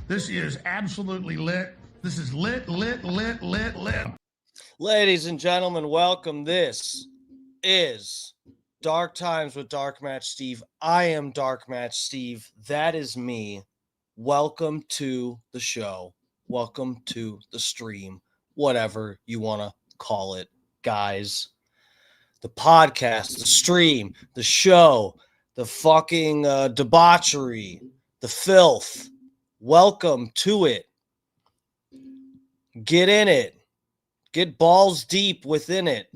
This is absolutely lit. This is lit. Ladies and gentlemen, welcome. This is Dark Times with Dark Match Steve. I am Dark Match Steve. That is me. Welcome to the show. Welcome to the stream. Whatever you want to call it, guys. The podcast, the stream, the show, the fucking debauchery, the filth. Welcome to it. Get in it. Get balls deep within it.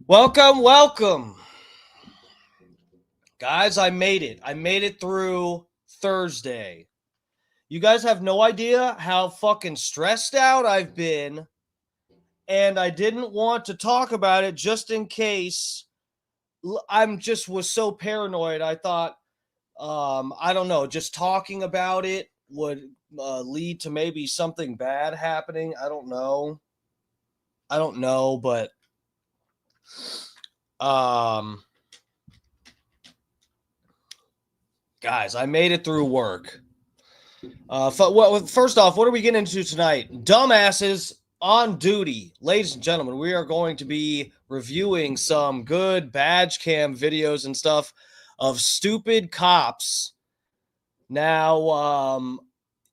Welcome. Guys, I made it. I made it through Thursday. You guys have no idea how fucking stressed out I've been. And I didn't want to talk about it just in case. Was so paranoid. I thought, I don't know, just talking about it would lead to maybe something bad happening. I don't know, but guys, I made it through work. First off, what are we getting into tonight? Dumbasses on duty. Ladies and gentlemen, we are going to be reviewing some good badge cam videos and stuff of stupid cops. Now,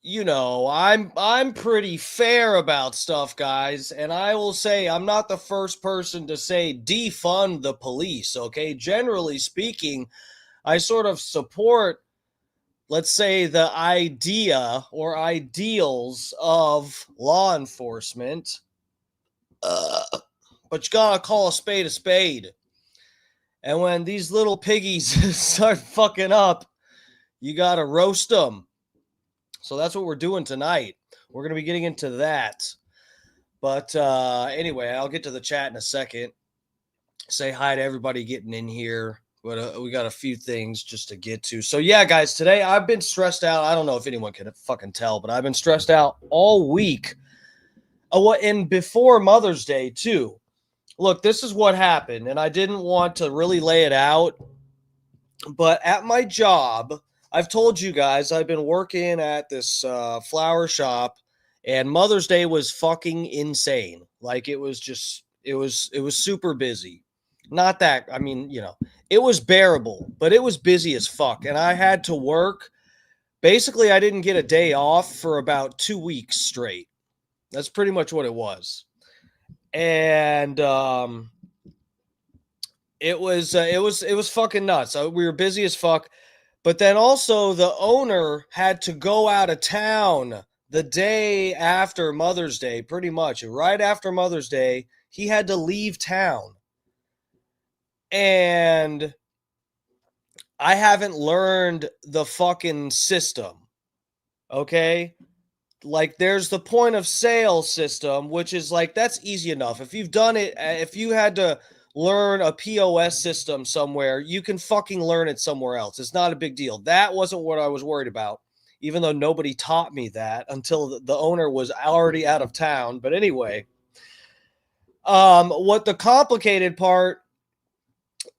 I'm pretty fair about stuff, guys, and I will say I'm not the first person to say defund the police, okay? Generally speaking, I sort of support, let's say, the idea or ideals of law enforcement, but you gotta call a spade a spade. And when these little piggies start fucking up, you got to roast them. So that's what we're doing tonight. We're going to be getting into that. But anyway, I'll get to the chat in a second. Say hi to everybody getting in here. But we got a few things just to get to. So yeah, guys, today I've been stressed out. I don't know if anyone can fucking tell, but I've been stressed out all week. And before Mother's Day, too. Look, this is what happened, and I didn't want to really lay it out, but at my job, I've told you guys I've been working at this flower shop, and Mother's Day was fucking insane. Like, it was super busy. Not that, I mean, it was bearable, but it was busy as fuck, and I had to work. Basically, I didn't get a day off for about 2 weeks straight. That's pretty much what it was. And it was fucking nuts. We were busy as fuck. But then also the owner had to go out of town the day after Mother's Day, pretty much. Right after Mother's Day, he had to leave town. And I haven't learned the fucking system. Okay? Like, there's the point of sale system, which is like, that's easy enough. If you've done it, if you had to learn a POS system somewhere, you can fucking learn it somewhere else. It's not a big deal. That wasn't what I was worried about, even though nobody taught me that until the owner was already out of town. But anyway, what the complicated part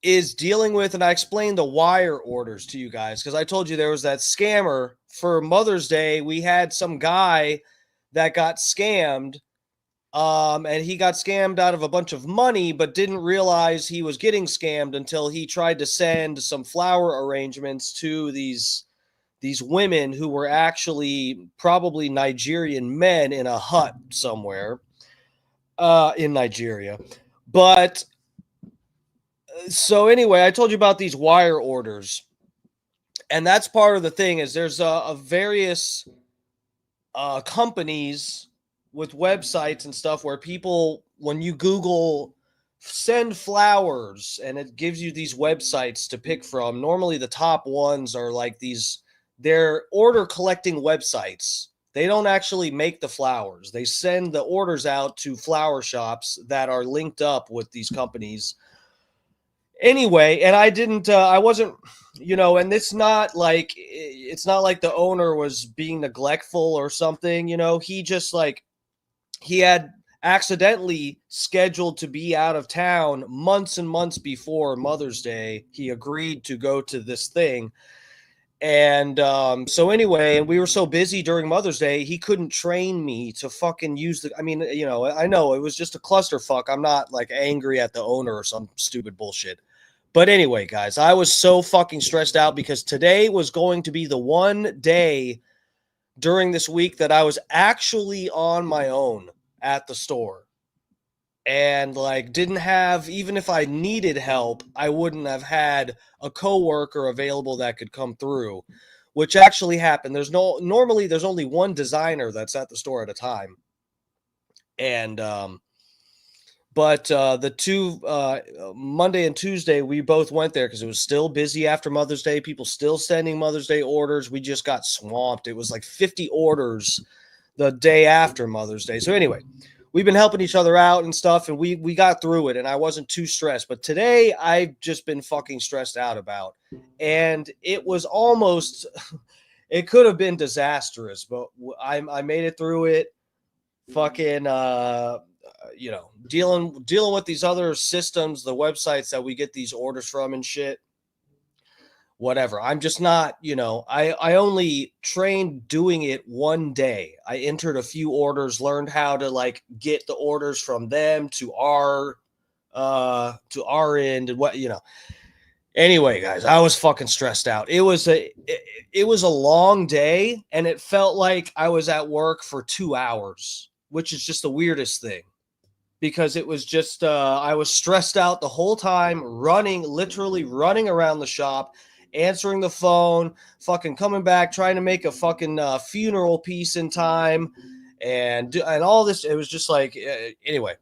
is dealing with, and I explained the wire orders to you guys, because I told you there was that scammer for Mother's Day. We had some guy that got scammed, and he got scammed out of a bunch of money, but didn't realize he was getting scammed until he tried to send some flower arrangements to these women who were actually probably Nigerian men in a hut somewhere. in Nigeria. But so anyway, I told you about these wire orders, and that's part of the thing. Is there's a various companies with websites and stuff where people, when you Google send flowers, and it gives you these websites to pick from. Normally, the top ones are like these, they're order collecting websites. They don't actually make the flowers, they send the orders out to flower shops that are linked up with these companies. Anyway, and I wasn't, and it's not like the owner was being neglectful or something. He just like, he had accidentally scheduled to be out of town months and months before Mother's Day. He agreed to go to this thing. And so anyway, and we were so busy during Mother's Day, he couldn't train me to fucking use I mean, I know it was just a clusterfuck. I'm not like angry at the owner or some stupid bullshit. But anyway, guys, I was so fucking stressed out because today was going to be the one day during this week that I was actually on my own at the store. And like, didn't have, even if I needed help, I wouldn't have had a coworker available that could come through, which actually happened. Normally there's only one designer that's at the store at a time. And but the two Monday and Tuesday, we both went there because it was still busy after Mother's Day. People still sending Mother's Day orders. We just got swamped. It was like 50 orders the day after Mother's Day. So anyway, we've been helping each other out and stuff, and we got through it, and I wasn't too stressed. But today, I've just been fucking stressed out about, and it was almost, it could have been disastrous, but I made it through it. Fucking dealing with these other systems, the websites that we get these orders from and shit. Whatever. I'm just not, I only trained doing it one day. I entered a few orders, learned how to like get the orders from them to our end, and Anyway, guys, I was fucking stressed out. It was a long day, and it felt like I was at work for 2 hours, which is just the weirdest thing. Because it was just I was stressed out the whole time, literally running around the shop, answering the phone, fucking coming back, trying to make a fucking funeral piece in time, and all this. It was just like anyway,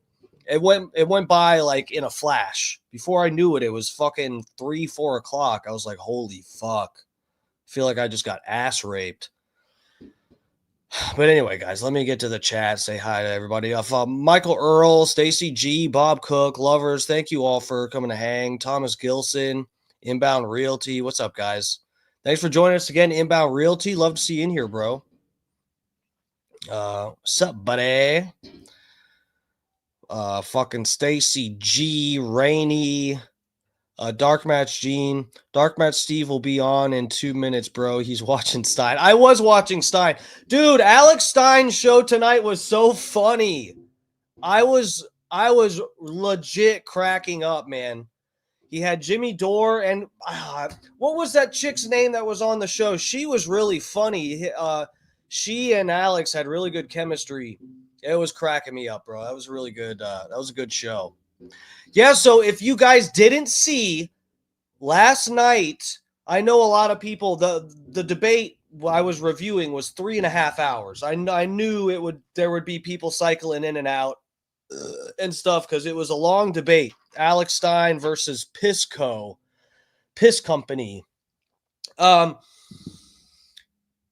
it went by like in a flash. Before I knew it, it was fucking 3-4 o'clock. I was like, holy fuck, I feel like I just got ass raped. But anyway, guys, let me get to the chat. Say hi to everybody. Michael Earl, Stacy G, Bob Cook, Lovers, thank you all for coming to hang. Thomas Gilson, Inbound Realty. What's up, guys? Thanks for joining us again, Inbound Realty. Love to see you in here, bro. What's up, buddy? Fucking Stacy G, Rainey, Dark Match Gene. Dark Match Steve will be on in 2 minutes, bro. He's watching Stein. I was watching Stein. Dude, Alex Stein's show tonight was so funny. I was legit cracking up, man. He had Jimmy Dore, and what was that chick's name that was on the show? She was really funny. She and Alex had really good chemistry. It was cracking me up, bro. That was really good. That was a good show. Yeah, so if you guys didn't see last night, I know a lot of people, the debate I was reviewing was 3.5 hours. I knew there would be people cycling in and out and stuff because it was a long debate. Alex Stein versus Piss Company.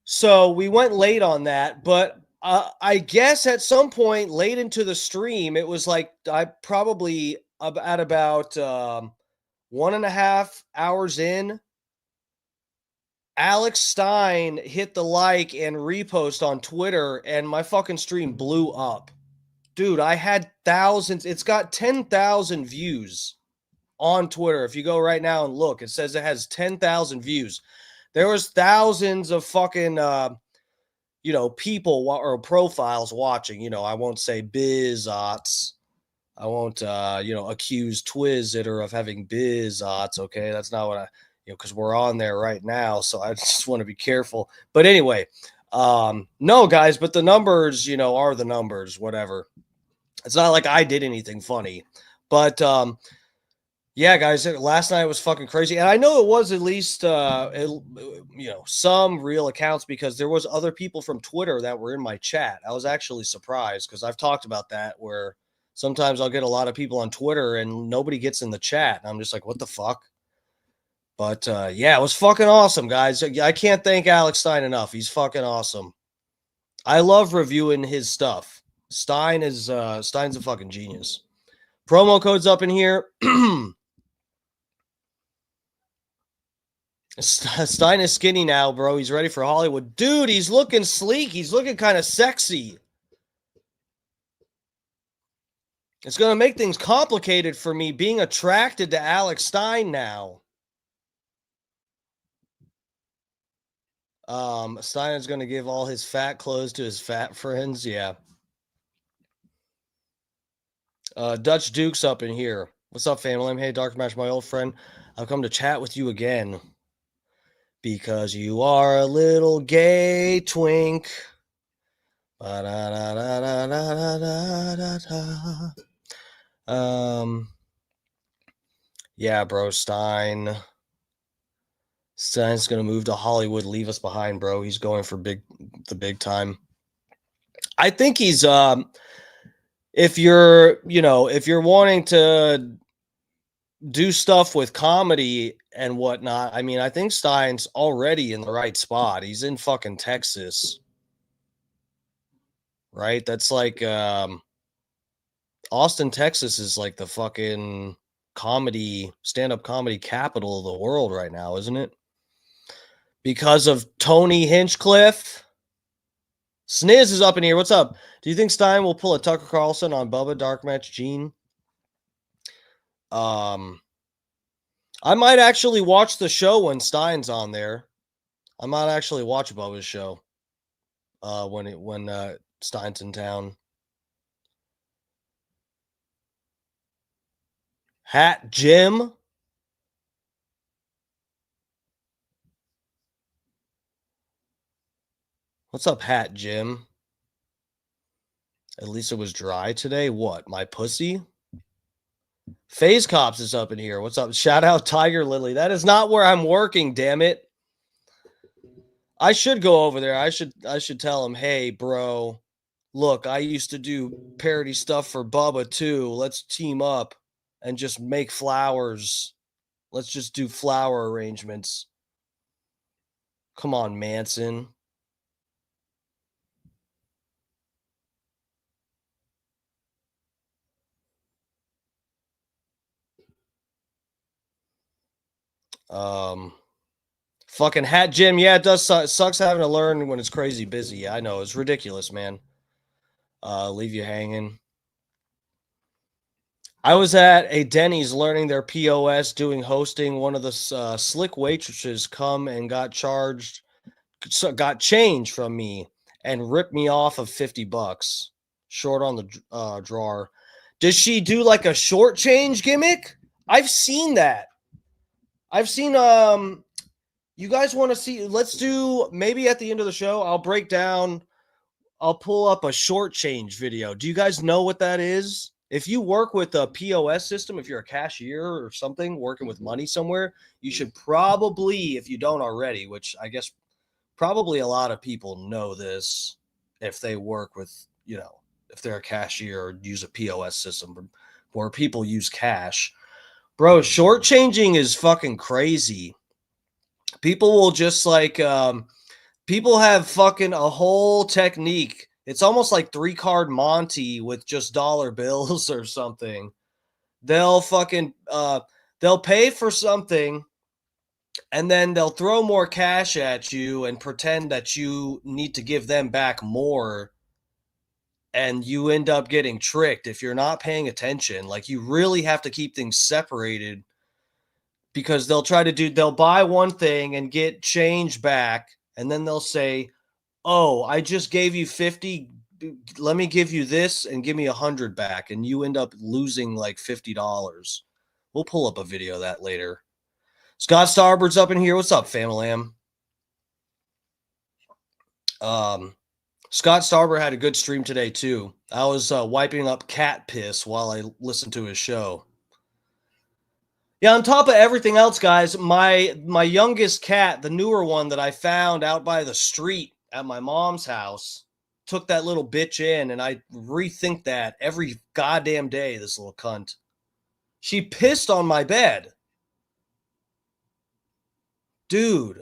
So we went late on that, but I guess at some point late into the stream, it was like I probably at about 1.5 hours in, Alex Stein hit the like and repost on Twitter, and my fucking stream blew up. Dude, I had thousands. It's got 10,000 views on Twitter. If you go right now and look, it says it has 10,000 views. There was thousands of fucking, people or profiles watching. I won't say bizots. I won't, accuse Twizitter of having bizots. Okay, that's not what because we're on there right now, so I just want to be careful. But anyway, no, guys, but the numbers, are the numbers. Whatever. It's not like I did anything funny. But yeah, guys, last night was fucking crazy. And I know it was at least some real accounts, because there was other people from Twitter that were in my chat. I was actually surprised, because I've talked about that, where sometimes I'll get a lot of people on Twitter and nobody gets in the chat. And I'm just like, what the fuck? But yeah, it was fucking awesome, guys. I can't thank Alex Stein enough. He's fucking awesome. I love reviewing his stuff. Stein's a fucking genius. Promo code's up in here. Stein is skinny now, bro. He's ready for Hollywood. Dude, he's looking sleek. He's looking kind of sexy. It's going to make things complicated for me being attracted to Alex Stein now. Stein is going to give all his fat clothes to his fat friends. Yeah. Dutch Duke's up in here. What's up, family? I'm Hey Dark Match, my old friend. I've come to chat with you again because you are a little gay twink. Yeah, bro, Stein's gonna move to Hollywood, leave us behind, bro. He's going for the big time. I think he's if you're wanting to do stuff with comedy and whatnot, I mean, I think Stein's already in the right spot. He's in fucking Texas, right? That's like Austin, Texas is like the fucking stand-up comedy capital of the world right now, isn't it? Because of Tony Hinchcliffe. Sniz is up in here. What's up? Do you think Stein will pull a Tucker Carlson on Bubba Dark Match Gene? I might actually watch the show when Stein's on there. I might actually watch Bubba's show when Stein's in town. Hat Jim. What's up, Hat Jim? At least it was dry today. What? My pussy? FaZe Cops is up in here. What's up? Shout out Tiger Lily. That is not where I'm working, damn it. I should go over there. I should tell him, hey, bro, look, I used to do parody stuff for Bubba too. Let's team up and just make flowers. Let's just do flower arrangements. Come on, Manson. Fucking Hat Jim. Yeah, it does suck. It sucks having to learn when it's crazy busy. Yeah, I know. It's ridiculous, man. Leave you hanging. I was at a Denny's learning their POS, doing hosting. One of the slick waitresses come and got change from me and ripped me off of $50 short on the drawer. Does she do like a short change gimmick? I've seen that. I've seen you guys want to see, let's do maybe at the end of the show, I'll pull up a short change video. Do you guys know what that is? If you work with a POS system, if you're a cashier or something working with money somewhere, you should probably, if you don't already, which I guess probably a lot of people know this if they work with, if they're a cashier or use a POS system where people use cash. Bro, shortchanging is fucking crazy. People will just like, people have fucking a whole technique. It's almost like 3-card Monty with just dollar bills or something. They'll fucking, they'll pay for something and then they'll throw more cash at you and pretend that you need to give them back more. And you end up getting tricked if you're not paying attention. Like, you really have to keep things separated, because they'll buy one thing and get change back. And then they'll say, oh, I just gave you 50. Let me give you this and give me 100 back. And you end up losing like $50. We'll pull up a video of that later. Scott Starbird's up in here. What's up, family? Scott Starbird had a good stream today too. I was wiping up cat piss while I listened to his show. Yeah, on top of everything else, guys, my youngest cat, the newer one that I found out by the street at my mom's house, took that little bitch in, and I rethink that every goddamn day. This little cunt. She pissed on my bed, dude.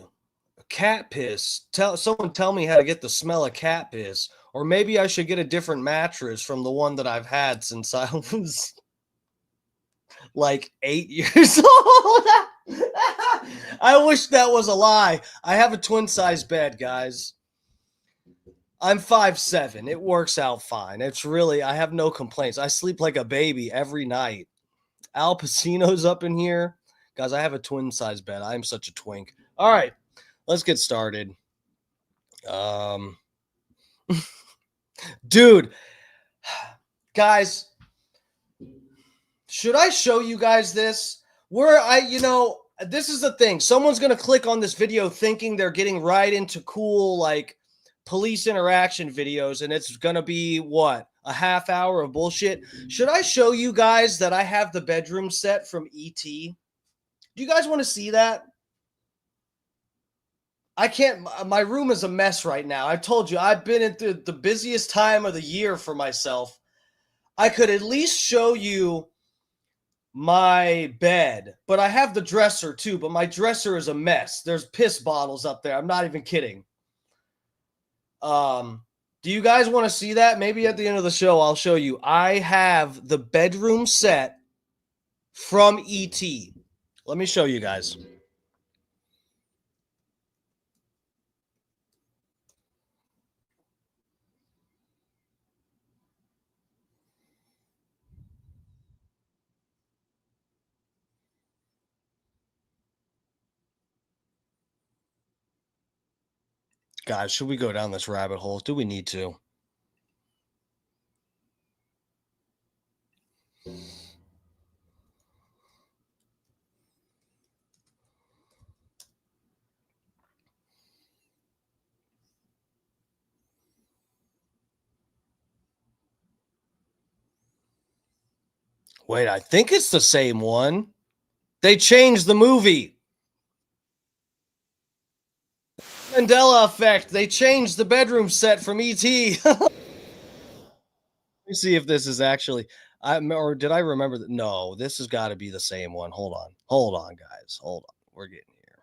Cat piss. Tell me how to get the smell of cat piss, or maybe I should get a different mattress from the one that I've had since I was like 8 years old. I wish that was a lie. I have a twin size bed, guys. I'm 5'7". It works out fine. It's really, I have no complaints. I sleep like a baby every night. Al Pacino's up in here. Guys, I have a twin size bed. I'm such a twink. All right, let's get started. Um, dude, guys, should I show you guys this? This is the thing. Someone's going to click on this video thinking they're getting right into cool, like, police interaction videos, and it's going to be what? A half hour of bullshit. Should I show you guys that I have the bedroom set from E.T.? Do you guys want to see that? I can't. My room is a mess right now. I told you, I've been into the busiest time of the year for myself. I could at least show you my bed, but I have the dresser too, but my dresser is a mess. There's piss bottles up there. I'm not even kidding. Do you guys want to see that? Maybe at the end of the show, I'll show you. I have the bedroom set from ET. Let me show you guys. Guys, should we go down this rabbit hole? Do we need to? Wait, I think it's the same one. They changed the movie. Mandela effect. They changed the bedroom set from ET. Let me see if this is actually. Or did I remember that? No, this has got to be the same one. Hold on, guys. Hold on. We're getting here.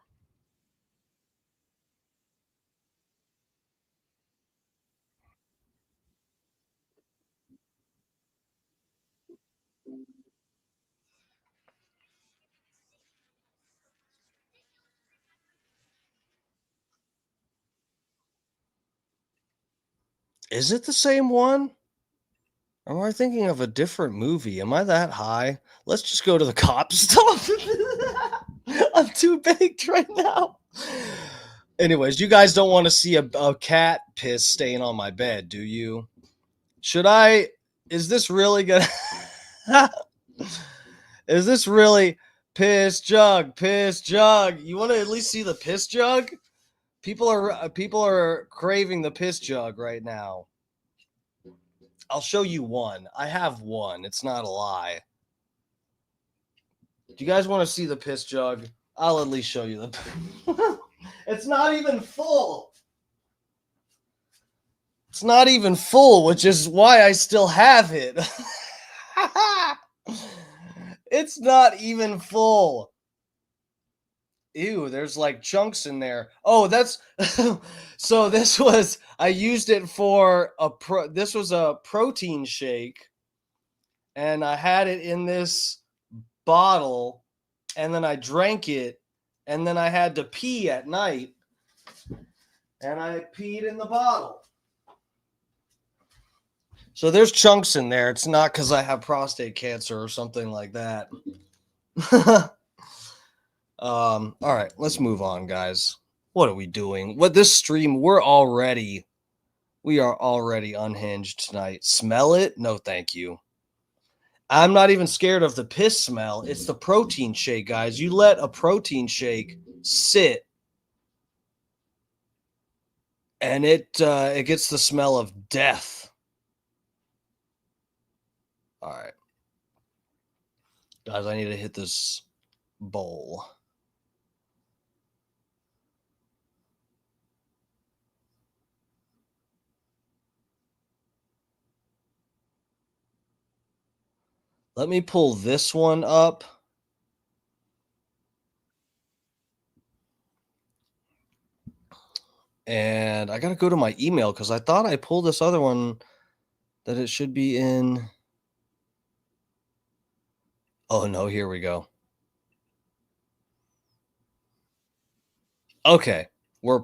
Is it the same one? Or am I thinking of a different movie? Am I that high? Let's just go to the cop stuff. I'm too baked right now. Anyways, you guys don't want to see a cat piss stain on my bed, do you? Should I? Is this really gonna? Is this really piss jug? Piss jug. You want to at least see the piss jug? People are craving the piss jug right now. I'll show you one. I have one. It's not a lie. Do you guys want to see the piss jug? I'll at least show you the. It's not even full. It's not even full, which is why I still have it. It's not even full. Ew, there's like chunks in there. Oh, that's so I used it for this was a protein shake, and I had it in this bottle, and then I drank it, and then I had to pee at night, and I peed in the bottle. So there's chunks in there. It's not because I have prostate cancer or something like that. All right, let's move on, guys. What are we doing? What this stream? We are already unhinged tonight. Smell it? No, thank you. I'm not even scared of the piss smell. It's the protein shake, guys. You let a protein shake sit, and it gets the smell of death. All right. Guys, I need to hit this bowl. Let me pull this one up. And I got to go to my email because I thought I pulled this other one that it should be in. Oh, no, here we go. Okay. We're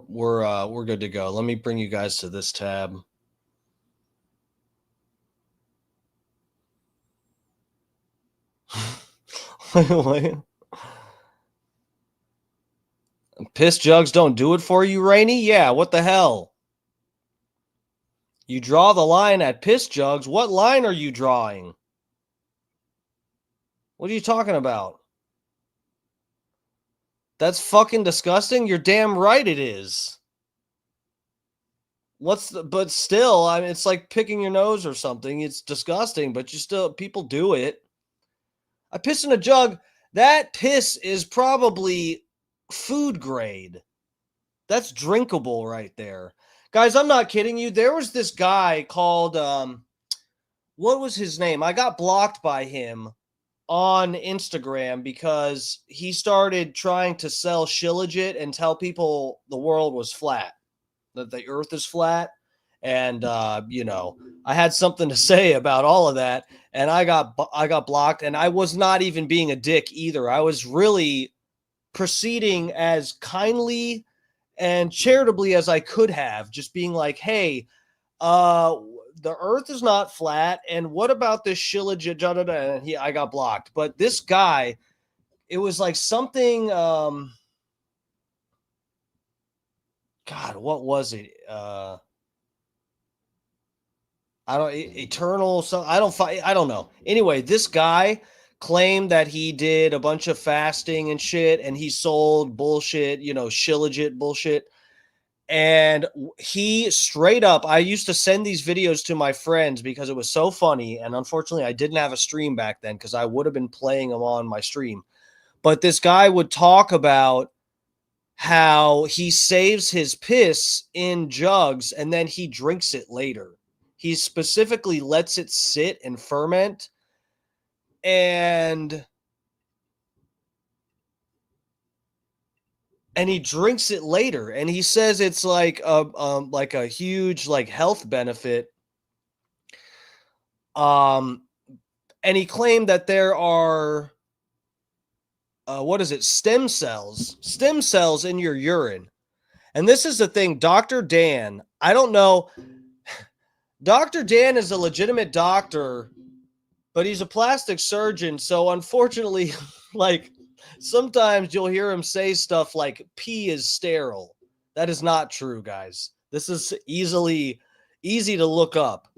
good to go. Let me bring you guys to this tab. Wait. Piss jugs don't do it for you, Rainey? Yeah, what the hell? You draw the line at piss jugs. What line are you drawing? What are you talking about? That's fucking disgusting. You're damn right it is. But still, I mean, it's like picking your nose or something. It's disgusting, but people do it. I piss in a jug. That piss is probably food grade. That's drinkable right there. Guys, I'm not kidding you. There was this guy called, what was his name? I got blocked by him on Instagram because he started trying to sell Shilajit and tell people the world was flat, that the earth is flat. And, I had something to say about all of that. And I got blocked, and I was not even being a dick either. I was really proceeding as kindly and charitably as I could have, just being like, hey, the earth is not flat, and what about this Shilajit? And I got blocked. But this guy, it was like something, God, what was it? I don't eternal. So I don't know. Anyway, this guy claimed that he did a bunch of fasting and shit, and he sold bullshit, Shilajit bullshit. And he straight up, I used to send these videos to my friends because it was so funny. And unfortunately, I didn't have a stream back then because I would have been playing them on my stream. But this guy would talk about how he saves his piss in jugs and then he drinks it later. He specifically lets it sit and ferment, and he drinks it later, and he says it's like a huge health benefit. And he claimed that there are stem cells in your urine. And this is the thing, Dr. Dan, I don't know. Dr. Dan is a legitimate doctor, but he's a plastic surgeon. So unfortunately, sometimes you'll hear him say stuff like pee is sterile. That is not true, guys. This is easy to look up.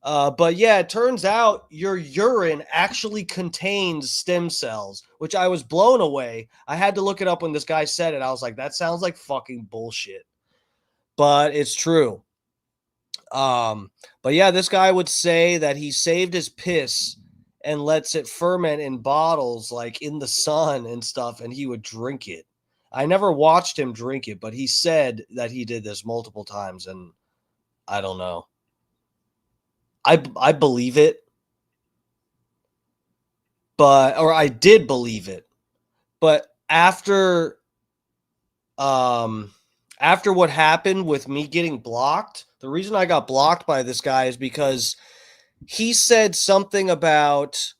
But yeah, it turns out your urine actually contains stem cells, which I was blown away. I had to look it up when this guy said it. I was like, that sounds like fucking bullshit. But it's true. But yeah, this guy would say that he saved his piss and lets it ferment in bottles, like in the sun and stuff, and he would drink it. I never watched him drink it, but he said that he did this multiple times, and I don't know. I believe it, or I did believe it, but after what happened with me getting blocked, the reason I got blocked by this guy is because he said something about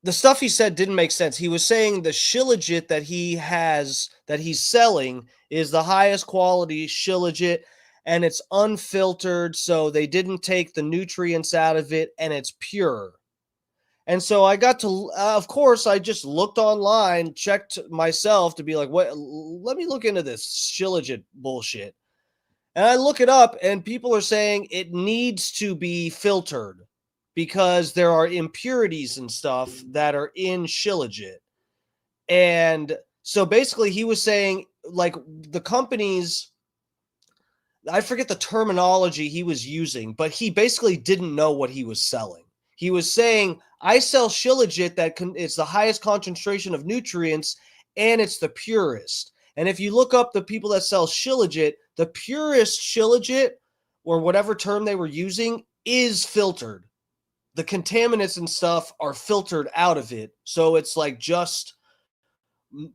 the stuff he said didn't make sense. He was saying the Shilajit that he's selling is the highest quality Shilajit, and it's unfiltered, so they didn't take the nutrients out of it, and it's pure. And so I got to, of course, I just looked online, checked myself to be like, what? Let me look into this Shilajit bullshit. And I look it up, and people are saying it needs to be filtered because there are impurities and stuff that are in Shilajit. And so basically he was saying, like, the companies, I forget the terminology he was using, but he basically didn't know what he was selling. he was saying, I sell Shilajit it's the highest concentration of nutrients and it's the purest. And if you look up the people that sell Shilajit, the purest Shilajit, or whatever term they were using, is filtered. The contaminants and stuff are filtered out of it. So it's like just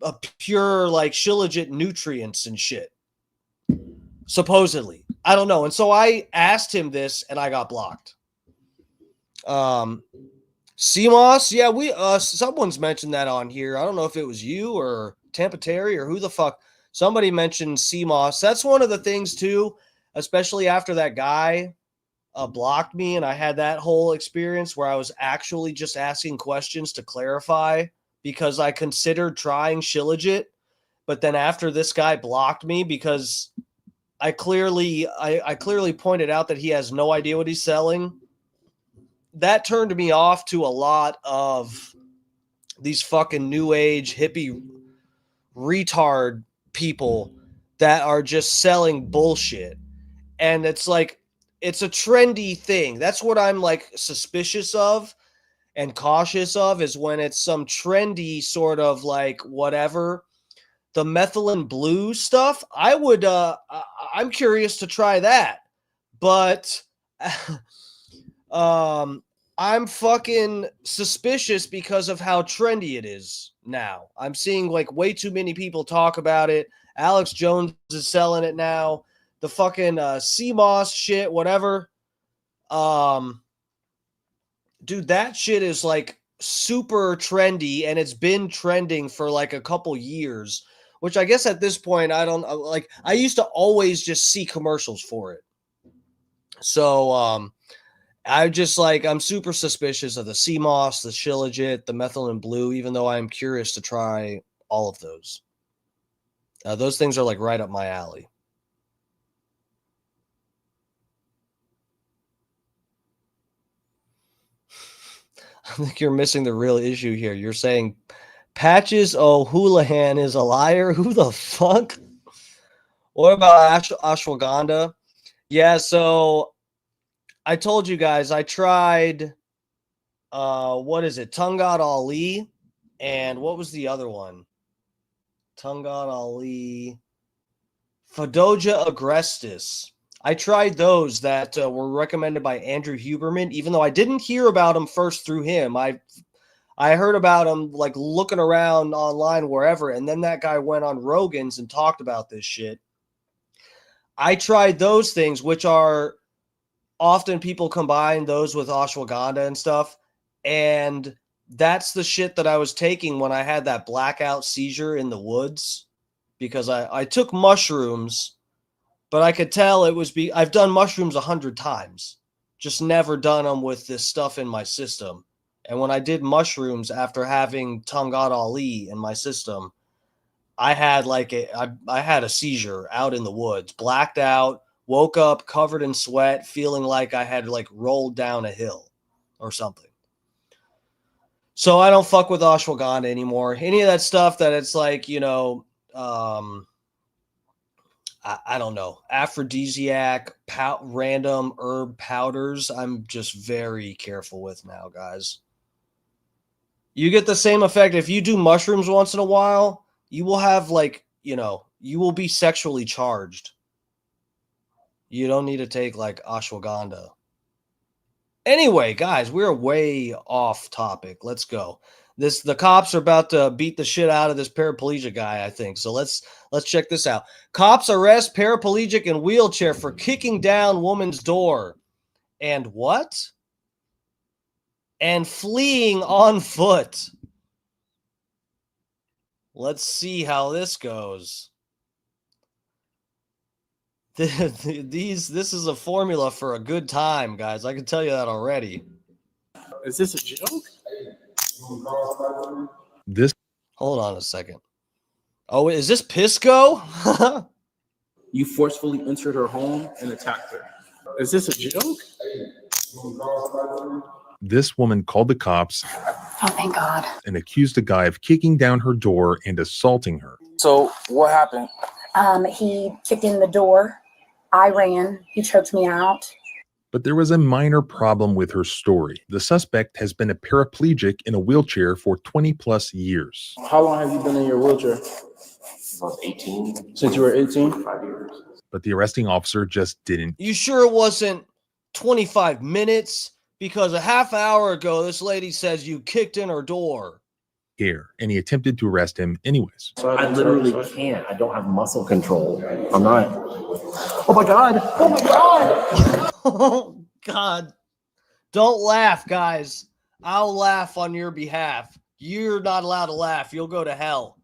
a pure like Shilajit nutrients and shit. Supposedly. I don't know. And so I asked him this and I got blocked. CMOS, yeah, someone's mentioned that on here. I don't know if it was you or Tampa Terry or who the fuck. Somebody mentioned CMOS. That's one of the things too, especially after that guy blocked me and I had that whole experience where I was actually just asking questions to clarify because I considered trying Shilajit, but then after this guy blocked me because I clearly pointed out that he has no idea what he's selling. That turned me off to a lot of these fucking new age hippie retard people that are just selling bullshit. And it's like, it's a trendy thing. That's what I'm like suspicious of and cautious of, is when it's some trendy sort of like whatever. The methylene blue stuff, I'm curious to try that. But I'm fucking suspicious because of how trendy it is now. I'm seeing like way too many people talk about it. Alex Jones is selling it now. The fucking CMOS shit, whatever. Dude, that shit is like super trendy and it's been trending for like a couple years, which I guess at this point, I don't like, I used to always just see commercials for it. So, I'm super suspicious of the CMOS, the Shilajit, the methylene blue, even though I'm curious to try all of those. Those things are like right up my alley. I think you're missing the real issue here. You're saying Patches O'Houlihan is a liar. Who the fuck? What about ashwagandha? Yeah, so I told you guys I tried what is it? Tungat Ali, and what was the other one? Tungat Ali, Fadoja agrestis. I tried those that were recommended by Andrew Huberman, even though I didn't hear about them first through him. I heard about them like looking around online wherever, and then that guy went on Rogan's and talked about this shit. I tried those things, which are often people combine those with ashwagandha and stuff, and that's the shit that I was taking when I had that blackout seizure in the woods, because I took mushrooms. But I could tell it was I've done mushrooms 100 times, just never done them with this stuff in my system. And when I did mushrooms after having Tungat Ali in my system, I had I had a seizure out in the woods, blacked out, woke up covered in sweat, feeling like I had like rolled down a hill or something. So I don't fuck with ashwagandha anymore. Any of that stuff that it's like, you know, I don't know, aphrodisiac, random herb powders, I'm just very careful with now, guys. You get the same effect. If you do mushrooms once in a while, you will have like, you know, you will be sexually charged. You don't need to take like ashwagandha. Anyway, guys, we're way off topic. Let's go. The cops are about to beat the shit out of this paraplegic guy, I think. So let's check this out. Cops arrest paraplegic in wheelchair for kicking down woman's door. And what? And fleeing on foot. Let's see how this goes. This is a formula for a good time, guys. I can tell you that already. Is this a joke? Hold on a second. Oh, is this Pisco? You forcefully entered her home and attacked her. Is this a joke? This woman called the cops. Oh, thank God. And accused a guy of kicking down her door and assaulting her. So what happened? He kicked in the door. I ran. He choked me out. But there was a minor problem with her story. The suspect has been a paraplegic in a wheelchair for 20 plus years. How long have you been in your wheelchair? I was 18. Since you were 18? 5 years. But the arresting officer just didn't You sure it wasn't 25 minutes? Because a half hour ago, this lady says you kicked in her door. care, and he attempted to arrest him anyways. I literally can't. I don't have muscle control. I'm not. Oh my God. Oh my God. Oh, God. Don't laugh, guys. I'll laugh on your behalf. You're not allowed to laugh. You'll go to hell.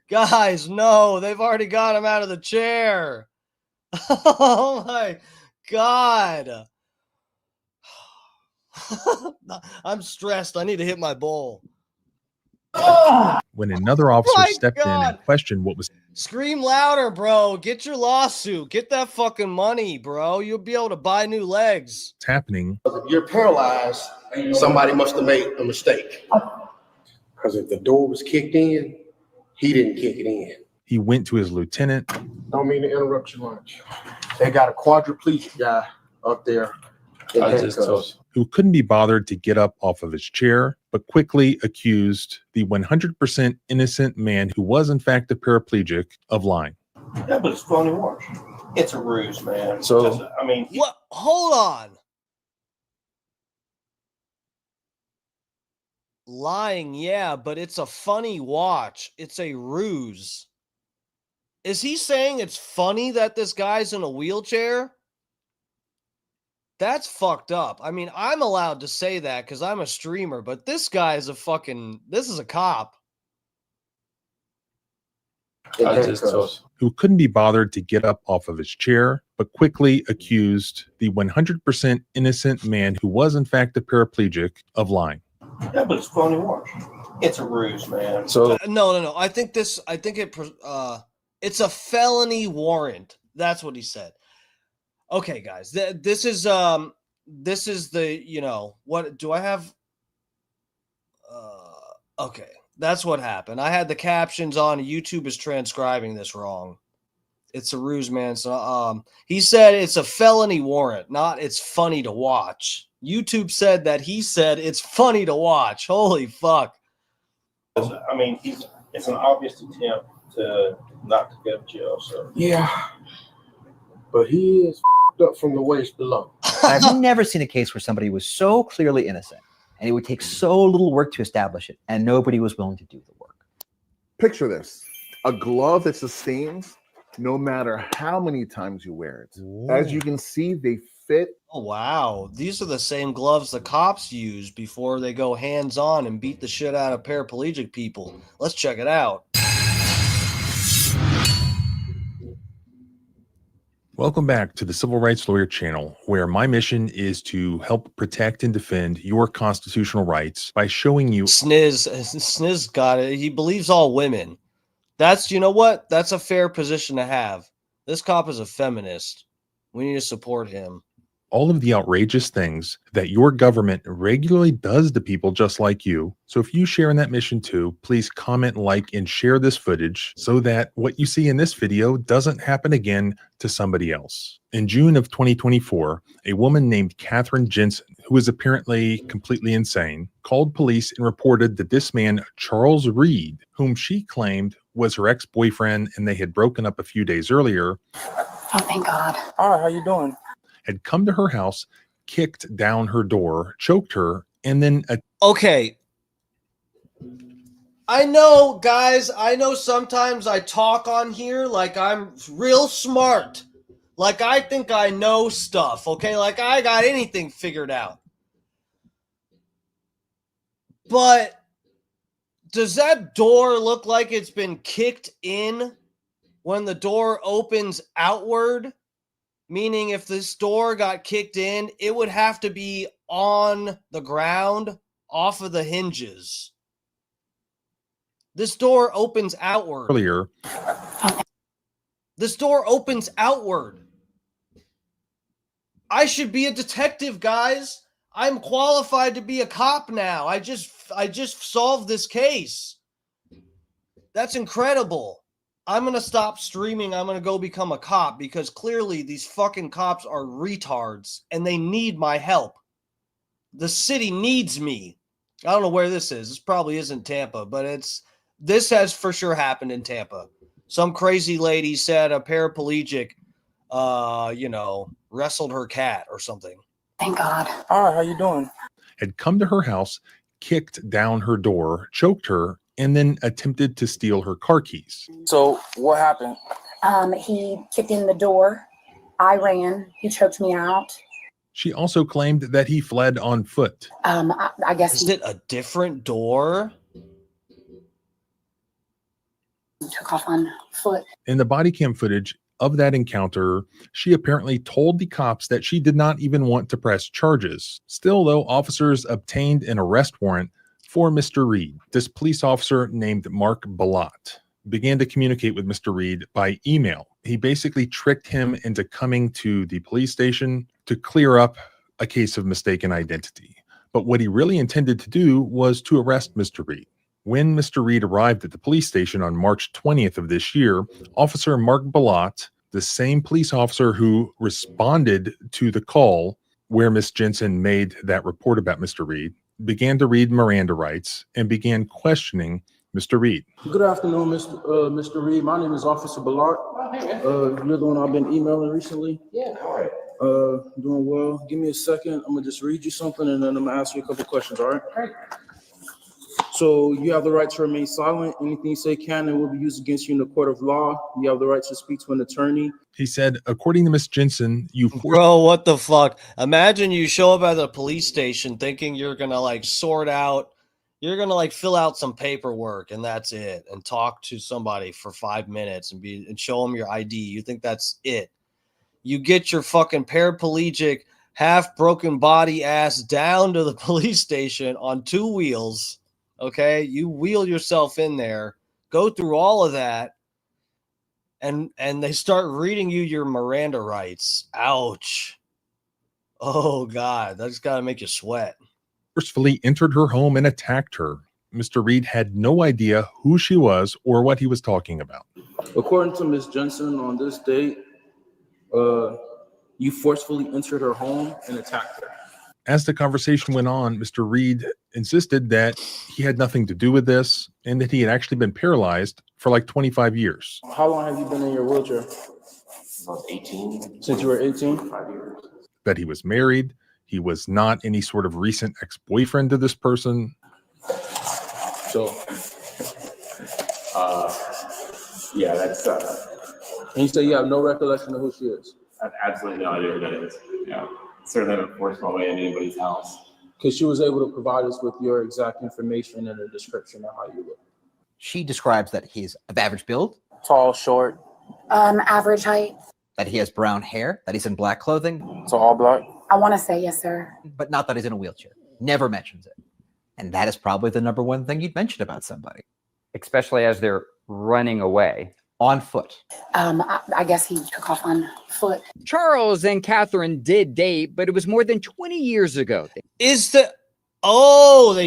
Guys, no. They've already got him out of the chair. Oh, my God. I'm stressed. I need to hit my bowl. When another officer My stepped in God. and questioned what was Scream louder, bro. Get your lawsuit. Get that fucking money, bro. You'll be able to buy new legs. happening, If you're paralyzed, somebody must have made a mistake. Because if the door was kicked in, he didn't kick it in. he went to his lieutenant, Don't mean to interrupt your lunch. They got a quadriplegic guy up there in handcuffs. who couldn't be bothered to get up off of his chair, but quickly accused the 100% innocent man who was in fact a paraplegic of lying. Yeah, but it's phony wash. It's a ruse, man. So- Just, I mean, What? Hold on. Lying, yeah, but it's a funny watch. It's a ruse. Is he saying it's funny that this guy's in a wheelchair? That's fucked up. I mean, I'm allowed to say that because I'm a streamer, but this guy is this is a cop. In handcuffs. Who couldn't be bothered to get up off of his chair, but quickly accused the 100% innocent man who was in fact a paraplegic of lying. yeah, but it's phony wash. It's a ruse, man. So No. I think it's a felony warrant. That's what he said. Okay, guys, this is the, what do I have? Okay, that's what happened. I had the captions on. YouTube is transcribing this wrong. It's a ruse, man. So he said it's a felony warrant, not it's funny to watch. YouTube said that he said it's funny to watch. Holy fuck. I mean, it's an obvious attempt to not to go to jail. So yeah, but he is up from the waist below. I've never seen a case where somebody was so clearly innocent and it would take so little work to establish it and nobody was willing to do the work. Picture this, a glove that sustains no matter how many times you wear it. As you can see, they fit. Oh, wow. These are the same gloves the cops use before they go hands-on and beat the shit out of paraplegic people. Let's check it out. Welcome back to the Civil Rights Lawyer channel, where my mission is to help protect and defend your constitutional rights by showing you Sniz got it. He believes all women. You know what? That's a fair position to have. This cop is a feminist. We need to support him. all of the outrageous things that your government regularly does to people just like you. So if you share in that mission too, please comment, like, and share this footage so that what you see in this video doesn't happen again to somebody else. In June of 2024, a woman named Catherine Jensen, who is apparently completely insane, called police and reported that this man, Charles Reed, whom she claimed was her ex-boyfriend and they had broken up a few days earlier. Oh, thank God. All right, how you doing? Had come to her house, kicked down her door, choked her, and then Okay. I know, guys, I know sometimes I talk on here like I'm real smart. Like I think I know stuff, okay? Like I got anything figured out. But does that door look like it's been kicked in when the door opens outward? Meaning if this door got kicked in, it would have to be on the ground off of the hinges. This door opens outward. earlier. This door opens outward. I should be a detective, guys. I'm qualified to be a cop now. I just solved this case. That's incredible. I'm going to stop streaming. I'm going to go become a cop because clearly these fucking cops are retards and they need my help. The city needs me. I don't know where this is. This probably isn't Tampa, but this has for sure happened in Tampa. Some crazy lady said a paraplegic, wrestled her cat or something. Thank God. Hi, how you doing? Had come to her house, kicked down her door, choked her, and then attempted to steal her car keys. So what happened? He kicked in the door. I ran. He choked me out. She also claimed that he fled on foot. I guess Is it a different door? he took off on foot. In the body cam footage of that encounter, she apparently told the cops that she did not even want to press charges. Still, though, officers obtained an arrest warrant for Mr. Reed. This police officer named Mark Balot began to communicate with Mr. Reed by email. He basically tricked him into coming to the police station to clear up a case of mistaken identity. But what he really intended to do was to arrest Mr. Reed. When Mr. Reed arrived at the police station on March 20th of this year, Officer Mark Balot, the same police officer who responded to the call where Miss Jensen made that report about Mr. Reed, began to read Miranda rights and began questioning Mr. Reed. Good afternoon, Mr. Reed. My name is Officer Ballard. You're the one I've been emailing recently. Yeah, all right. Doing well. Give me a second. I'm gonna just read you something and then I'm gonna ask you a couple questions, all right? Great. So you have the right to remain silent. Anything you say can and will be used against you in the court of law. You have the right to speak to an attorney. He said, according to Miss Jensen, Bro, what the fuck? Imagine you show up at the police station thinking you're gonna you're gonna fill out some paperwork and that's it, and talk to somebody for 5 minutes and show them your ID. You think that's it? You get your fucking paraplegic, half broken body ass down to the police station on 2 wheels. Okay, you wheel yourself in there, go through all of that, and they start reading you your Miranda rights. Ouch. Oh God, that's got to make you sweat. Forcefully entered her home and attacked her. Mr. Reed had no idea who she was or what he was talking about. According to Ms. Jensen, on this date, you forcefully entered her home and attacked her. As the conversation went on, Mr. Reed insisted that he had nothing to do with this and that he had actually been paralyzed for like 25 years. How long have you been in your wheelchair? I was 18. Since you were 18? 5 years. That he was married. He was not any sort of recent ex-boyfriend to this person. So, yeah, that's. And you say you have no recollection of who she is? I have absolutely no idea who that is. Yeah, certainly haven't forced my way into anybody's house. Because she was able to provide us with your exact information and a description of how you look. She describes that he's of average build, Tall, short. Average height. that he has brown hair, that he's in black clothing, So all black? I want to say yes, sir. but not that he's in a wheelchair. Never mentions it. And that is probably the number one thing you'd mention about somebody. Especially as they're running away. On foot. I guess he took off on foot. Charles and Catherine did date, but it was more than 20 years ago. They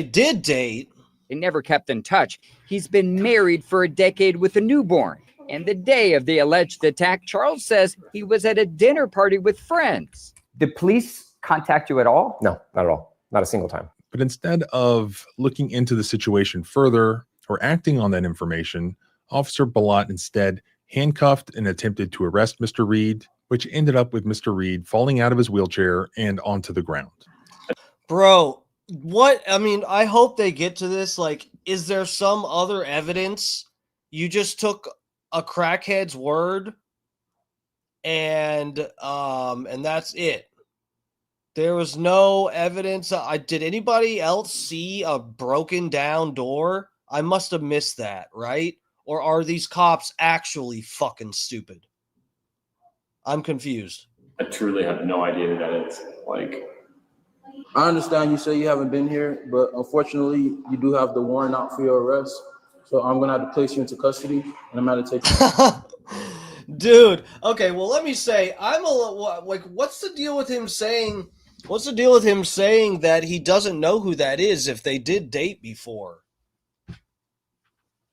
did date. They never kept in touch. He's been married for a decade with a newborn. And the day of the alleged attack, Charles says he was at a dinner party with friends. Did police contact you at all? No, not at all. Not a single time. But instead of looking into the situation further or acting on that information, Officer Balot instead handcuffed and attempted to arrest Mr. Reed, which ended up with Mr. Reed falling out of his wheelchair and onto the ground. Bro, what? I mean, I hope they get to this. Like, is there some other evidence? You just took a crackhead's word and that's it. There was no evidence. Did anybody else see a broken down door? I must have missed that, right? Or are these cops actually fucking stupid? I'm confused. I truly have no idea who that is. I understand you say you haven't been here, but unfortunately, you do have the warrant out for your arrest. So I'm going to have to place you into custody, and I'm going to take you. Dude, okay, well, let me say, I'm a little, like, what's the deal with him saying that he doesn't know who that is if they did date before?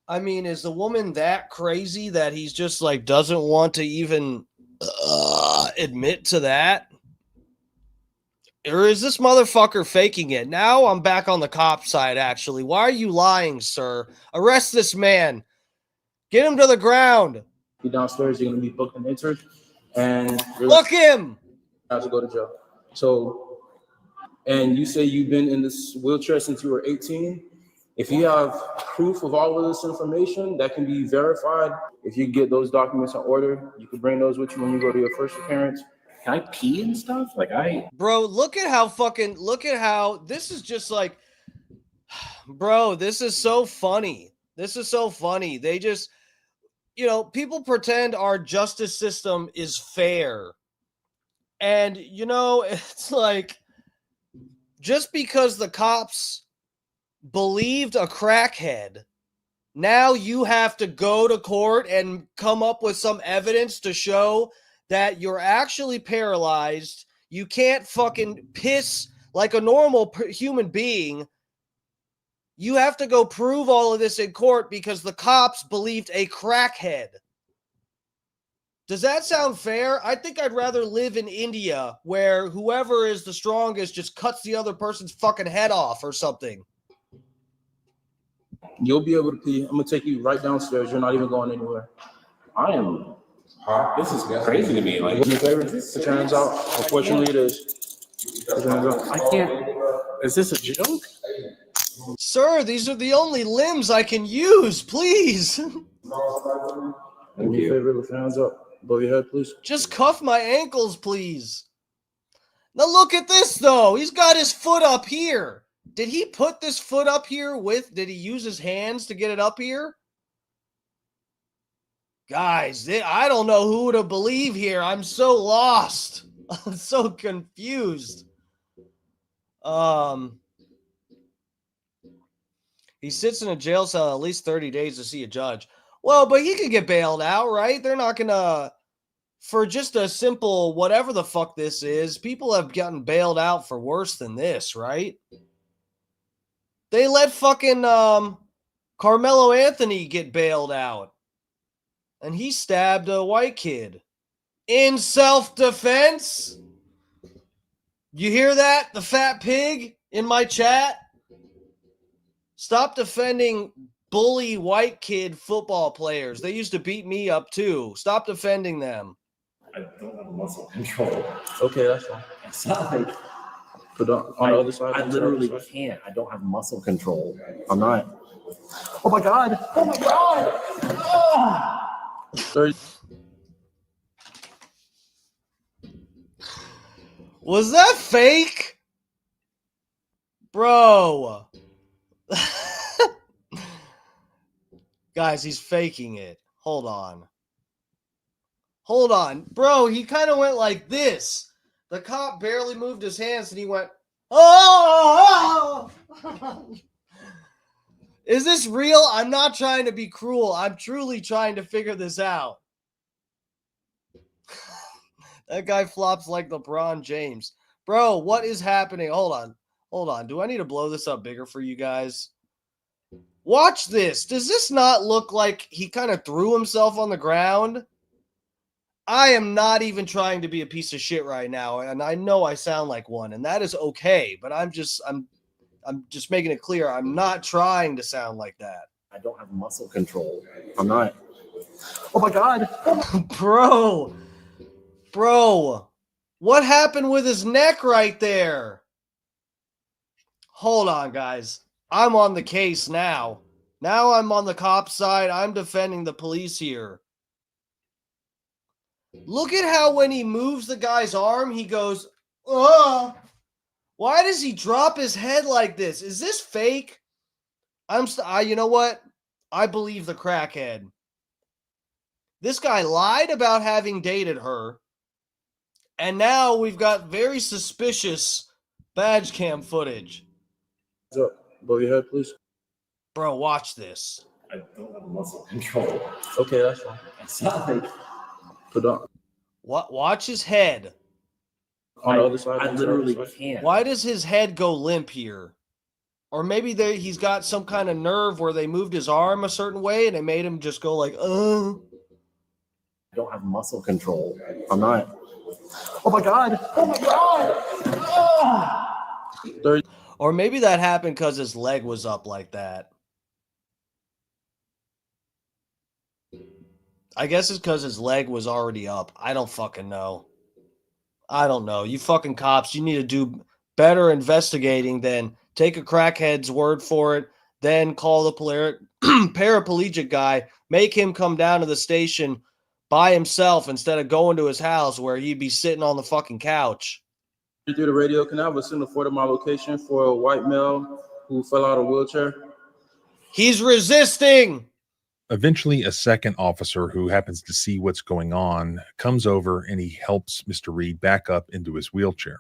I mean, is the woman that crazy that he's just like doesn't want to even admit to that? Or is this motherfucker faking it? Now I'm back on the cop side, actually. Why are you lying, sir? Arrest this man. Get him to the ground. You downstairs, you're gonna be booked and entered, and Look him. Have to go to jail. So, and you say you've been in this wheelchair since you were 18. If you have proof of all of this information that can be verified, if you get those documents in order, you can bring those with you when you go to your first appearance. Can I pee and stuff? Bro, look at how this is just like, bro, this is so funny. This is so funny. They just, people pretend our justice system is fair. And, it's like, just because the cops believed a crackhead, now you have to go to court and come up with some evidence to show that you're actually paralyzed. You can't fucking piss like a normal human being. You have to go prove all of this in court because the cops believed a crackhead. Does that sound fair? I think I'd rather live in India where whoever is the strongest just cuts the other person's fucking head off or something. You'll be able to pee. I'm gonna take you right downstairs. You're not even going anywhere. This is crazy to me. Do me a favor. Put your hands out. Unfortunately, it is. Put your hands out. I can't. Is this a joke? Sir, these are the only limbs I can use. Please. Do me a favor. Lift your hands up. Above your head, please. Just cuff my ankles, please. Now look at this, though. He's got his foot up here. Did he put this foot up here did he use his hands to get it up here? Guys, I don't know who to believe here. I'm so lost. I'm so confused. He sits in a jail cell at least 30 days to see a judge. Well, but he could get bailed out, right? They're not gonna, for just a simple whatever the fuck this is, people have gotten bailed out for worse than this, right? They let fucking Carmelo Anthony get bailed out. And he stabbed a white kid. In self-defense? You hear that? The fat pig in my chat? Stop defending bully white kid football players. They used to beat me up too. Stop defending them. I don't have muscle control. Okay, that's fine. It's not like Put on the other side. I literally can't. I don't have muscle control. I'm not. Oh my god! Oh my god! Oh! Was that fake? Bro. Guys, he's faking it. Hold on. Hold on. Bro, he kind of went like this. The cop barely moved his hands and he went, oh! Is this real? I'm not trying to be cruel. I'm truly trying to figure this out. That guy flops like LeBron James. Bro, what is happening? Hold on. Hold on. Do I need to blow this up bigger for you guys? Watch this. Does this not look like he kind of threw himself on the ground? I am not even trying to be a piece of shit right now, and I know I sound like one, and that is okay, but I'm just making it clear I'm not trying to sound like that. I don't have muscle control. I'm not. Oh my god. Bro, what happened with his neck right there? Hold on, guys. I'm on the case now. Now I'm on the cop side. I'm defending the police here. Look at how when he moves the guy's arm, he goes, ugh. Why does he drop his head like this? Is this fake? You know what? I believe the crackhead. This guy lied about having dated her. And now we've got very suspicious badge cam footage. Above your head, please. Bro, watch this. I don't have muscle control. Okay, that's fine. It's not like Put on. Watch his head. On the other side. I literally can't. Why does his head go limp here? Or maybe he's got some kind of nerve where they moved his arm a certain way and they made him just go like, I don't have muscle control. I'm not. Oh my God. Oh my God. Or maybe that happened because his leg was up like that. I guess it's because his leg was already up. I don't fucking know. I don't know. You fucking cops, you need to do better investigating than take a crackhead's word for it, then call the paraplegic guy, make him come down to the station by himself instead of going to his house where he'd be sitting on the fucking couch. Through the radio canal, was in the Fort of my location for a white male who fell out of a wheelchair. He's resisting. Eventually, a second officer who happens to see what's going on comes over and he helps Mr. Reed back up into his wheelchair.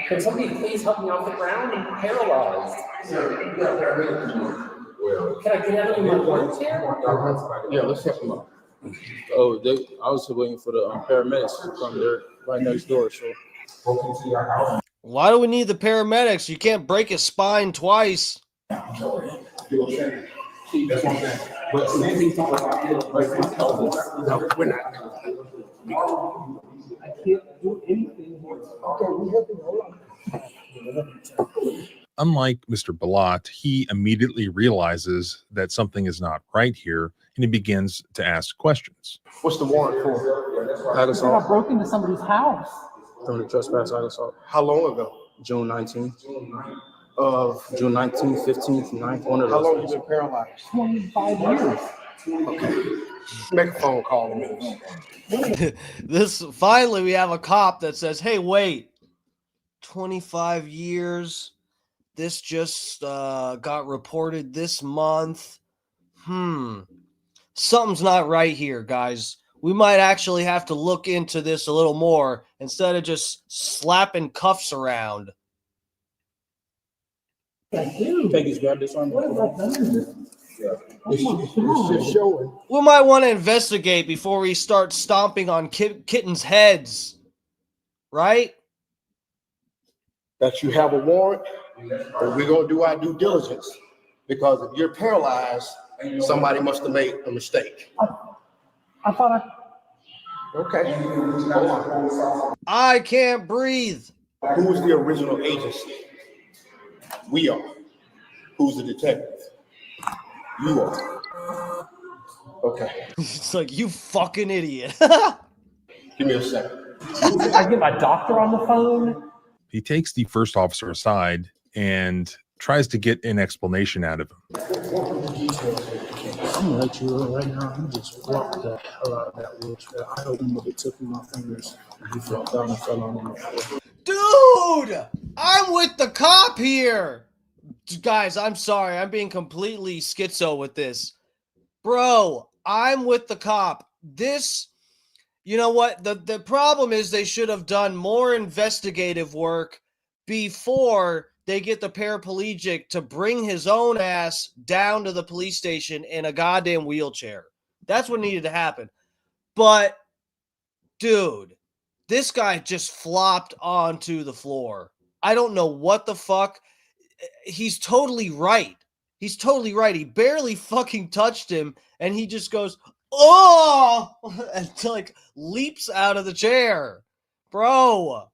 Can somebody please help me off the ground? I'm paralyzed. Can I get out of my wheelchair? Yeah, let's help him up. Oh, I was waiting for the paramedics to come there right next door. So, why do we need the paramedics? You can't break his spine twice. That's what I'm saying. But we're not. I can't do anything here. Okay, we have to hold on. Unlike Mr. Balat, he immediately realizes that something is not right here, and he begins to ask questions. What's the warrant for? ag assault. I broke into somebody's house. From the trespass ag assault. How long ago? June 19th. June 19th, 15th, 9th. One of those. How long have you been paralyzed? 25 years. Okay. Make a phone call in a minute. Finally, we have a cop that says, hey, wait, 25 years. This just got reported this month. Something's not right here, guys. We might actually have to look into this a little more instead of just slapping cuffs around. Peggy's grabbed this on. It's just showing. We might want to investigate before we start stomping on kittens' heads. Right? That you have a warrant, but we're going to do our due diligence. Because if you're paralyzed, somebody must have made a mistake. I thought Okay. Hold on. I can't breathe. Who's the original agency? We are. Who's the detective? You are. Okay. It's like, you fucking idiot. Give me a second. I get my doctor on the phone. He takes the first officer aside and tries to get an explanation out of him. I'm gonna let you know right now. He just walked the hell out of that wheelchair. I held him with the tip of my fingers, and he fell down and fell on the floor. Dude, I'm with the cop here. Guys, I'm sorry. I'm being completely schizo with this. Bro, I'm with the cop. This, you know what? The problem is they should have done more investigative work before they get the paraplegic to bring his own ass down to the police station in a goddamn wheelchair. That's what needed to happen. But, dude, this guy just flopped onto the floor. I don't know what the fuck. He's totally right. He's totally right. He barely fucking touched him, and he just goes, oh, and like leaps out of the chair. Bro.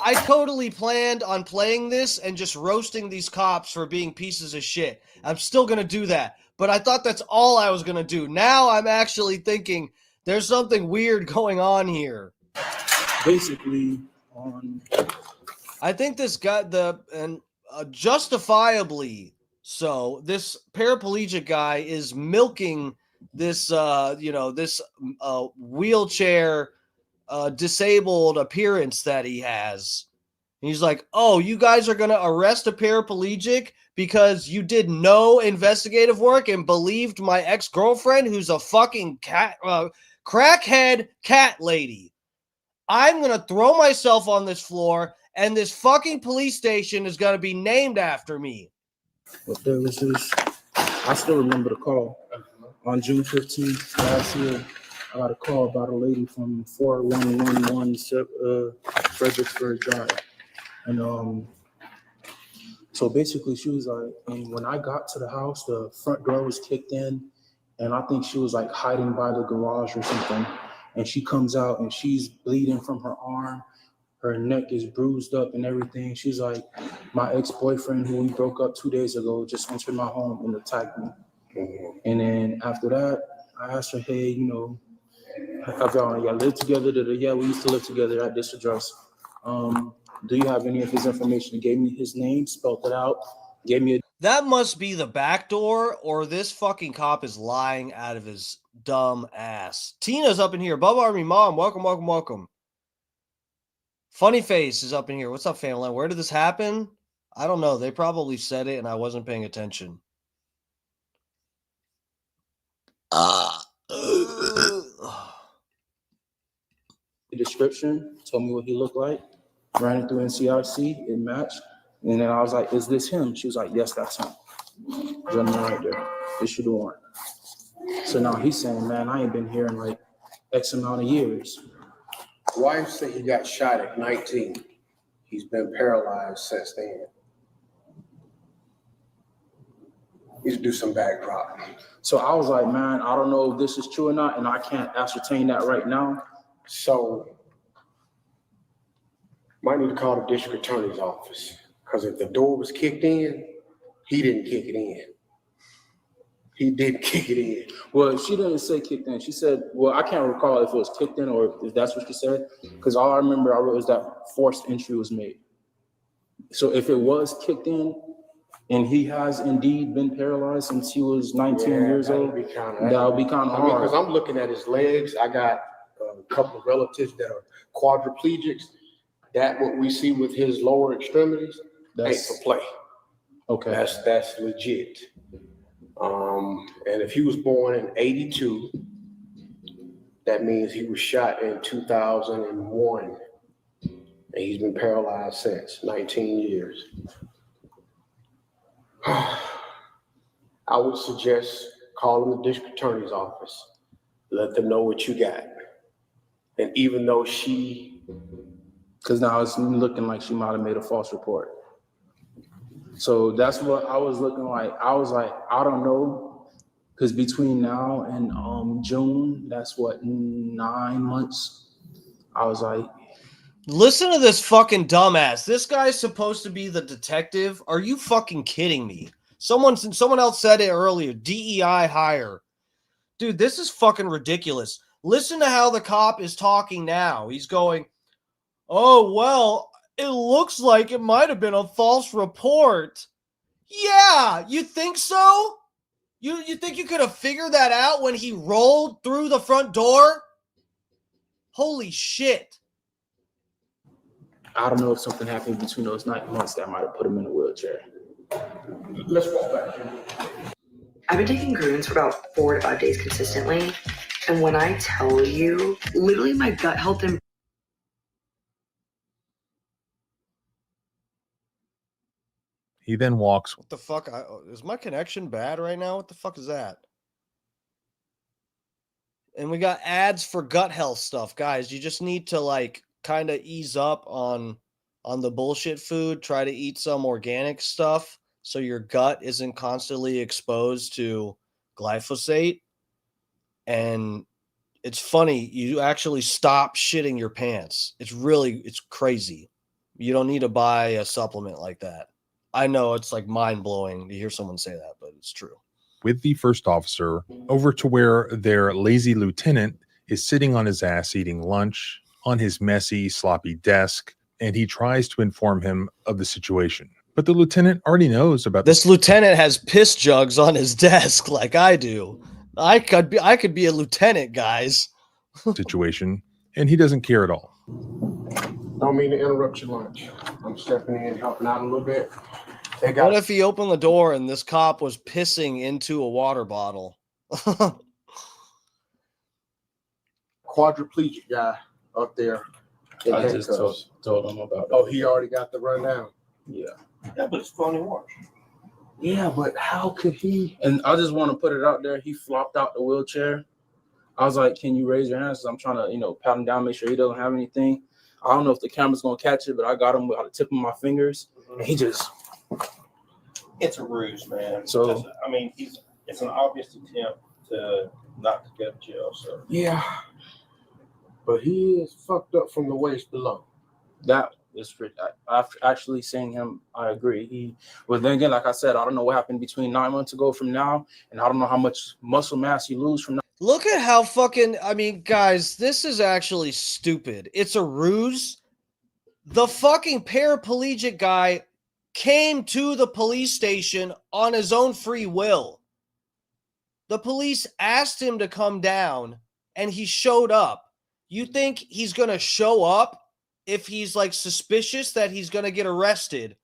I totally planned on playing this and just roasting these cops for being pieces of shit. I'm still going to do that, but I thought that's all I was going to do. Now I'm actually thinking there's something weird going on here. Basically, I think this guy, justifiably so, this paraplegic guy is milking this, wheelchair disabled appearance that he has. And he's like, oh, you guys are going to arrest a paraplegic because you did no investigative work and believed my ex-girlfriend who's a fucking crackhead cat lady. I'm going to throw myself on this floor and this fucking police station is going to be named after me. What day was this? I still remember the call. On June 15th last year, I got a call about a lady from 4111 Fredericksburg Drive. And so basically she was like, and when I got to the house, the front door was kicked in, and I think she was like hiding by the garage or something. And she comes out and she's bleeding from her arm. Her neck is bruised up and everything. She's like, my ex-boyfriend who we broke up 2 days ago just entered my home and attacked me. And then after that, I asked her, hey, you know, have y'all lived together? Yeah, we used to live together at this address. Do you have any of his information? He gave me his name, spelled it out, gave me a... That must be the back door, or this fucking cop is lying out of his dumb ass. Tina's up in here. Bubba Army Mom, welcome, welcome, welcome. Funny Face is up in here. What's up, family? Where did this happen? I don't know. They probably said it and I wasn't paying attention. Description, told me what he looked like, ran it through NCRC, it matched. And then I was like, is this him? She was like, yes, that's him. Gentleman right there. Issue the warrant. So now he's saying, man, I ain't been here in like X amount of years. Wife said he got shot at 19. He's been paralyzed since then. Needs to do some backdrop. So I was like, man, I don't know if this is true or not, and I can't ascertain that right now. So, might need to call the district attorney's office, because if the door was kicked in, he didn't kick it in. He didn't kick it in. Well, she didn't say kicked in. She said, well, I can't recall if it was kicked in or if that's what she said, because all I remember I wrote was that forced entry was made. So if it was kicked in and he has indeed been paralyzed since he was 19 years old, that would be kind of hard. Because I'm looking at his legs. I got a couple of relatives that are quadriplegics. That what we see with his lower extremities ain't for play. Okay. That's legit. And if he was born in 82, that means he was shot in 2001. And he's been paralyzed since 19 years. I would suggest calling the district attorney's office. Let them know what you got. And even though because now it's looking like she might have made a false report. So that's what I was looking like. I was like, I don't know, because between now and June, that's what, 9 months. I was like, listen to this fucking dumbass. This guy's supposed to be the detective. Are you fucking kidding me? Someone else said it earlier. DEI hire. Dude, this is fucking ridiculous. Listen to how the cop is talking now. He's going, oh, well, it looks like it might have been a false report. Yeah, you think so? You think you could have figured that out when he rolled through the front door? Holy shit. I don't know if something happened between those 9 months that might have put him in a wheelchair. Let's walk back. I've been taking Groons for about 4 to 5 days consistently. And when I tell you, literally my gut health and He then walks. What the fuck? Is my connection bad right now? What the fuck is that? And we got ads for gut health stuff, guys. You just need to like kind of ease up on the bullshit food. Try to eat some organic stuff so your gut isn't constantly exposed to glyphosate. And it's funny, you actually stop shitting your pants. It's crazy. You don't need to buy a supplement like that. I know it's like mind-blowing to hear someone say that, but it's true. With the first officer over to where their lazy lieutenant is sitting on his ass eating lunch on his messy, sloppy desk, and he tries to inform him of the situation. But the lieutenant already knows about this. Lieutenant has piss jugs on his desk like I do. I could be a lieutenant, guys. Situation, and he doesn't care at all. Don't mean to interrupt your lunch. I'm stepping in, helping out a little bit. What if he opened the door and this cop was pissing into a water bottle? Quadriplegic guy up there. I just told him about it. Oh, he already got the rundown. Yeah. Yeah, but it's funny watch. Yeah, but how could he? And I just want to put it out there. He flopped out the wheelchair. I was like, can you raise your hands? I'm trying to, pat him down, make sure he doesn't have anything. I don't know if the camera's gonna catch it, but I got him without the tip of my fingers, and he just. It's a ruse, man. So I mean, it's an obvious attempt to not to go to jail. So Yeah, but he is fucked up from the waist below. that is after actually seeing him, I agree. But then again, like I said, I don't know what happened between 9 months ago from now, and I don't know how much muscle mass you lose from now. Look at how fucking, I mean, guys, this is actually stupid. It's a ruse. The fucking paraplegic guy came to the police station on his own free will. The police asked him to come down and he showed up. You think he's going to show up if he's like suspicious that he's going to get arrested?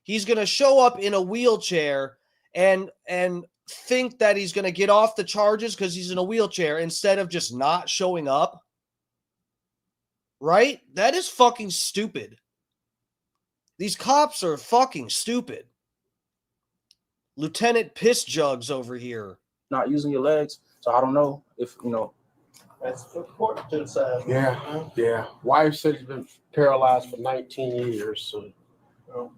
He's going to show up in a wheelchair and think that he's going to get off the charges because he's in a wheelchair instead of just not showing up? Right? That is fucking stupid. These cops are fucking stupid. Lieutenant Piss Jugs over here. Not using your legs, so I don't know if, you know. that's the court to decide. Yeah. Wife said he's been paralyzed for 19 years. So. Oh.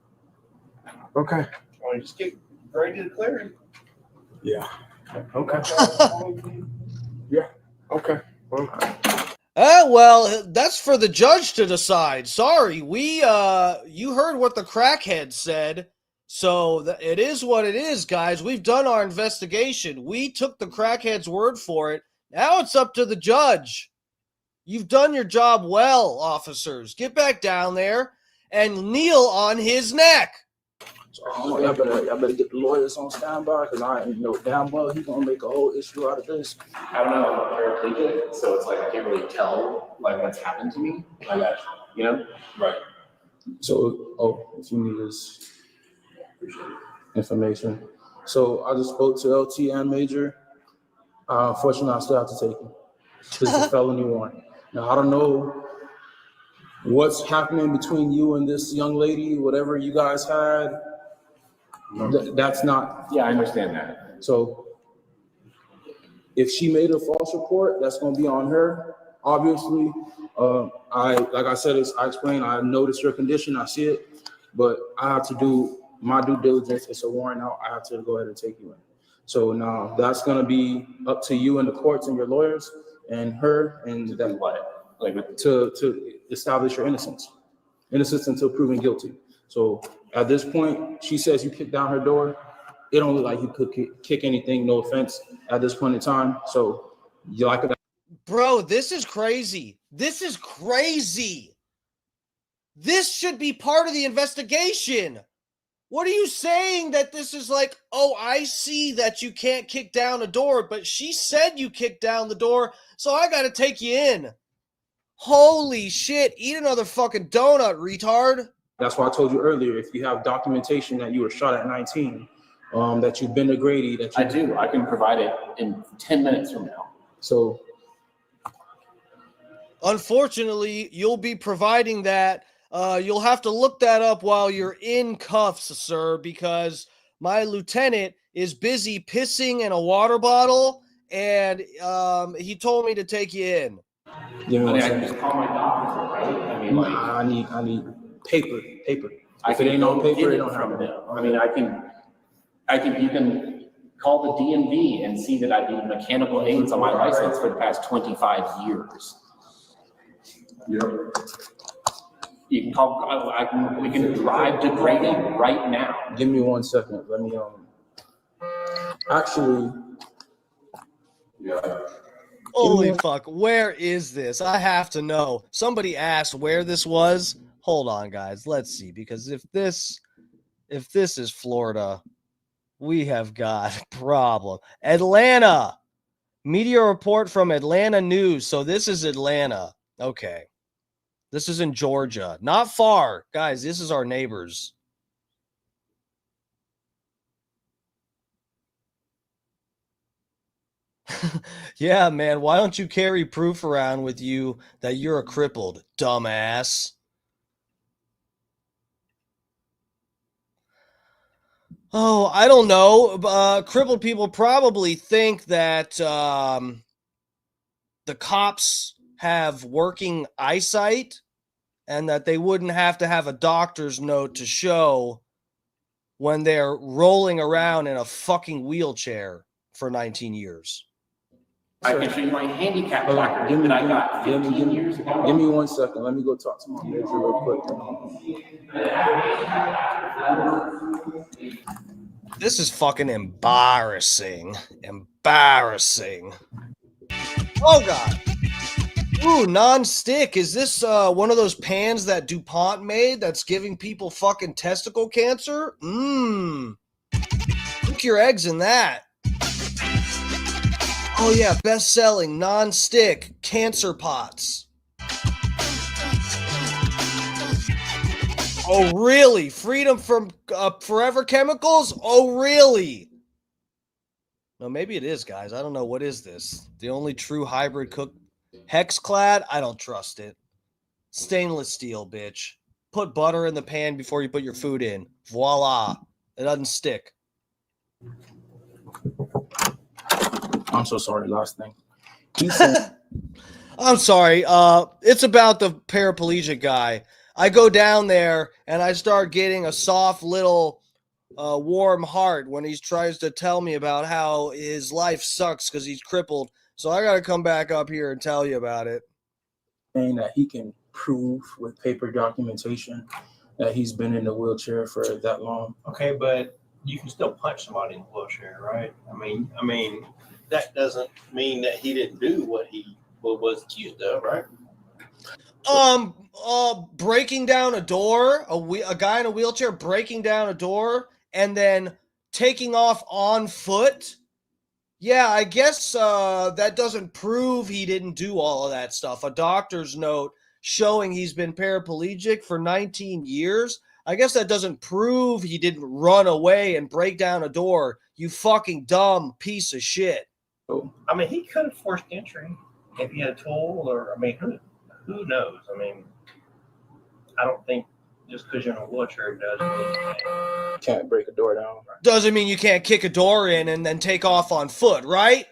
Okay. Well, just get ready to clear him. Yeah. Okay. Yeah. Okay. Well, that's for the judge to decide. Sorry, you heard what the crackhead said, so it is what it is, guys. We've done our investigation. We took the crackhead's word for it. Now it's up to the judge. You've done your job well, officers. Get back down there and kneel on his neck. So y'all better get the lawyers on standby, because I know damn well he's gonna make a whole issue out of this. I don't know, I'm paraplegic, so it's like I can't really tell like what's happened to me. I got you know? Right. So, if you need this information. So I just spoke to LT and Major. Unfortunately, I still have to take him. This is a felony warrant. Now, I don't know what's happening between you and this young lady, whatever you guys had. That's not. Yeah, I understand that. So if she made a false report, that's going to be on her. Obviously, like I said, I explained, I noticed your condition, I see it, but I have to do my due diligence. It's a warrant out. I have to go ahead and take you in. So now that's going to be up to you and the courts and your lawyers and her and that, like to establish your innocence until proven guilty. So at this point, she says you kicked down her door. It don't look like you could kick anything. No offense at this point in time. So you like it. Bro, this is crazy. This is crazy. This should be part of the investigation. What are you saying that this is like, oh, I see that you can't kick down a door, but she said you kicked down the door, so I got to take you in. Holy shit. Eat another fucking donut, retard. That's why I told you earlier, if you have documentation that you were shot at 19, that you've been to Grady, that you... I do. I can provide it in 10 minutes from now. So... Unfortunately, you'll be providing that. You'll have to look that up while you're in cuffs, sir, because my lieutenant is busy pissing in a water bottle, and he told me to take you in. I can just call my doctor, right? I mean, like, I need paper. If it ain't on paper, it don't from happen. them. I mean, you can call the DMV and see that I do mechanical aids on my license for the past 25 years. Yep. You can call. We can drive to Grady right now. Give me 1 second. Let me actually. Yeah. Holy fuck, where is this? I have to know. Somebody asked where this was. Hold on, guys. Let's see, because if this is Florida, we have got a problem. Atlanta. Media report from Atlanta News. So this is Atlanta. Okay. This is in Georgia. Not far. Guys, this is our neighbors. Yeah, man. Why don't you carry proof around with you that you're a crippled dumbass? Oh, I don't know. Crippled people probably think that the cops have working eyesight and that they wouldn't have to have a doctor's note to show when they're rolling around in a fucking wheelchair for 19 years. I can show you my handicap placard that I got 15 years ago. Give me 1 second. Let me go talk to my manager real quick. This is fucking embarrassing. Embarrassing. Oh, God. Ooh, non-stick. Is this one of those pans that DuPont made that's giving people fucking testicle cancer? Cook your eggs in that. Oh, yeah, best-selling non-stick cancer pots. Oh, really? Freedom from forever chemicals? Oh, really? No, maybe it is, guys. I don't know. What is this? The only true hybrid cook Hexclad? I don't trust it. Stainless steel, bitch. Put butter in the pan before you put your food in. Voila. It doesn't stick. I'm so sorry. Last thing. I'm sorry. It's about the paraplegic guy. I go down there and I start getting a soft little warm heart when he tries to tell me about how his life sucks because he's crippled. So I got to come back up here and tell you about it. Saying that he can prove with paper documentation that he's been in a wheelchair for that long. Okay, but you can still punch somebody in a wheelchair, right? I mean, that doesn't mean that he didn't do what he was accused of, right? Breaking down a door, a guy in a wheelchair breaking down a door and then taking off on foot. Yeah, I guess that doesn't prove he didn't do all of that stuff. A doctor's note showing he's been paraplegic for 19 years. I guess that doesn't prove he didn't run away and break down a door. You fucking dumb piece of shit. I mean, he could have forced entry if he had a tool, or, I mean, who knows? I mean, I don't think just because you're in a wheelchair doesn't mean you can't break a door down. Doesn't mean you can't kick a door in and then take off on foot, right?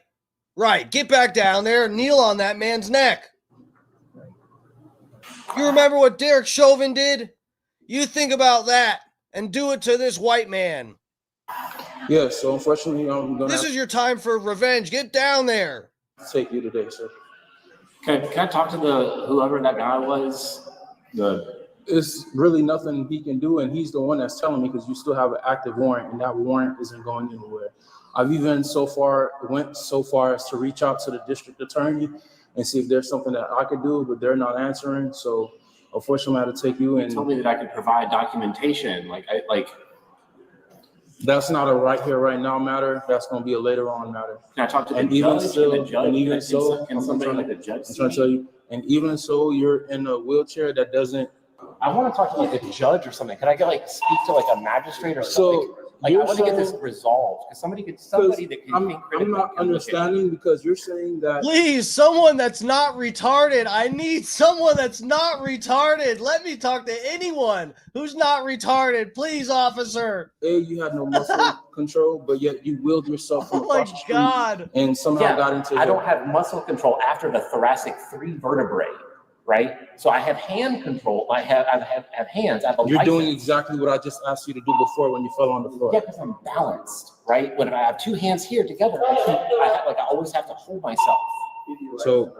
Right. Get back down there and kneel on that man's neck. You remember what Derek Chauvin did? You think about that and do it to this white man. Yeah, so unfortunately, I'm going to... This is your time for revenge. Get down there. Take you today, sir. Can I talk to whoever that guy was? It's really nothing he can do, and he's the one that's telling me because you still have an active warrant, and that warrant isn't going anywhere. I've even went so far as to reach out to the district attorney and see if there's something that I could do, but they're not answering. So unfortunately, I had to take you. And told me that I could provide documentation. That's not a right here, right now matter. That's going to be a later on matter. Can I talk to the and judge? Even so, and the judge, and even so, can somebody like the judge I'm trying to tell you, and even so, you're in a wheelchair that doesn't. I want to talk to like a judge or something. Can I get speak to like a magistrate or something? So I want to get this resolved because somebody that can think critically. I'm not understanding because you're saying that. Please, someone that's not retarded. I need someone that's not retarded. Let me talk to anyone who's not retarded. Please, officer. You had no muscle control, but yet you willed yourself from across the street. Oh my God. And somehow got into I don't have muscle control after the thoracic 3 vertebrae. Right, so I have hand control. I have hands. I have You're doing exactly what I just asked you to do before when you fell on the floor. Yeah, because I'm balanced, right? When I have 2 hands here together, I always have to hold myself. So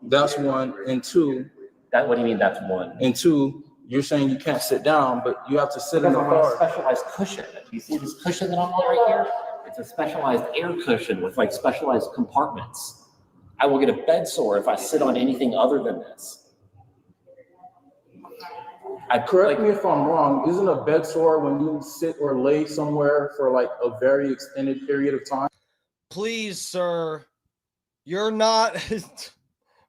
that's 1, and 2. What do you mean that's 1? And 2, you're saying you can't sit down, but you have to sit in the I'm car. on a specialized cushion. Do you see this cushion that I'm on right here? It's a specialized air cushion with specialized compartments. I will get a bed sore if I sit on anything other than this. Correct me if I'm wrong. Isn't a bed sore when you sit or lay somewhere for a very extended period of time? Please, sir. You're not.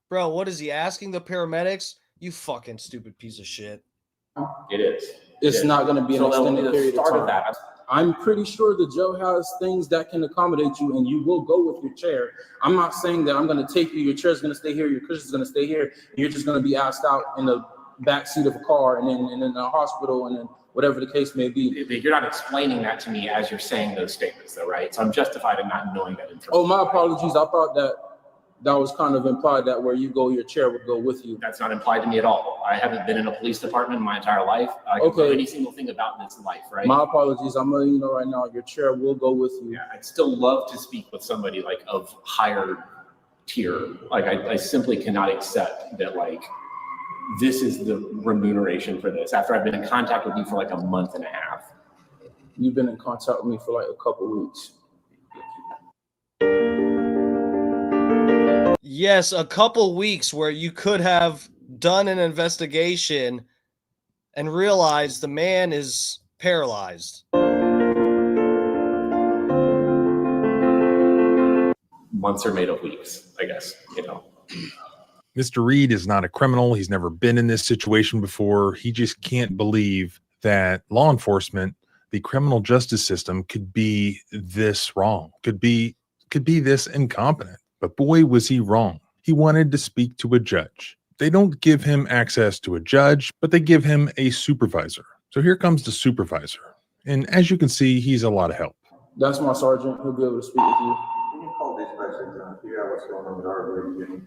Bro, what is he asking the paramedics? You fucking stupid piece of shit. It is. It's not going to be an extended period of time. That. I'm pretty sure the jail has things that can accommodate you, and you will go with your chair. I'm not saying that I'm going to take you. Your chair's going to stay here. Your cushion's going to stay here. And you're just going to be asked out in the back seat of a car and then in a hospital and then whatever the case may be. You're not explaining that to me as you're saying those statements though, right? So I'm justified in not knowing that information. Oh, my apologies. I thought that that was kind of implied that where you go, your chair would go with you. That's not implied to me at all. I haven't been in a police department my entire life. I can know any single thing about this life, right? My apologies. I'm letting you know right now, your chair will go with you. Yeah, I'd still love to speak with somebody like of higher tier. Like I simply cannot accept that like this is the remuneration for this after I've been in contact with you for like a month and a half. You've been in contact with me for like a couple weeks. Yes, a couple weeks where you could have done an investigation and realized the man is paralyzed. Months are made of weeks, I guess, you know. Mr. Reed is not a criminal. He's never been in this situation before. He just can't believe that law enforcement, the criminal justice system, could be this wrong, could be this incompetent. But boy, was he wrong. He wanted to speak to a judge. They don't give him access to a judge, but they give him a supervisor. So here comes the supervisor. And as you can see, he's a lot of help. That's my sergeant. He'll be able to speak with you. Can you call these questions and figure out what's going on with our lady?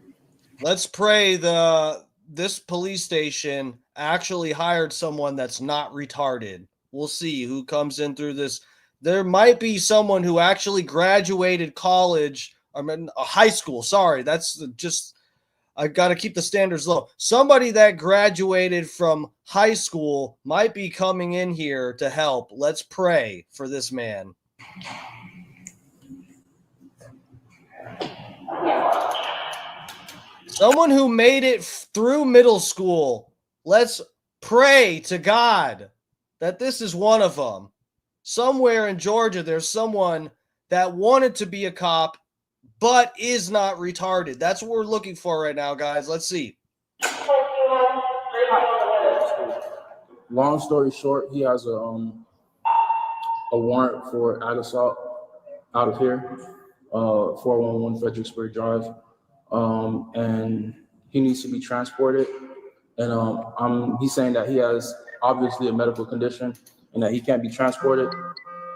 Let's pray this police station actually hired someone that's not retarded. We'll see who comes in through this. There might be someone who actually graduated college, I mean, high school. Sorry, that's just, I got to keep the standards low. Somebody that graduated from high school might be coming in here to help. Let's pray for this man. Someone who made it through middle school. Let's pray to God that this is one of them. Somewhere in Georgia, there's someone that wanted to be a cop, but is not retarded. That's what we're looking for right now, guys. Let's see. Long story short, he has a warrant for ag assault out of here, 411 Fredericksburg Drive. And he needs to be transported. And he's saying that he has obviously a medical condition and that he can't be transported.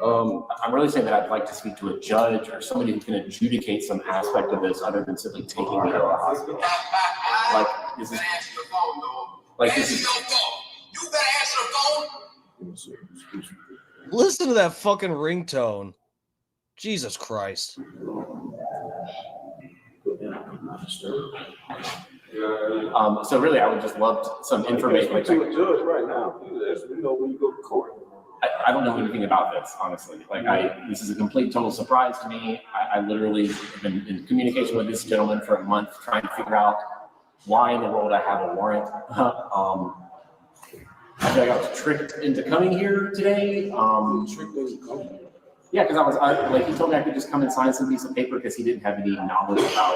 I'm really saying that I'd like to speak to a judge or somebody who can adjudicate some aspect of this other than simply taking me to the hospital. This is. You better answer the phone. Listen to that fucking ringtone. Jesus Christ. So really, I would just love some information. Like to a judge right now. You know when you go to court. I don't know anything about this, honestly. This is a complete total surprise to me. I literally have been in communication with this gentleman for a month, trying to figure out why in the world I have a warrant. I feel like I was tricked into coming here today. Yeah, because he told me I could just come and sign some piece of paper because he didn't have any knowledge about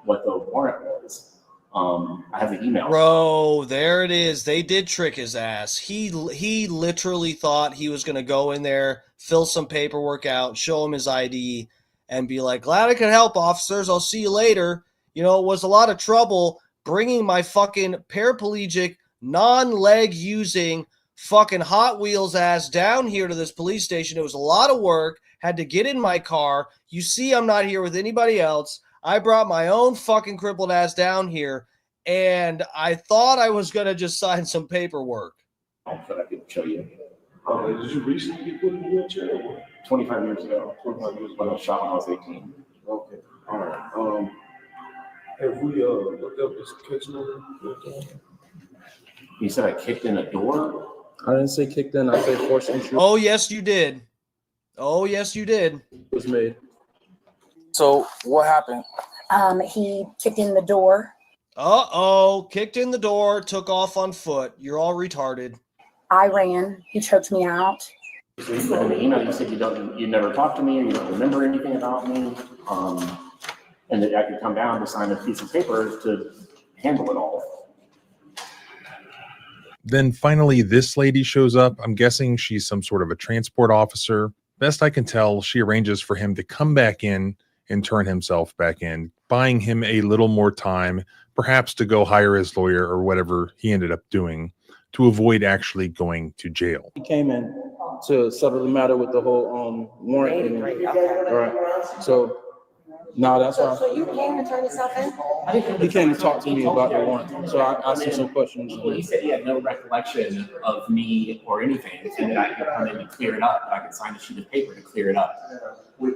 what the warrant was. I have the email. Bro, there it is. They did trick his ass. He literally thought he was going to go in there, fill some paperwork out, show him his ID, and be like, glad I could help, officers. I'll see you later. You know, it was a lot of trouble bringing my fucking paraplegic, non-leg using fucking Hot Wheels ass down here to this police station. It was a lot of work. Had to get in my car. You see, I'm not here with anybody else. I brought my own fucking crippled ass down here, and I thought I was going to just sign some paperwork. But I could show you. Did you recently get put in a wheelchair? 25 years ago. 25 years ago. When I was shot when I was 18. Okay. All right. Have we looked up this case number? You said I kicked in a door? I didn't say kicked in. I said forced entry. Oh, yes, you did. Oh, yes, you did. Was made. So what happened? He kicked in the door. Uh-oh. Kicked in the door, took off on foot. You're all retarded. I ran. He choked me out. So you put in the email, you said you never talked to me, or you don't remember anything about me, and that I could come down to sign a piece of paper to handle it all. Then finally, this lady shows up. I'm guessing she's some sort of a transport officer. Best I can tell, she arranges for him to come back in and turn himself back in, buying him a little more time, perhaps to go hire his lawyer or whatever he ended up doing to avoid actually going to jail. He came in to settle the matter with the whole warrant. All right. So No, that's why. So you came to turn yourself in? He came to talk to me about the warrant. So I asked him some questions. He said he had no recollection of me or anything, and that I could come in and clear it up. I could sign a sheet of paper to clear it up.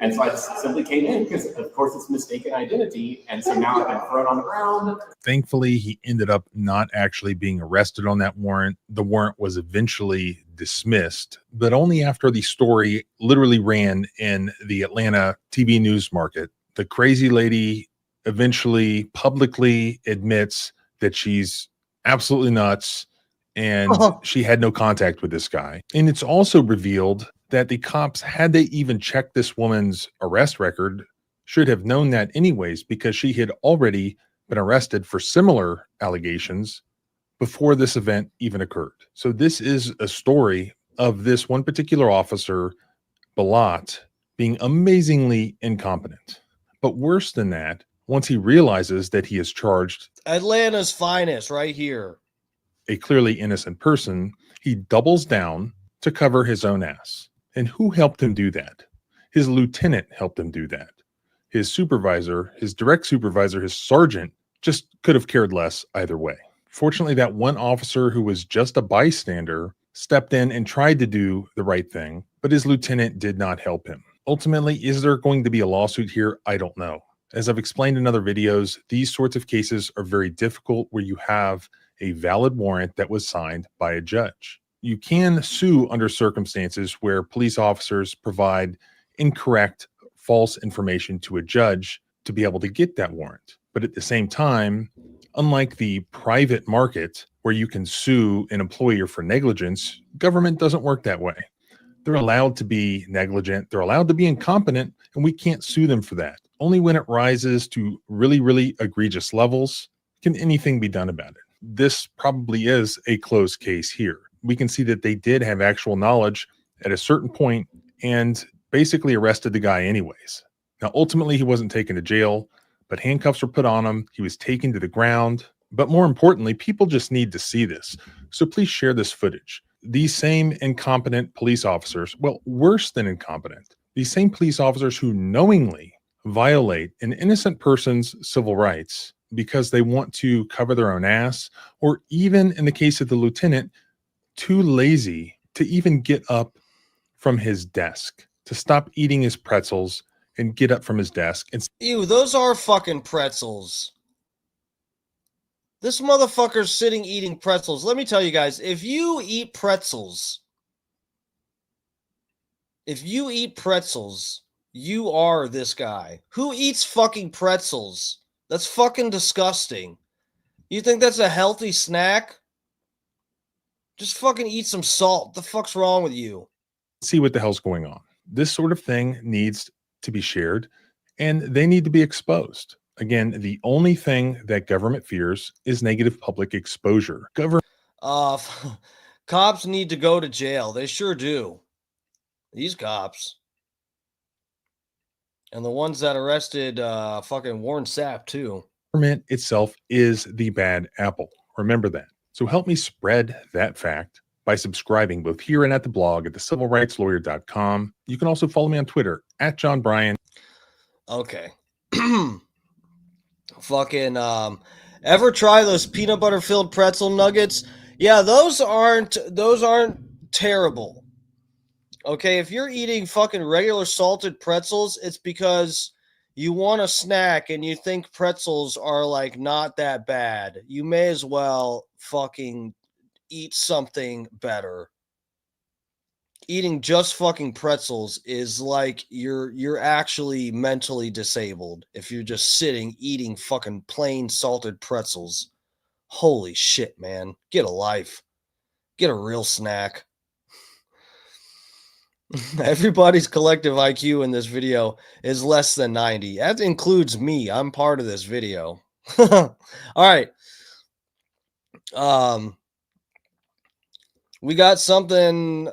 And so I just simply came in because, of course, it's mistaken identity. And so now I've been thrown on the ground. Thankfully, he ended up not actually being arrested on that warrant. The warrant was eventually dismissed, but only after the story literally ran in the Atlanta TV news market. The crazy lady eventually publicly admits that she's absolutely nuts and she had no contact with this guy. And it's also revealed that the cops, had they even checked this woman's arrest record, should have known that anyways, because she had already been arrested for similar allegations before this event even occurred. So this is a story of this one particular officer, Balat, being amazingly incompetent. But worse than that, once he realizes that he is charged Atlanta's finest right here, a clearly innocent person, he doubles down to cover his own ass. And who helped him do that? His lieutenant helped him do that. His supervisor, his direct supervisor, his sergeant just could have cared less either way. Fortunately, that one officer who was just a bystander stepped in and tried to do the right thing, but his lieutenant did not help him. Ultimately, is there going to be a lawsuit here? I don't know. As I've explained in other videos, these sorts of cases are very difficult where you have a valid warrant that was signed by a judge. You can sue under circumstances where police officers provide incorrect, false information to a judge to be able to get that warrant. But at the same time, unlike the private market where you can sue an employer for negligence, government doesn't work that way. They're allowed to be negligent, they're allowed to be incompetent, and we can't sue them for that. Only when it rises to really, really egregious levels can anything be done about it. This probably is a closed case here. We can see that they did have actual knowledge at a certain point and basically arrested the guy anyways. Now, ultimately, he wasn't taken to jail, but handcuffs were put on him. He was taken to the ground. But more importantly, people just need to see this. So please share this footage. These same incompetent police officers, well, worse than incompetent, these same police officers who knowingly violate an innocent person's civil rights because they want to cover their own ass, or even in the case of the lieutenant, too lazy to even get up from his desk, to stop eating his pretzels and get up from his desk. And ew, those are fucking pretzels. This motherfucker's sitting eating pretzels. Let me tell you guys, if you eat pretzels, you are this guy. Who eats fucking pretzels? That's fucking disgusting. You think that's a healthy snack? Just fucking eat some salt. The fuck's wrong with you? see what the hell's going on. This sort of thing needs to be shared and they need to be exposed. Again, the only thing that government fears is negative public exposure. Cops need to go to jail. They sure do. These cops. And the ones that arrested fucking Warren Sapp, too. Government itself is the bad apple. Remember that. So help me spread that fact by subscribing both here and at the blog at thecivilrightslawyer.com. You can also follow me on Twitter at John Bryan. Okay. Fucking ever try those peanut butter filled pretzel nuggets? Yeah, those aren't terrible. Okay, if you're eating fucking regular salted pretzels, it's because you want a snack and you think pretzels are like not that bad. You may as well fucking eat something better. Eating just fucking pretzels is like you're actually mentally disabled if you're just sitting eating fucking plain salted pretzels. Holy shit, man. Get a life. Get a real snack. Everybody's collective IQ in this video is less than 90. That includes me. I'm part of this video. All right. We got something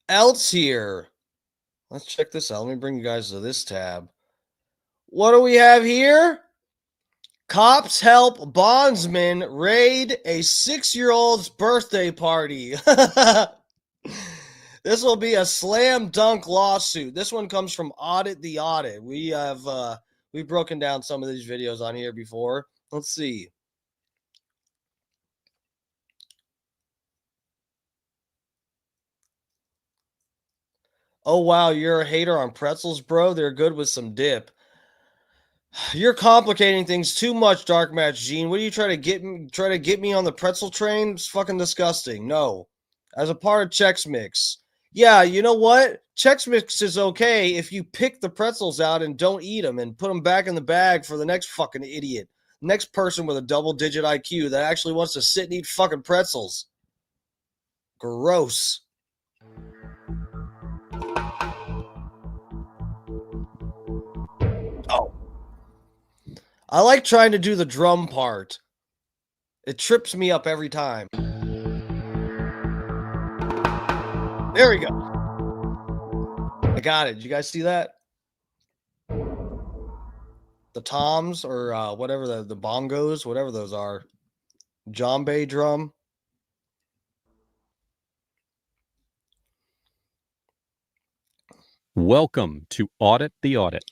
else here. Let's check this out. Let me bring you guys to this tab. What do we have here? Cops help bondsman raid a 6-year-old's birthday party. This will be a slam dunk lawsuit. This one comes from Audit the Audit. We have We've broken down some of these videos on here before. Let's see. Oh, wow, you're a hater on pretzels, bro. They're good with some dip. You're complicating things too much, Dark Match Gene. What are you trying to get me on the pretzel train? It's fucking disgusting. No. As a part of Chex Mix. Yeah, you know what? Chex Mix is okay if you pick the pretzels out and don't eat them and put them back in the bag for the next fucking idiot. Next person with a double-digit IQ that actually wants to sit and eat fucking pretzels. Gross. Oh. I like trying to do the drum part. It trips me up every time. There we go. I got it. Did you guys see that? The toms or whatever the bongos, whatever those are. Djembe drum. Welcome to Audit the Audit.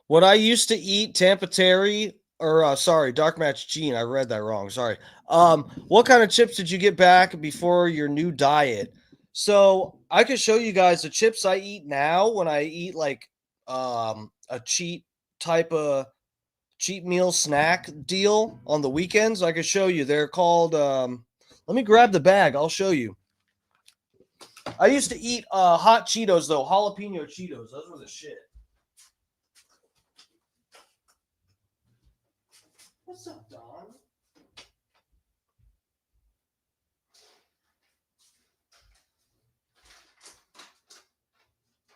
What I used to eat, Tampa Terry, or sorry, Dark Match Gene. I read that wrong. Sorry. What kind of chips did you get back before your new diet? So I could show you guys the chips I eat now when I eat like a cheat meal snack deal on the weekends. I could show you. They're called let me grab the bag. I'll show you. I used to eat hot Cheetos though, jalapeno Cheetos. Those were the shit. What's up, Don?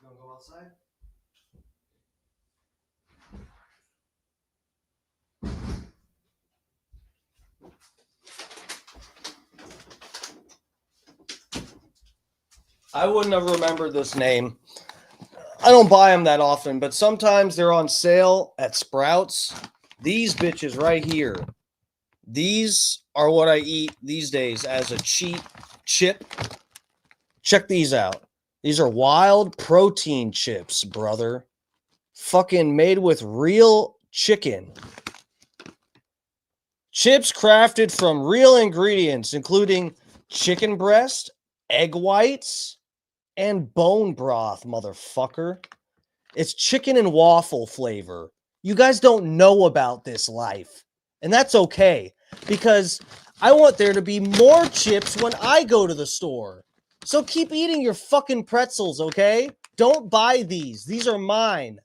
You wanna go outside? I wouldn't have remembered this name. I don't buy them that often, but sometimes they're on sale at Sprouts. These bitches right here. These are what I eat these days as a cheat chip. Check these out. These are wild protein chips, brother. Fucking made with real chicken. Chips crafted from real ingredients, including chicken breast, egg whites, and bone broth, motherfucker. It's chicken and waffle flavor. You guys don't know about this life. And that's okay, because I want there to be more chips when I go to the store. So keep eating your fucking pretzels, okay? Don't buy these. These are mine.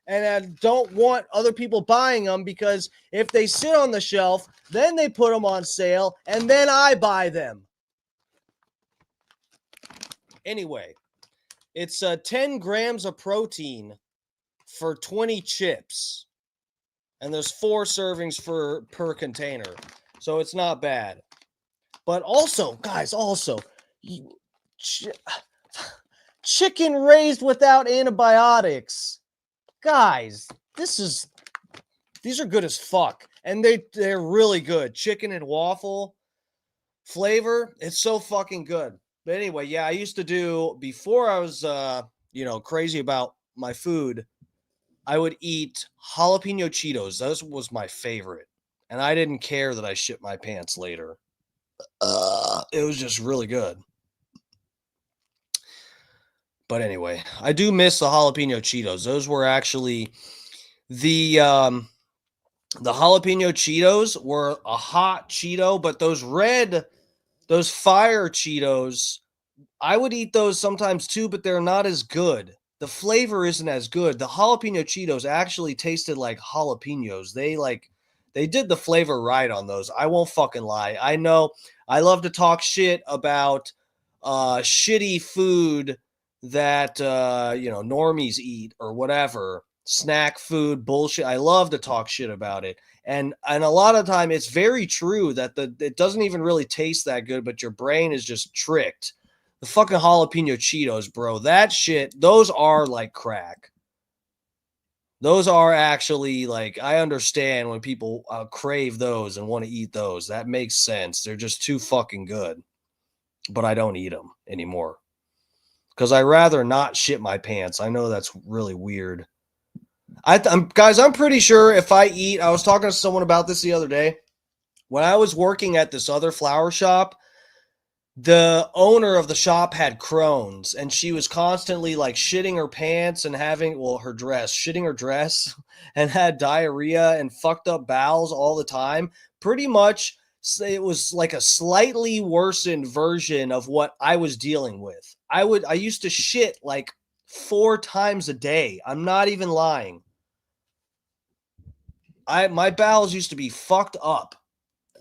And I don't want other people buying them, because if they sit on the shelf, then they put them on sale, and then I buy them. Anyway, it's 10 grams of protein for 20 chips. And there's 4 servings per container. So it's not bad. But also, guys, chicken raised without antibiotics. Guys, these are good as fuck. And they're really good. Chicken and waffle flavor, it's so fucking good. But anyway, yeah, I used to do, before I was crazy about my food, I would eat jalapeno Cheetos. Those was my favorite. And I didn't care that I shit my pants later. It was just really good. But anyway, I do miss the jalapeno Cheetos. Those were actually the jalapeno Cheetos were a hot Cheeto, but those fire Cheetos, I would eat those sometimes too, but they're not as good. The flavor isn't as good. The jalapeno Cheetos actually tasted like jalapenos. They did the flavor right on those. I won't fucking lie. I know I love to talk shit about shitty food that normies eat or whatever. Snack food bullshit. I love to talk shit about it. And a lot of time it's very true that it doesn't even really taste that good, but your brain is just tricked. The fucking jalapeno Cheetos, bro. That shit, those are like crack. Those are actually like, I understand when people crave those and want to eat those. That makes sense. They're just too fucking good. But I don't eat them anymore. Because I rather not shit my pants. I know that's really weird. Guys, I'm pretty sure if I eat, I was talking to someone about this the other day. When I was working at this other flower shop, the owner of the shop had Crohn's, and she was constantly like shitting her pants and shitting her dress and had diarrhea and fucked up bowels all the time. Pretty much, it was like a slightly worsened version of what I was dealing with. I used to shit like 4 times a day. I'm not even lying. My bowels used to be fucked up.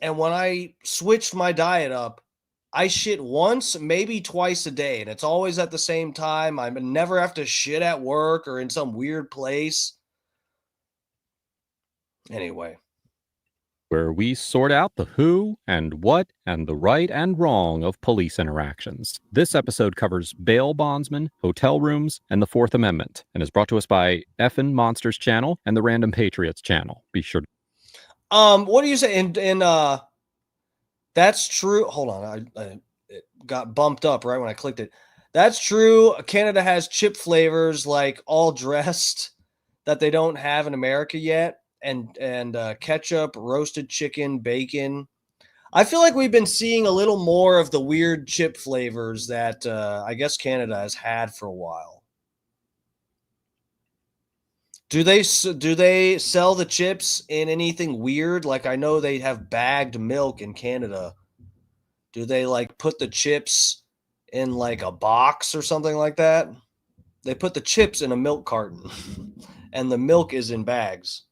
And when I switched my diet up, I shit once, maybe twice a day, and it's always at the same time. I never have to shit at work or in some weird place. Anyway. Where we sort out the who and what and the right and wrong of police interactions. This episode covers bail bondsmen, hotel rooms, and the Fourth Amendment, and is brought to us by Effin' Monsters channel and the Random Patriots channel. Be sure to... What do you say? That's true. Hold on. I it got bumped up right when I clicked it. That's true. Canada has chip flavors like all dressed that they don't have in America yet. And ketchup, roasted chicken, bacon. I feel like we've been seeing a little more of the weird chip flavors that I guess Canada has had for a while. Do they sell the chips in anything weird? Like I know they have bagged milk in Canada. Do they like put the chips in like a box or something like that? They put the chips in a milk carton and the milk is in bags.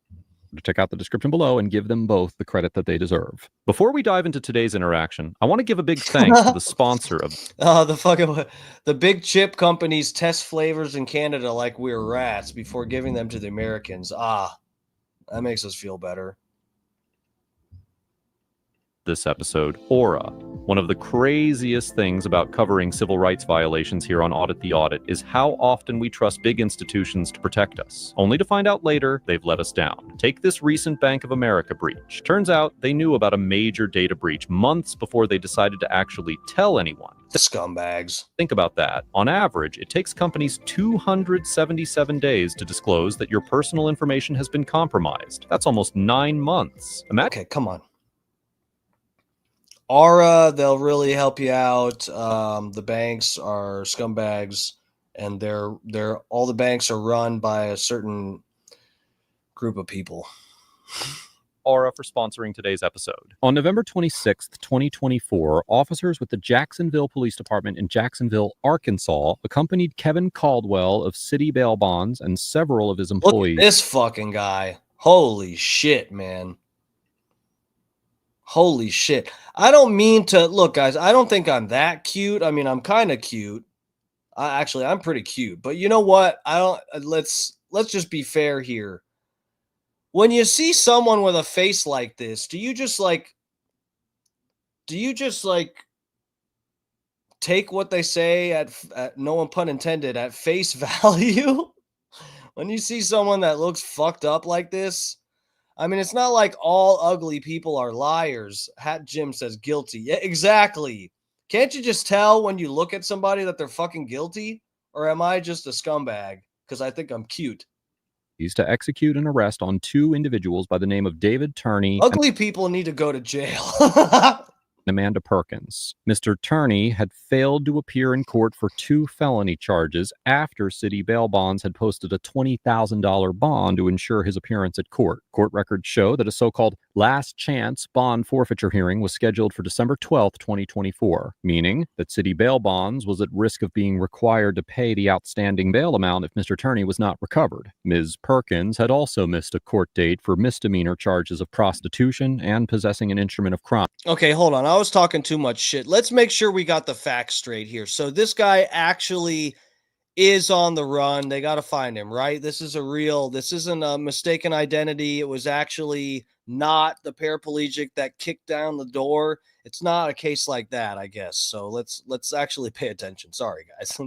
Check out the description below and give them both the credit that they deserve. Before we dive into today's interaction, I want to give a big thanks to the sponsor of... The big chip companies test flavors in Canada like we're rats before giving them to the Americans. That makes us feel better. This episode, Aura. One of the craziest things about covering civil rights violations here on Audit the Audit is how often we trust big institutions to protect us, only to find out later they've let us down. Take this recent Bank of America breach. Turns out they knew about a major data breach months before they decided to actually tell anyone. The scumbags. Think about that. On average, it takes companies 277 days to disclose that your personal information has been compromised. That's almost 9 months. Okay, come on. Aura, they'll really help you out. The banks are scumbags, and they're all the banks are run by a certain group of people. Aura for sponsoring today's episode. On November 26th, 2024, officers with the Jacksonville Police Department in Jacksonville, Arkansas, accompanied Kevin Caldwell of City Bail Bonds and several of his employees. Look at this fucking guy. Holy shit, man. Holy shit. I don't mean to look, guys. I don't think I'm that cute. I mean, I'm kind of cute. I'm pretty cute. But you know what? Let's just be fair here. When you see someone with a face like this, do you just take what they say at no pun intended at face value? When you see someone that looks fucked up like this, I mean, it's not like all ugly people are liars. Hat Jim says guilty. Yeah, exactly. Can't you just tell when you look at somebody that they're fucking guilty? Or am I just a scumbag because I think I'm cute? To execute an arrest on 2 individuals by the name of David Turney. Ugly people need to go to jail. Amanda Perkins. Mr. Turney had failed to appear in court for 2 felony charges after City Bail Bonds had posted a $20,000 bond to ensure his appearance at court. Court records show that a so-called last chance bond forfeiture hearing was scheduled for December 12th, 2024, meaning that City Bail Bonds was at risk of being required to pay the outstanding bail amount if Mr. Turney was not recovered. Ms. Perkins had also missed a court date for misdemeanor charges of prostitution and possessing an instrument of crime. Okay, hold on. I was talking too much shit. Let's make sure we got the facts straight here. So this guy actually is on the run. They got to find him, right? This isn't a mistaken identity. It was actually not the paraplegic that kicked down the door. It's not a case like that, I guess. So let's actually pay attention. Sorry, guys.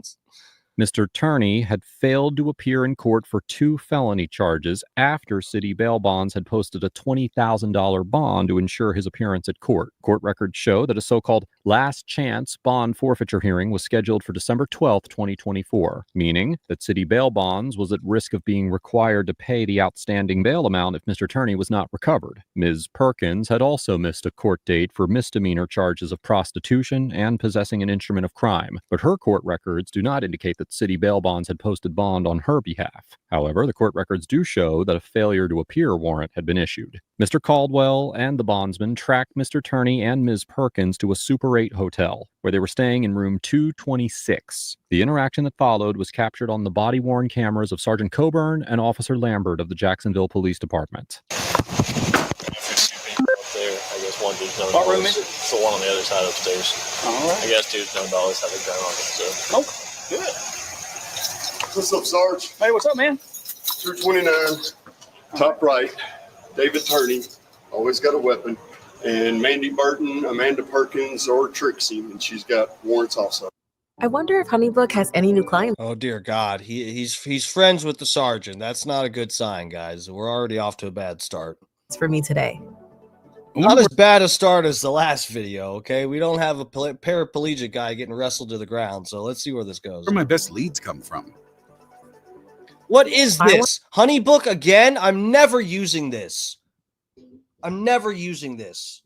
Mr. Turney had failed to appear in court for 2 felony charges after City Bail Bonds had posted a $20,000 bond to ensure his appearance at court. Court records show that a so-called last chance bond forfeiture hearing was scheduled for December 12th, 2024, meaning that City Bail Bonds was at risk of being required to pay the outstanding bail amount if Mr. Turney was not recovered. Ms. Perkins had also missed a court date for misdemeanor charges of prostitution and possessing an instrument of crime, but her court records do not indicate that City Bail Bonds had posted bond on her behalf. However, the court records do show that a failure to appear warrant had been issued. Mr. Caldwell and the bondsman tracked Mr. Turney and Ms. Perkins to a Super 8 hotel, where they were staying in room 226. The interaction that followed was captured on the body-worn cameras of Sergeant Coburn and Officer Lambert of the Jacksonville Police Department. One dude's known dollars. It's the one on the other side upstairs. All right. I guess dude's known dollars have a gun on it. So. Oh, good. What's up, Sarge? Hey, what's up, man? 229, top right. David Turney, always got a weapon. And Mandy Burton, Amanda Perkins, or Trixie, and she's got warrants also. I wonder if Honeybook has any new clients. Oh dear God, he's friends with the sergeant. That's not a good sign, guys. We're already off to a bad start. For me today. Not as bad a start as the last video, okay? We don't have a paraplegic guy getting wrestled to the ground, so let's see where this goes. Where my best leads come from. What is this? Honeybook again? I'm never using this. I'm never using this.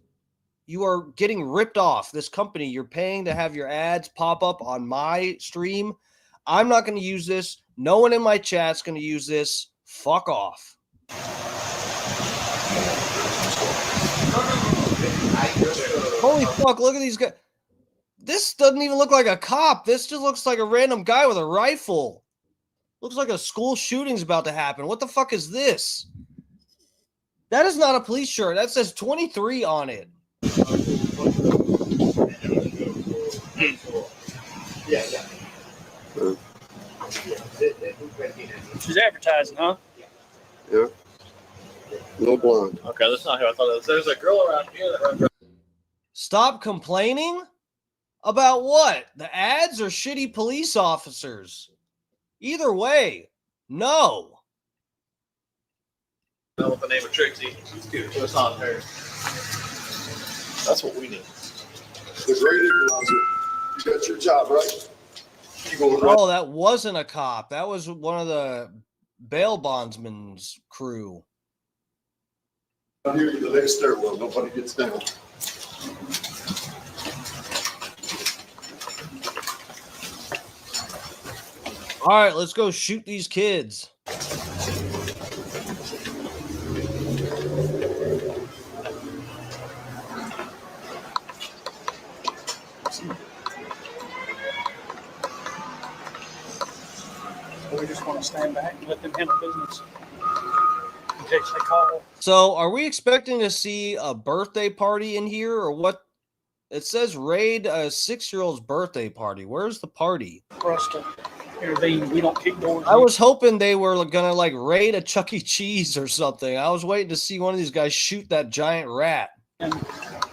You are getting ripped off. This company, you're paying to have your ads pop up on my stream. I'm not going to use this. No one in my chat's going to use this. Fuck off. Holy fuck, look at these guys. This doesn't even look like a cop. This just looks like a random guy with a rifle. Looks like a school shooting's about to happen. What the fuck is this? That is not a police shirt. That says 23 on it. She's advertising, huh? Yeah. No blonde. Okay, that's not who I thought it was. There's a girl around here that runs. Stop complaining? About what? The ads or shitty police officers? Either way, no. With the name of Trixie. She's cute. It's not her. That's what we need. The great equalizer. You got your job, right? You going right? Oh, that wasn't a cop. That was one of the bail bondsman's crew. Down here, the next stairwell. Nobody gets down. All right, let's go shoot these kids. We just want to stand back and let them handle business in case they call. So, are we expecting to see a birthday party in here, or what? It says raid a 6-year-old's birthday party. Where's the party? For us to intervene, we don't kick doors. I was hoping they were gonna like raid a Chuck E. Cheese or something. I was waiting to see one of these guys shoot that giant rat. And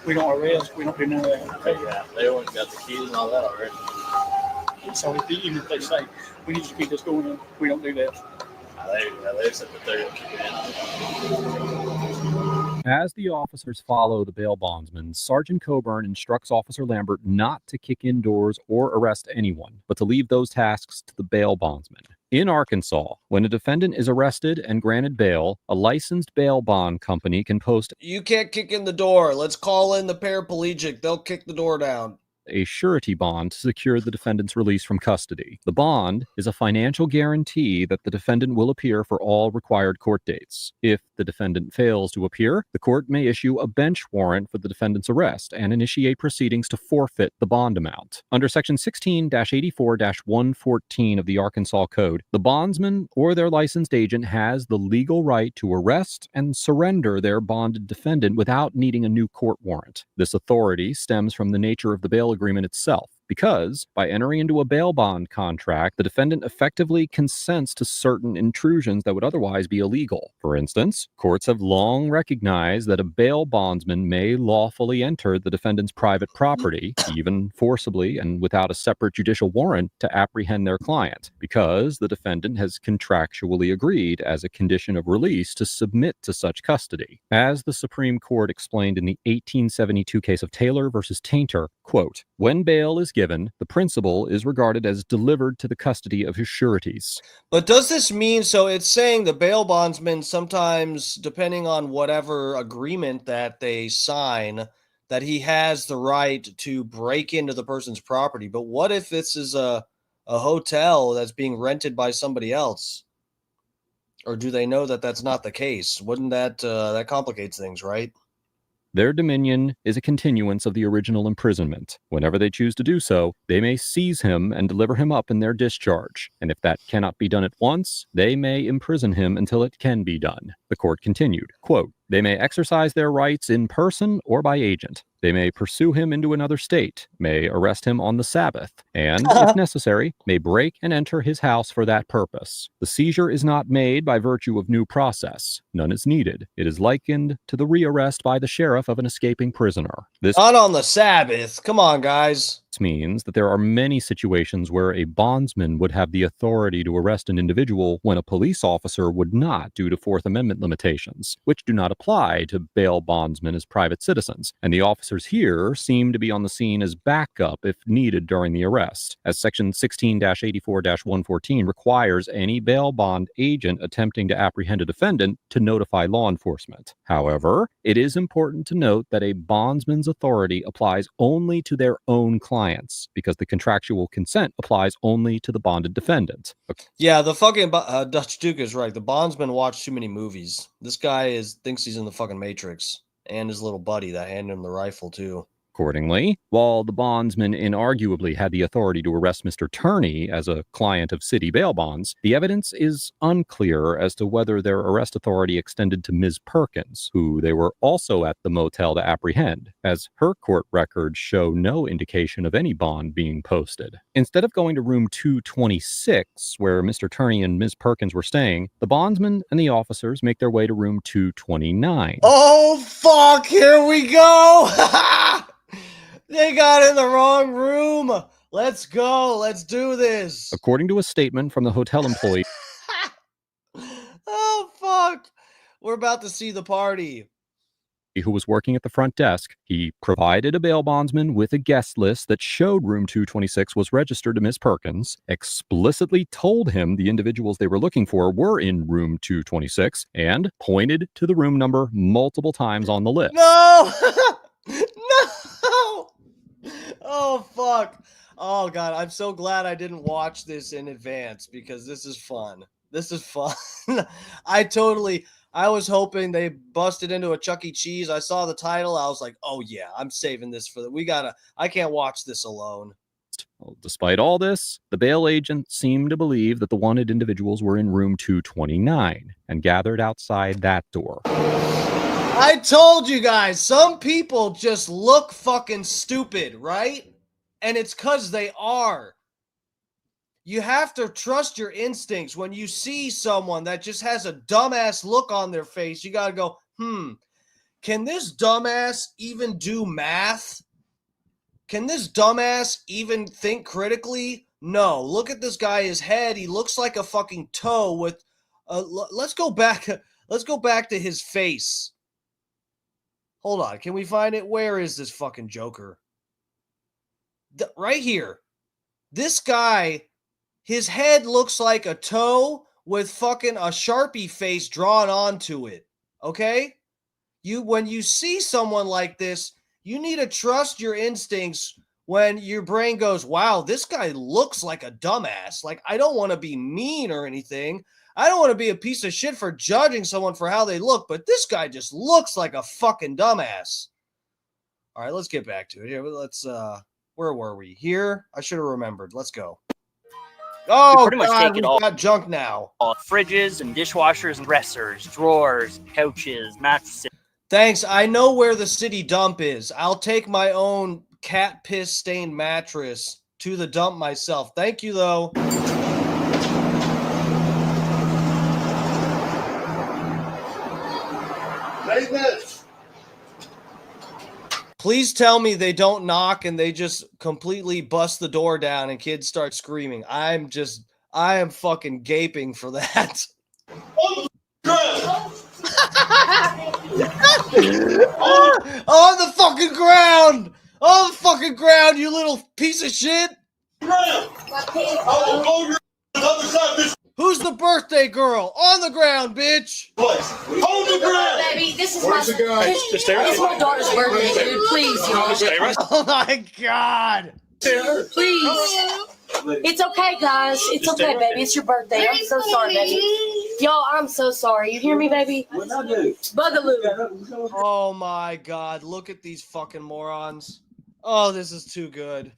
we don't arrest. We don't do none of that. Okay? Yeah, they already got the keys and all that already. So even if they say we need to keep this going, we don't do that. They said that they're going to keep it in. As the officers follow the bail bondsman, Sergeant Coburn instructs Officer Lambert not to kick in doors or arrest anyone, but to leave those tasks to the bail bondsman. In Arkansas, when a defendant is arrested and granted bail, a licensed bail bond company can post You can't kick in the door. Let's call in the paraplegic. They'll kick the door down. A surety bond to secure the defendant's release from custody. The bond is a financial guarantee that the defendant will appear for all required court dates. If the defendant fails to appear, the court may issue a bench warrant for the defendant's arrest and initiate proceedings to forfeit the bond amount. Under Section 16-84-114 of the Arkansas Code, the bondsman or their licensed agent has the legal right to arrest and surrender their bonded defendant without needing a new court warrant. This authority stems from the nature of the bail agreement itself, because by entering into a bail bond contract, the defendant effectively consents to certain intrusions that would otherwise be illegal. For instance, courts have long recognized that a bail bondsman may lawfully enter the defendant's private property, even forcibly and without a separate judicial warrant, to apprehend their client, because the defendant has contractually agreed as a condition of release to submit to such custody. As the Supreme Court explained in the 1872 case of Taylor versus Tainter, Quote, when bail is given, the principal is regarded as delivered to the custody of his sureties. But does this mean, so it's saying the bail bondsman sometimes, depending on whatever agreement that they sign, that he has the right to break into the person's property. But what if this is a hotel that's being rented by somebody else? Or do they know that that's not the case? Wouldn't that complicates things, right? Their dominion is a continuance of the original imprisonment. Whenever they choose to do so, they may seize him and deliver him up in their discharge. And if that cannot be done at once, they may imprison him until it can be done. The court continued, quote, they may exercise their rights in person or by agent. They may pursue him into another state, may arrest him on the Sabbath, and, if necessary, may break and enter his house for that purpose. The seizure is not made by virtue of new process. None is needed. It is likened to the rearrest by the sheriff of an escaping prisoner. This Not on the Sabbath. Come on, guys. means that there are many situations where a bondsman would have the authority to arrest an individual when a police officer would not due to Fourth Amendment limitations, which do not apply to bail bondsmen as private citizens, and the officers here seem to be on the scene as backup if needed during the arrest, as Section 16-84-114 requires any bail bond agent attempting to apprehend a defendant to notify law enforcement. However, it is important to note that a bondsman's authority applies only to their own clients, because the contractual consent applies only to the bonded defendant. Yeah, the fucking Dutch Duke is right. The bondsman watched too many movies. This guy thinks he's in the fucking Matrix, and his little buddy that handed him the rifle too. Accordingly, while the bondsman inarguably had the authority to arrest Mr. Turney as a client of city bail bonds, the evidence is unclear as to whether their arrest authority extended to Ms. Perkins, who they were also at the motel to apprehend, as her court records show no indication of any bond being posted. Instead of going to room 226, where Mr. Turney and Ms. Perkins were staying, the bondsman and the officers make their way to room 229. Oh, fuck! Here we go! They got in the wrong room. Let's go. Let's do this. According to a statement from the hotel employee, Oh, fuck. We're about to see the party. Who was working at the front desk, he provided a bail bondsman with a guest list that showed room 226 was registered to Ms. Perkins, explicitly told him the individuals they were looking for were in room 226, and pointed to the room number multiple times on the list. No! No! Oh, fuck. Oh, God. I'm so glad I didn't watch this in advance because this is fun. This is fun. I was hoping they busted into a Chuck E. Cheese. I saw the title. I was like, oh, yeah, I'm saving this for I can't watch this alone. Well, despite all this, the bail agent seemed to believe that the wanted individuals were in room 229 and gathered outside that door. I told you guys, some people just look fucking stupid, right? And it's because they are. You have to trust your instincts. When you see someone that just has a dumbass look on their face, you got to go, can this dumbass even do math? Can this dumbass even think critically? No. Look at this guy, his head. He looks like a fucking toe with... let's go back to his face. Hold on. Can we find it? Where is this fucking Joker? Right here. This guy, his head looks like a toe with fucking a Sharpie face drawn onto it. Okay? When you see someone like this, you need to trust your instincts when your brain goes, wow, this guy looks like a dumbass. Like, I don't want to be mean or anything. I don't want to be a piece of shit for judging someone for how they look, but this guy just looks like a fucking dumbass. All right, let's get back to it. Here, where were we? Here? I should have remembered. Let's go. Oh, pretty much God, take it we've all. got junk now. Fridges and dishwashers and dressers, drawers, couches, mattresses. Thanks. I know where the city dump is. I'll take my own cat piss stained mattress to the dump myself. Thank you, though. Please tell me they don't knock and they just completely bust the door down and kids start screaming. I am fucking gaping for that. On the fucking ground! On the fucking ground, you little piece of shit! Who's the birthday girl? On the ground, bitch! On the ground! Baby, this is my daughter's birthday, dude. Please, y'all. Oh my god! Please. It's okay, guys. It's okay, baby. It's your birthday. I'm so sorry, baby. Y'all, I'm so sorry. You hear me, baby? Bugaloo. Oh my god, look at these fucking morons. Oh, this is too good.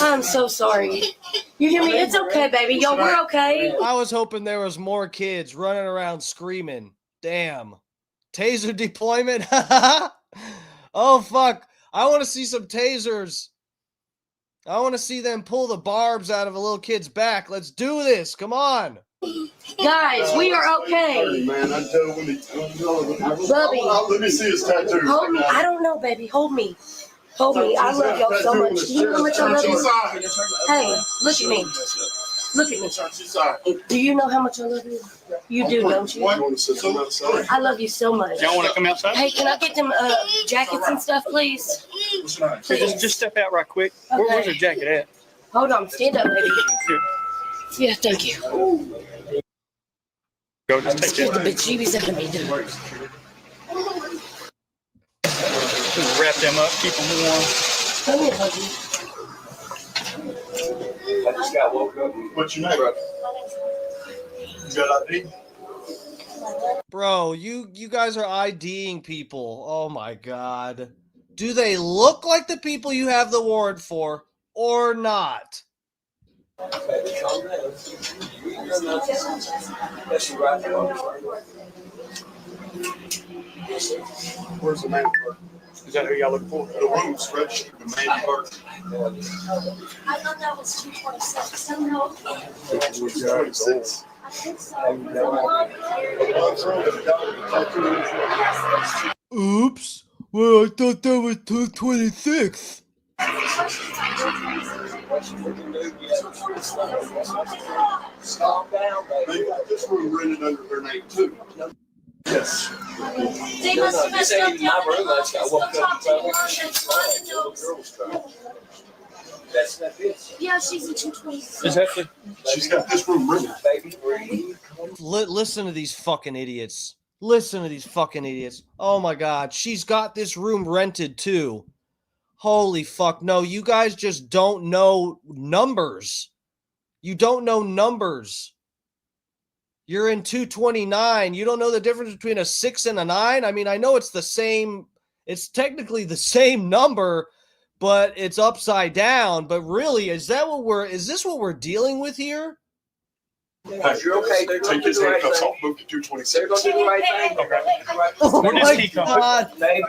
I'm so sorry. You hear me? It's okay, baby. Yo, we're okay. I was hoping there was more kids running around screaming. Damn. Taser deployment? Oh, fuck. I want to see some tasers. I want to see them pull the barbs out of a little kid's back. Let's do this. Come on. Guys, we are okay. Man, I tell when he Bubby. Let me see his tattoo. Hold me. I don't know, baby. Hold me. Hold me. I love y'all so much. Do you know how much I love you? Hey, look at me. Look at me. Do you know how much I love you? You do, don't you? I love you so much. Y'all want to come outside? Hey, can I get them jackets and stuff, please? Just step out right quick. Okay. Where's your jacket at? Hold on. Stand up, baby. Yeah, thank you. Go, just take Scared the that. bejeebies out of me, dude. Just wrap them up, keep them warm. Come here, buddy. I just got woke up. What's your name? You got ID? Bro, you guys are IDing people. Oh my god. Do they look like the people you have the warrant for or not? Where's the man? Is that who y'all looking for? The room's registered to Mandy Burton. I thought that was 226. I don't know. 226. I think so. Oops. Well, I thought that was 226. They got this room rented under her name too. Yes. They must have messed up the other one. Yeah, she's a 226. Is that the? She's got this room rented. Listen to these fucking idiots. Listen to these fucking idiots. Oh my god, she's got this room rented too. Holy fuck. No, you guys just don't know numbers. You don't know numbers. You're in 229. You don't know the difference between a 6 and a 9? I mean, I know it's the same. It's technically the same number, but it's upside down. But really, is this what we're dealing with here? You're okay. Take his handcuffs off. Move to 226. They're gonna do the right thing. Oh Where does my he come? god. Baby,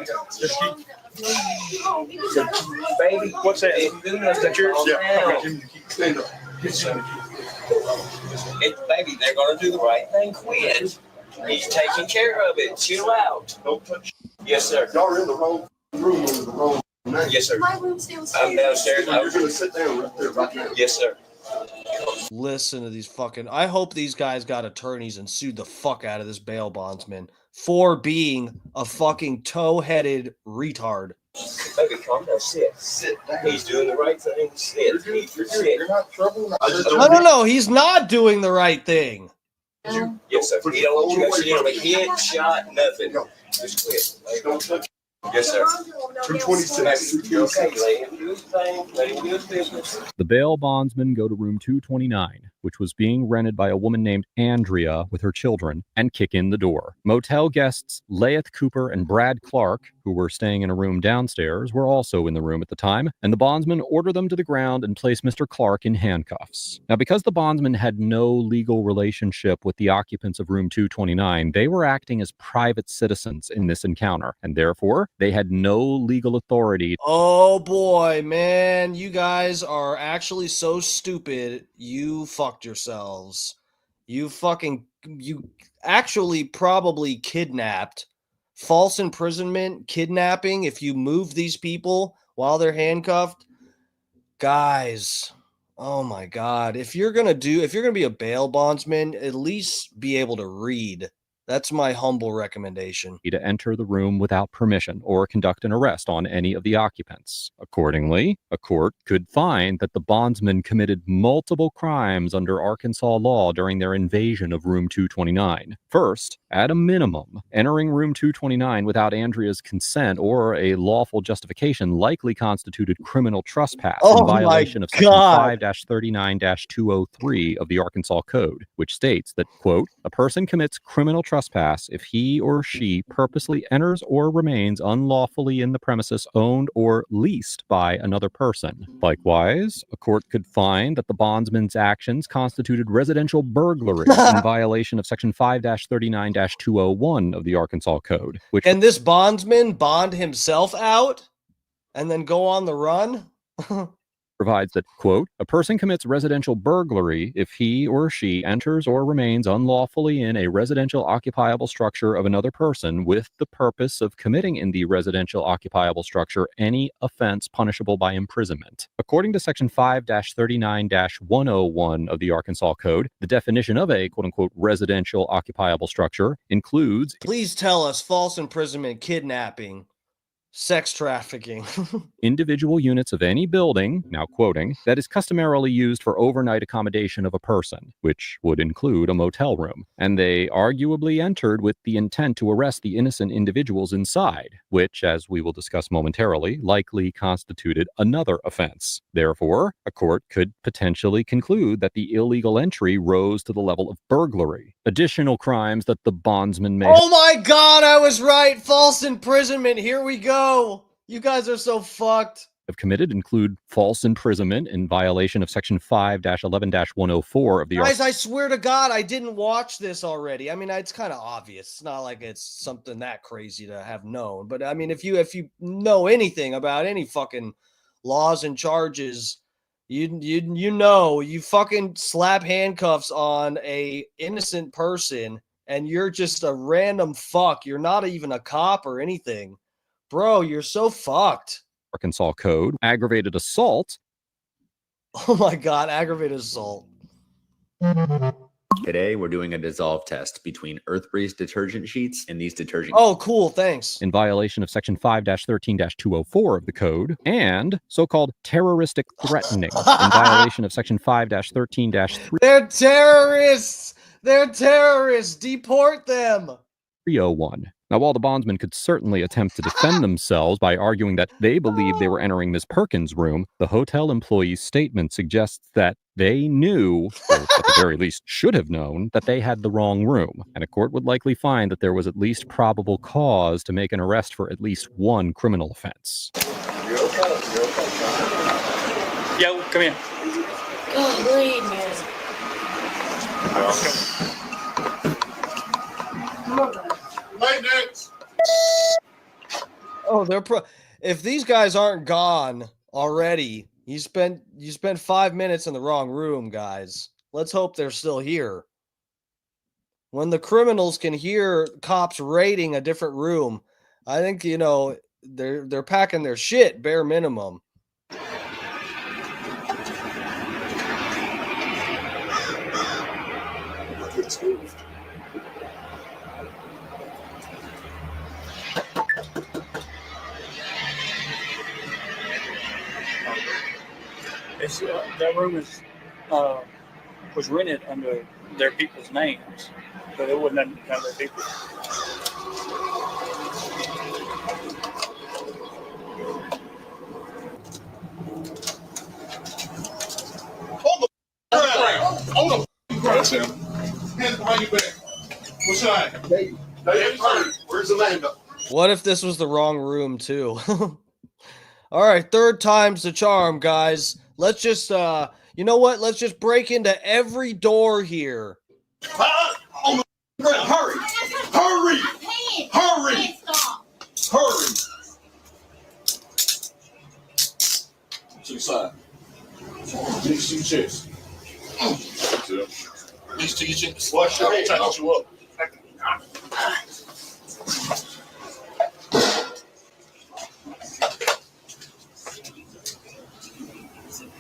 baby, What's that? it's doing us that yours Yeah. now. Stand up. It's baby, they're gonna do the right thing. Quit. He's taking care of it. Chill out. Don't touch. Yes, sir. Y'all are in the wrong room under the wrong name. Yes, sir. My room's downstairs. I'm downstairs. You're going to sit down right there right now. Yes, sir. Listen to these fucking. I hope these guys got attorneys and sued the fuck out of this bail bondsman for being a fucking toe-headed retard. Baby, calm down. Sit. Sit down. He's doing the right thing. Sit. You're not trouble. No, he's not doing the right thing. Yes, sir. He don't want you to get a hit, shot, nothing. Just quit. Don't touch. Yes, sir. 226. Okay, let him do his thing. Let him do his business. The bail bondsmen go to room 229, which was being rented by a woman named Andrea with her children, and kick in the door. Motel guests Laeth Cooper and Brad Clark, who were staying in a room downstairs, were also in the room at the time, and the bondsmen order them to the ground and place Mr. Clark in handcuffs. Now, because the bondsmen had no legal relationship with the occupants of room 229, they were acting as private citizens in this encounter, and therefore, they had no legal authority. Oh boy, man, you guys are actually so stupid. You fucked yourselves. You actually probably kidnapped. False imprisonment, kidnapping, if you move these people while they're handcuffed. Guys, oh my god. If you're going to be a bail bondsman, at least be able to read. That's my humble recommendation. To enter the room without permission or conduct an arrest on any of the occupants. Accordingly, a court could find that the bondsman committed multiple crimes under Arkansas law during their invasion of room 229. First, at a minimum, entering room 229 without Andrea's consent or a lawful justification likely constituted criminal trespass in violation of section 5-39-203 of the Arkansas Code, which states that, quote, a person commits criminal trespass if he or she purposely enters or remains unlawfully in the premises owned or leased by another person. Likewise, a court could find that the bondsman's actions constituted residential burglary in violation of section 5-39-201 of the Arkansas Code, which Can this bondsman bond himself out and then go on the run? provides that, quote, a person commits residential burglary if he or she enters or remains unlawfully in a residential occupiable structure of another person with the purpose of committing in the residential occupiable structure any offense punishable by imprisonment. According to section 5-39-101 of the Arkansas Code, the definition of a, quote unquote, residential occupiable structure includes, please tell us, false imprisonment, kidnapping, sex trafficking. individual units of any building, now quoting, that is customarily used for overnight accommodation of a person, which would include a motel room, and they arguably entered with the intent to arrest the innocent individuals inside, which, as we will discuss momentarily, likely constituted another offense. Therefore, a court could potentially conclude that the illegal entry rose to the level of burglary. Additional crimes that the bondsman may Oh my God, I was right. False imprisonment. Here we go. You guys are so fucked. have committed include false imprisonment in violation of section 5-11-104 of the Guys, I swear to God, I didn't watch this already. I mean, it's kind of obvious. It's not like it's something that crazy to have known. But I mean, if you know anything about any fucking laws and charges, you know, you fucking slap handcuffs on a innocent person and you're just a random fuck. You're not even a cop or anything. Bro, you're so fucked. Arkansas Code, aggravated assault. Oh my God, aggravated assault. Today, we're doing a dissolve test between Earth-Breeze detergent sheets and these detergent. Oh, cool, thanks. In violation of section 5-13-204 of the code, and so-called terroristic threatening in violation of section 5-13-301. They're terrorists! They're terrorists! Deport them! Now, while the bondsman could certainly attempt to defend themselves by arguing that they believed they were entering Miss Perkins' room, the hotel employee's statement suggests that they knew, or at the very least should have known, that they had the wrong room, and a court would likely find that there was at least probable cause to make an arrest for at least one criminal offense. Yo, come here. Golly, man. Come on, guys. Maintenance. Oh, if these guys aren't gone already, you spent 5 minutes in the wrong room, guys. Let's hope they're still here. When the criminals can hear cops raiding a different room, I think, you know, they're packing their shit, bare minimum. That room was rented under their people's names, but it wasn't under their people. Hold the ground, Sam. Hands behind your back. What's your name? David. Where's the land up? What if this was the wrong room, too? All right, third time's the charm, guys. Let's just, you know what? Let's just break into every door here. On the ground. Hurry. Hurry. Hurry. Hurry. To the side. Knees to your chest. Knees to your chest. Wash your hands. Touch you up.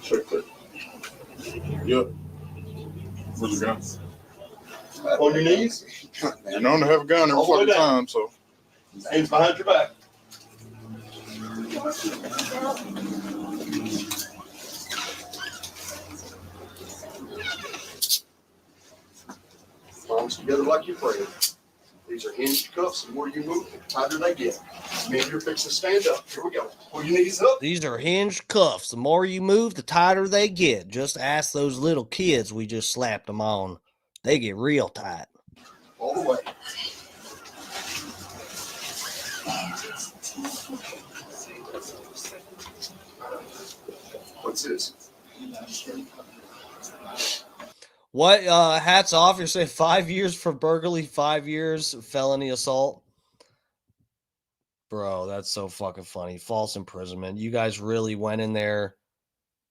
Straight clear. Yep. Where's the gun? On your knees. You're known to have a gun every All the way fucking down. time, so. Hands behind your back. Palms together like you're praying. These are hinged cuffs. The more you move, the tighter they get. Maybe you're fixing to stand up. Here we go. Pull your knees up. These are hinged cuffs. The more you move, the tighter they get. Just ask those little kids we just slapped them on. They get real tight. All the way. What's this? What? Hats off. You're saying 5 years for burglary, 5 years felony assault? Bro, that's so fucking funny. False imprisonment. You guys really went in there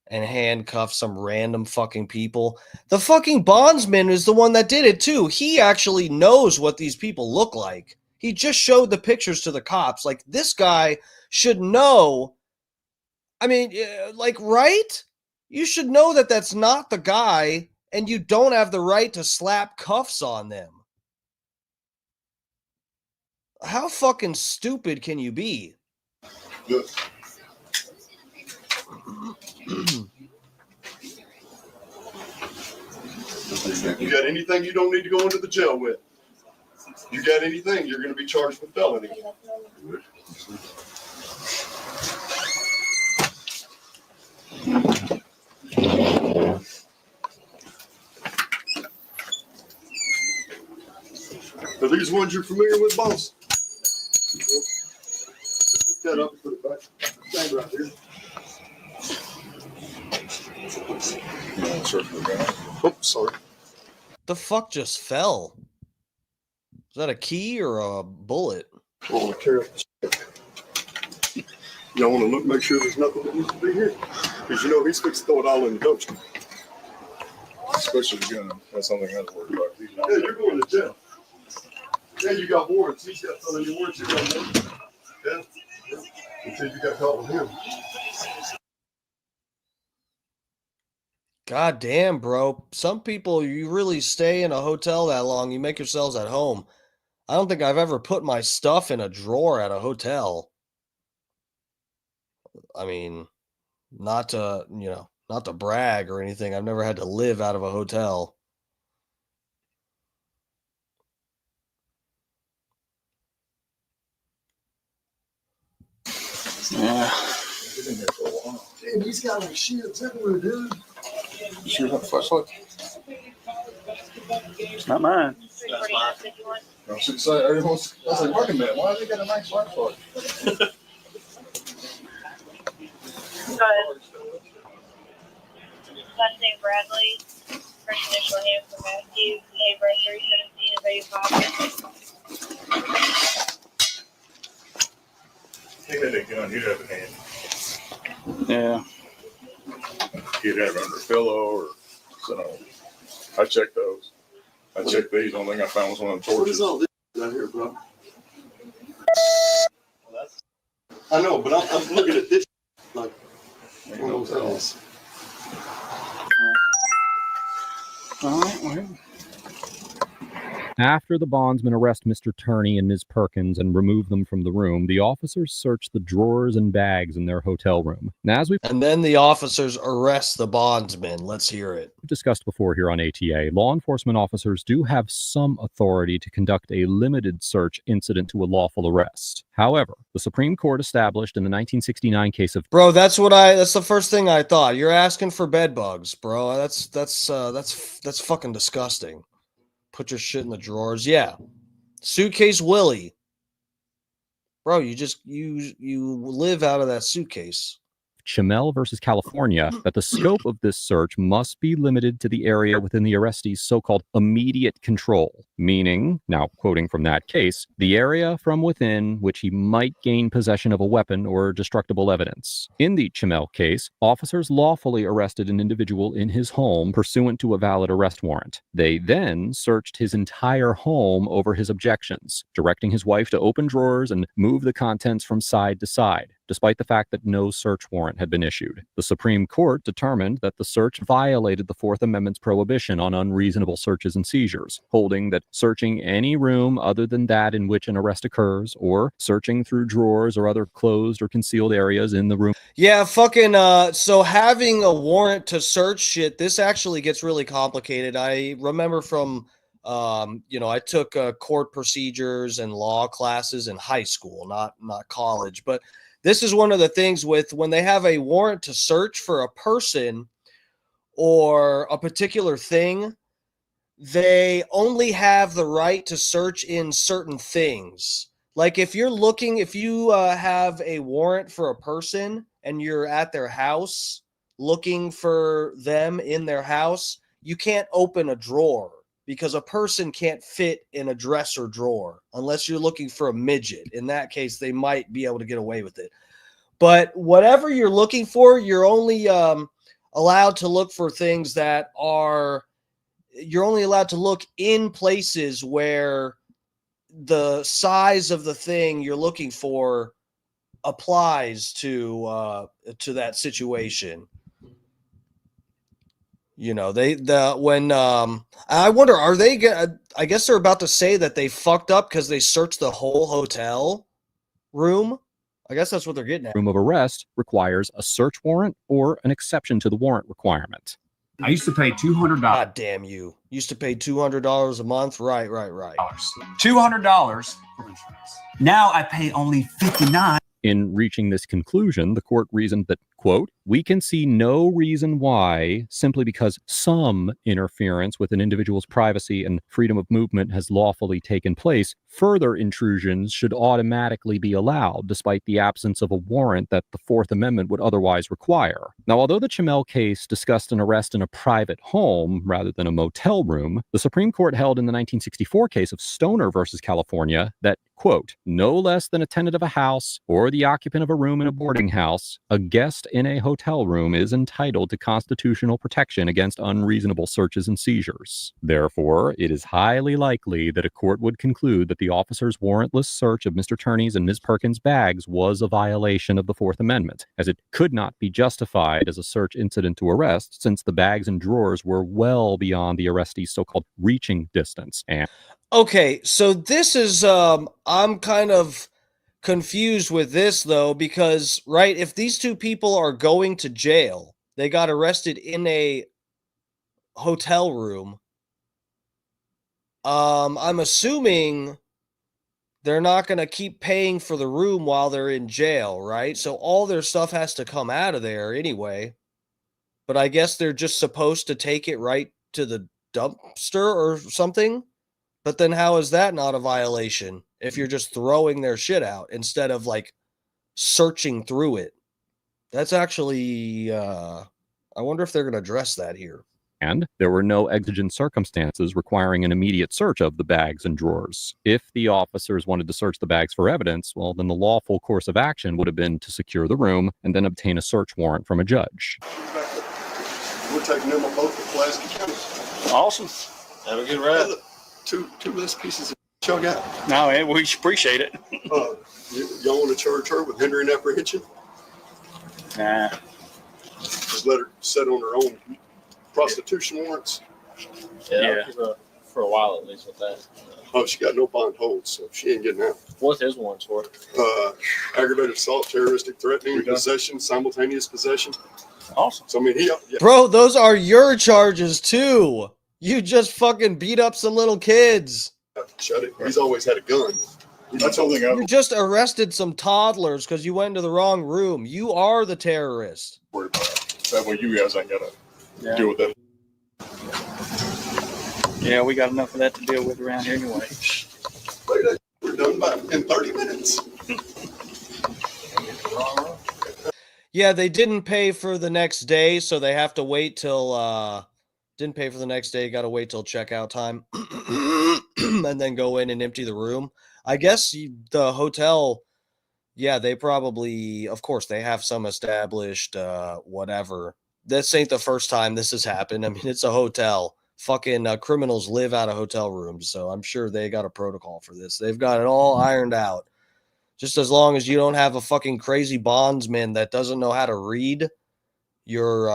and handcuffed some random fucking people. The fucking bondsman is the one that did it too. He actually knows what these people look like. He just showed the pictures to the cops. Like, this guy should know. I mean, like, right? You should know that that's not the guy, and you don't have the right to slap cuffs on them. How fucking stupid can you be? Good. You got anything you don't need to go into the jail with? You got anything, you're going to be charged with felony. Are these ones you're familiar with, boss? Pick that up and put it back. Stand right here. Oh, sorry. The fuck just fell? Is that a key or a bullet? Oh, carry up the stick. Y'all want to look, make sure there's nothing that needs to be here? Because you know he's fixing to throw it all in the dumpster. Especially the gun. That's something I have to worry about. Yeah, you're going to jail. Yeah, you got warrants. He's got felony warrants. You got them. Yeah. Until you got caught with him. God damn, bro. Some people, you really stay in a hotel that long, you make yourselves at home. I don't think I've ever put my stuff in a drawer at a hotel. I mean, not to, not to brag or anything. I've never had to live out of a hotel. Yeah. Damn, he's got like shields everywhere, dude. Shoot up flashlight. It's not mine. That's mine. I should say, I was like, working that. Why they got a nice flashlight? Go ahead. Last name Bradley. First initial name for Matthew. Name birth 317 of 85. He had a gun. He'd have a hand. Yeah. He'd have it under a pillow or so. I checked those. I checked these. Only thing I found was one of the What is torches. all this down here, bro? I know, but I'm looking at this like one of those else. All right, well. After the bondsmen arrest Mr. Turney and Ms. Perkins and remove them from the room, the officers search the drawers and bags in their hotel room. Now, as we've And then the officers arrest the bondsman. Let's hear it. discussed before here on ATA, law enforcement officers do have some authority to conduct a limited search incident to a lawful arrest. However, the Supreme Court established in the 1969 case of Bro, that's the first thing I thought. You're asking for bed bugs, bro. That's fucking disgusting. Put your shit in the drawers. Yeah. Suitcase Willie. Bro, you live out of that suitcase. Chamel versus California that the scope of this search must be limited to the area within the arrestee's so-called immediate control, meaning, now quoting from that case, the area from within which he might gain possession of a weapon or destructible evidence. In the Chamel case, officers lawfully arrested an individual in his home pursuant to a valid arrest warrant. They then searched his entire home over his objections, directing his wife to open drawers and move the contents from side to side. despite the fact that no search warrant had been issued. The Supreme Court determined that the search violated the Fourth Amendment's prohibition on unreasonable searches and seizures, holding that searching any room other than that in which an arrest occurs, or searching through drawers or other closed or concealed areas in the room. Yeah, fucking, so having a warrant to search shit, this actually gets really complicated. I remember from, I took court procedures and law classes in high school, not college, but this is one of the things with when they have a warrant to search for a person or a particular thing, they only have the right to search in certain things. Like if you have a warrant for a person and you're at their house looking for them in their house, you can't open a drawer because a person can't fit in a dresser drawer unless you're looking for a midget. In that case, they might be able to get away with it. But whatever you're looking for, you're only allowed to look for things that are, you're only allowed to look in places where the size of the thing you're looking for applies to that situation. I wonder, are they I guess they're about to say that they fucked up because they searched the whole hotel room. I guess that's what they're getting at. Room of arrest requires a search warrant or an exception to the warrant requirement. I used to pay $200. God damn you. Used to pay $200 a month? Right. $200 for insurance. Now I pay only $59. In reaching this conclusion, the court reasoned that, quote, we can see no reason why, simply because some interference with an individual's privacy and freedom of movement has lawfully taken place, further intrusions should automatically be allowed, despite the absence of a warrant that the Fourth Amendment would otherwise require. Now, although the Chamel case discussed an arrest in a private home rather than a motel room, the Supreme Court held in the 1964 case of Stoner versus California that, quote, no less than a tenant of a house or the occupant of a room in a boarding house, a guest in a hotel room is entitled to constitutional protection against unreasonable searches and seizures. Therefore, it is highly likely that a court would conclude that the officer's warrantless search of Mr. Turney's and Ms. Perkins' bags was a violation of the Fourth Amendment, as it could not be justified as a search incident to arrest since the bags and drawers were well beyond the arrestee's so-called reaching distance. Okay, so this is, I'm kind of confused with this, though, because, right, if these two people are going to jail, they got arrested in a hotel room, I'm assuming they're not going to keep paying for the room while they're in jail, right? So all their stuff has to come out of there anyway, but I guess they're just supposed to take it right to the dumpster or something? But then how is that not a violation if you're just throwing their shit out instead of like searching through it? That's actually, I wonder if they're going to address that here. And there were no exigent circumstances requiring an immediate search of the bags and drawers. If the officers wanted to search the bags for evidence, well, then the lawful course of action would have been to secure the room and then obtain a search warrant from a judge. We're taking them both to Pulaski County. Awesome. Have a good ride. Two less pieces of y'all got. No, man, we appreciate it. Y'all want to charge her with hindering apprehension? Nah. Just let her sit on her own prostitution warrants. Yeah. For a while at least with that. Oh, she got no bond hold, so she ain't getting out. What's his warrants for? Aggravated assault, terroristic threatening, possession, simultaneous possession. Awesome. So I mean, Bro, those are your charges too. You just fucking beat up some little kids. Shut it. He's always had a gun. That's the only thing You just arrested some toddlers because you went into the wrong room. You are the terrorist. Worry about it. That way you guys ain't got to deal with that. Yeah, we got enough of that to deal with around here anyway. We're done in 30 minutes. Yeah, they didn't pay for the next day, so they have to wait till didn't pay for the next day, got to wait till checkout time and then go in and empty the room. I guess the hotel, yeah, they probably, of course, they have some established whatever. This ain't the first time this has happened. I mean, it's a hotel. Fucking criminals live out of hotel rooms, so I'm sure they got a protocol for this. They've got it all ironed out. Just as long as you don't have a fucking crazy bondsman that doesn't know how to read, you're,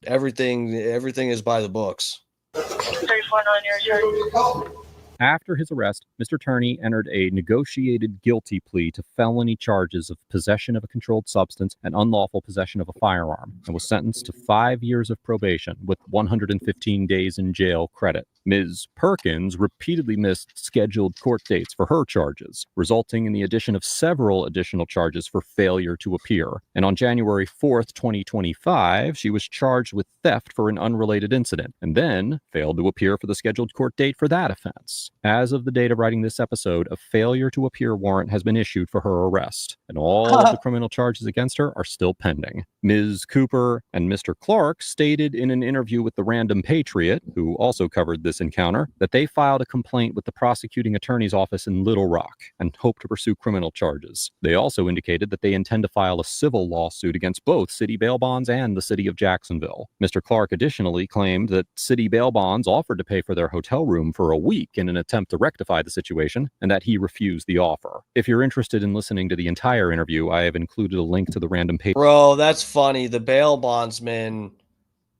everything is by the books. 34 on your turn. After his arrest, Mr. Turney entered a negotiated guilty plea to felony charges of possession of a controlled substance and unlawful possession of a firearm, and was sentenced to 5 years of probation with 115 days in jail credit. Ms. Perkins repeatedly missed scheduled court dates for her charges, resulting in the addition of several additional charges for failure to appear. And on January 4th, 2025, she was charged with theft for an unrelated incident, and then failed to appear for the scheduled court date for that offense. As of the date of writing this episode, a failure to appear warrant has been issued for her arrest, and all of the criminal charges against her are still pending. Ms. Cooper and Mr. Clark stated in an interview with the Random Patriot, who also covered this encounter, that they filed a complaint with the prosecuting attorney's office in Little Rock and hope to pursue criminal charges. They also indicated that they intend to file a civil lawsuit against both city bail bonds and the city of Jacksonville. Mr. Clark additionally claimed that city bail bonds offered to pay for their hotel room for a week in an attempt to rectify the situation, and that he refused the offer. If you're interested in listening to the entire interview, I have included a link to the Random Patriot. Bro, that's funny. The bail bondsman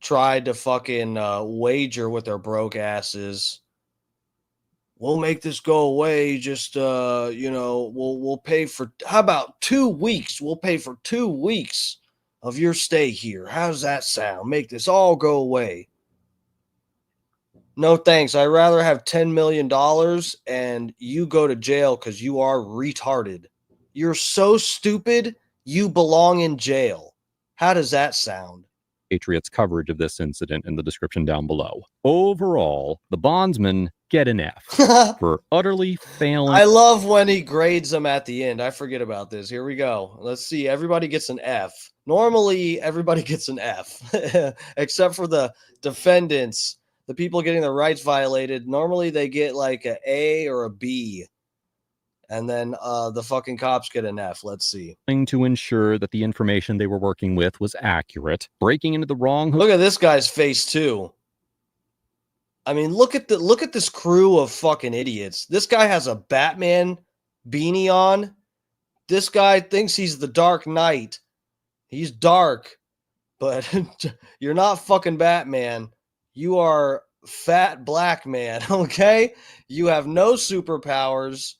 tried to fucking wager with their broke asses. We'll make this go away. Just we'll pay for, how about 2 weeks? We'll pay for 2 weeks of your stay here. How does that sound? Make this all go away. No thanks. I'd rather have $10 million and you go to jail because you are retarded. You're so stupid, you belong in jail. How does that sound? Patriots coverage of this incident in the description down below. Overall, the bondsmen get an F for utterly failing. I love when he grades them at the end. I forget about this. Here we go. Let's see. Everybody gets an F. Normally, everybody gets an F, except for the defendants, the people getting their rights violated. Normally, they get like an A or a B. And then the fucking cops get an F. Let's see. To ensure that the information they were working with was accurate, breaking into the wrong. Look at this guy's face too. I mean, look at this crew of fucking idiots. This guy has a Batman beanie on. This guy thinks he's the Dark Knight. He's dark, but you're not fucking Batman. You are fat black man, okay? You have no superpowers.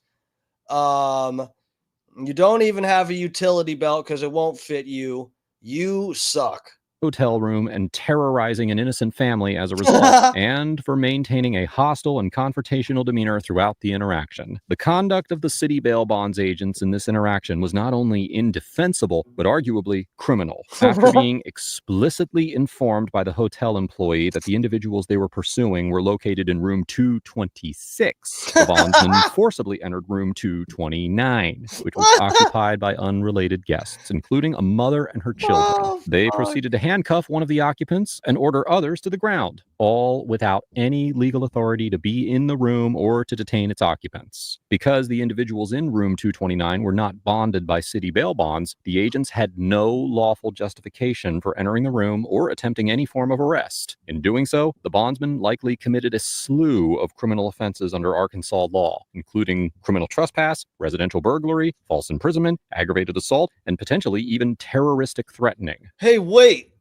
You don't even have a utility belt because it won't fit you. You suck. Hotel room and terrorizing an innocent family as a result, and for maintaining a hostile and confrontational demeanor throughout the interaction. The conduct of the city bail bonds agents in this interaction was not only indefensible, but arguably criminal. After being explicitly informed by the hotel employee that the individuals they were pursuing were located in room 226, the bondsmen forcibly entered room 229, which was occupied by unrelated guests, including a mother and her children. They proceeded to handcuff one of the occupants and order others to the ground, all without any legal authority to be in the room or to detain its occupants. Because the individuals in room 229 were not bonded by city bail bonds, the agents had no lawful justification for entering the room or attempting any form of arrest. In doing so, the bondsmen likely committed a slew of criminal offenses under Arkansas law, including criminal trespass, residential burglary, false imprisonment, aggravated assault, and potentially even terroristic threatening. Hey, wait.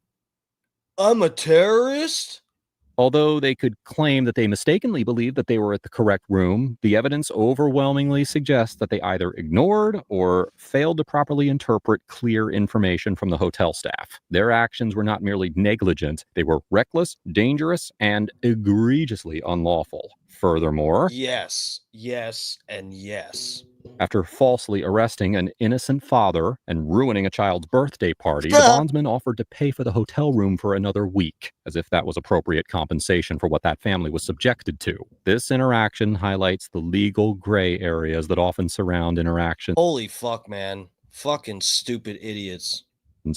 I'm a terrorist? Although they could claim that they mistakenly believed that they were at the correct room, the evidence overwhelmingly suggests that they either ignored or failed to properly interpret clear information from the hotel staff. Their actions were not merely negligent, they were reckless, dangerous, and egregiously unlawful. Furthermore, Yes, and yes. after falsely arresting an innocent father and ruining a child's birthday party, the bondsman offered to pay for the hotel room for another week, as if that was appropriate compensation for what that family was subjected to. This interaction highlights the legal gray areas that often surround interactions. Holy fuck, man. Fucking stupid idiots.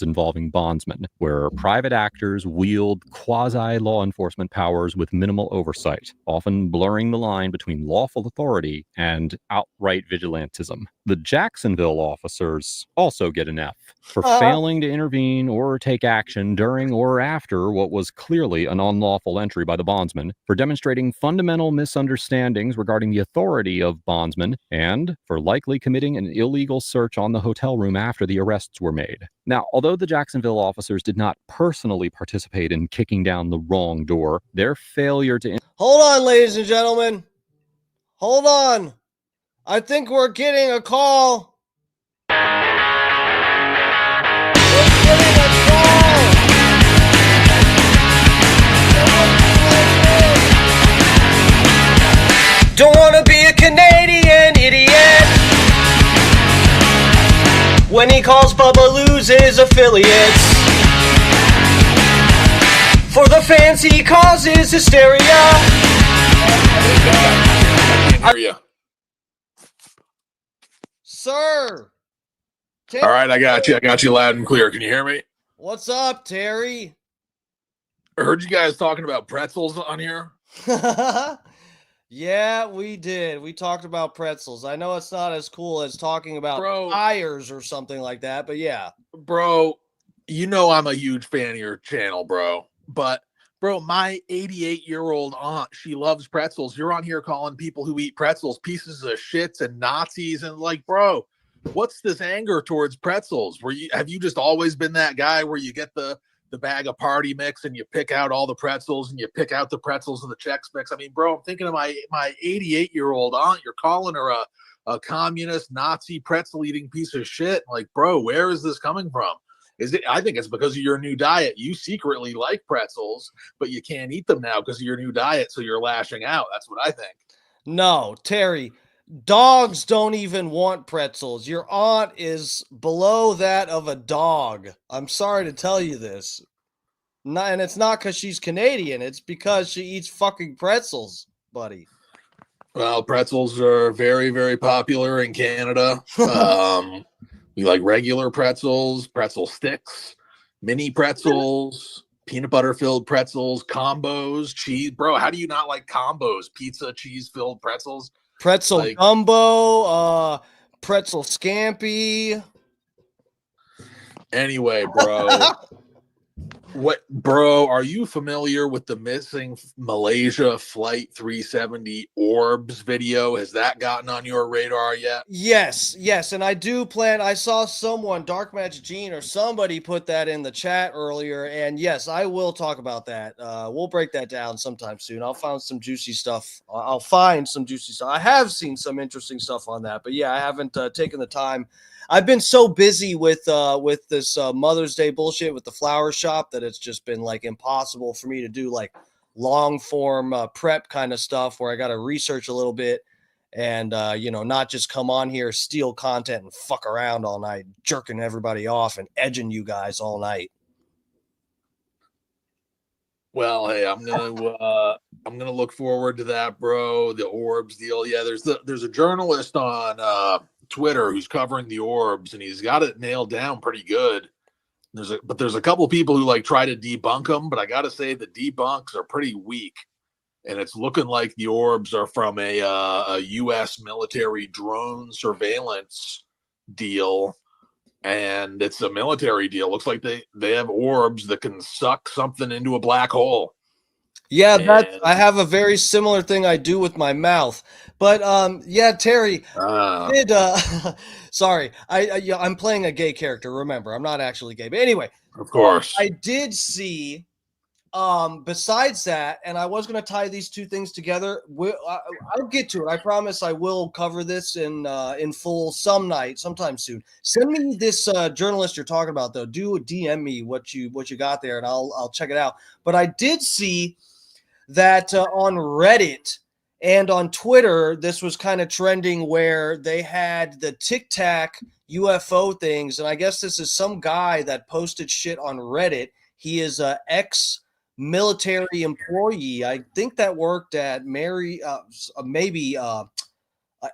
Involving bondsmen, where private actors wield quasi-law enforcement powers with minimal oversight, often blurring the line between lawful authority and outright vigilantism. The Jacksonville officers also get an F. for failing to intervene or take action during or after what was clearly an unlawful entry by the bondsman, for demonstrating fundamental misunderstandings regarding the authority of bondsman, and for likely committing an illegal search on the hotel room after the arrests were made. Now, although the Jacksonville officers did not personally participate in kicking down the wrong door, their failure to... Hold on, ladies and gentlemen. Hold on. I think we're getting a call. Don't wanna be a Canadian idiot when he calls Bubba loses affiliates. For the fans he causes hysteria. Sir. All right, I got you. I got you loud and clear. Can you hear me? What's up, Terry? I heard you guys talking about pretzels on here. Yeah, we did. We talked about pretzels. I know it's not as cool as talking about tires or something like that, but yeah. Bro, you know I'm a huge fan of your channel, bro. But, bro, my 88-year-old aunt, she loves pretzels. You're on here calling people who eat pretzels pieces of shits and Nazis. And, like, bro, what's this anger towards pretzels? Have you just always been that guy where you get the bag of party mix and you pick out all the pretzels and you pick out the pretzels and the Chex Mix? I mean, bro, I'm thinking of my 88-year-old aunt. You're calling her a communist, Nazi, pretzel-eating piece of shit. Like, bro, where is this coming from? I think it's because of your new diet. You secretly like pretzels, but you can't eat them now because of your new diet, so you're lashing out. That's what I think. No, Terry, dogs don't even want pretzels. Your aunt is below that of a dog. I'm sorry to tell you this. And it's not because she's Canadian. It's because she eats fucking pretzels, buddy. Well, pretzels are very, very popular in Canada. We like regular pretzels, pretzel sticks, mini pretzels, peanut butter filled pretzels, combos, cheese. Bro, how do you not like combos? Pizza, cheese filled pretzels, pretzel gumbo, pretzel scampi. Anyway, bro. Bro, are you familiar with the missing Malaysia Flight 370 orbs video? Has that gotten on your radar yet? Yes, and I do plan. I saw someone, Dark Magic Gene or somebody, put that in the chat earlier, and yes, I will talk about that. We'll break that down sometime soon. I'll find some juicy stuff. I have seen some interesting stuff on that, but yeah, I haven't taken the time. I've been so busy with this Mother's Day bullshit with the flower shop that it's just been like impossible for me to do like long form prep kind of stuff where I got to research a little bit and not just come on here, steal content and fuck around all night, jerking everybody off and edging you guys all night. Well, hey, I'm gonna look forward to that, bro. The orbs deal. Yeah, there's a journalist on Twitter who's covering the orbs, and he's got it nailed down pretty good. There's a couple people who like try to debunk them, but I gotta say the debunks are pretty weak, and it's looking like the orbs are from a U.S. military drone surveillance deal. And it's a military deal. Looks like they have orbs that can suck something into a black hole. Yeah, I have a very similar thing I do with my mouth. But yeah, Terry, sorry, I'm playing a gay character. Remember, I'm not actually gay. But anyway, of course, I did see. Besides that, and I was going to tie these two things together. I'll get to it. I promise I will cover this in full sometime soon. Send me this journalist you're talking about, though. Do DM me what you got there, and I'll check it out. But I did see that on Reddit and on Twitter, this was kind of trending where they had the Tic Tac UFO things, and I guess this is some guy that posted shit on Reddit. He is a ex-military employee. I think that worked at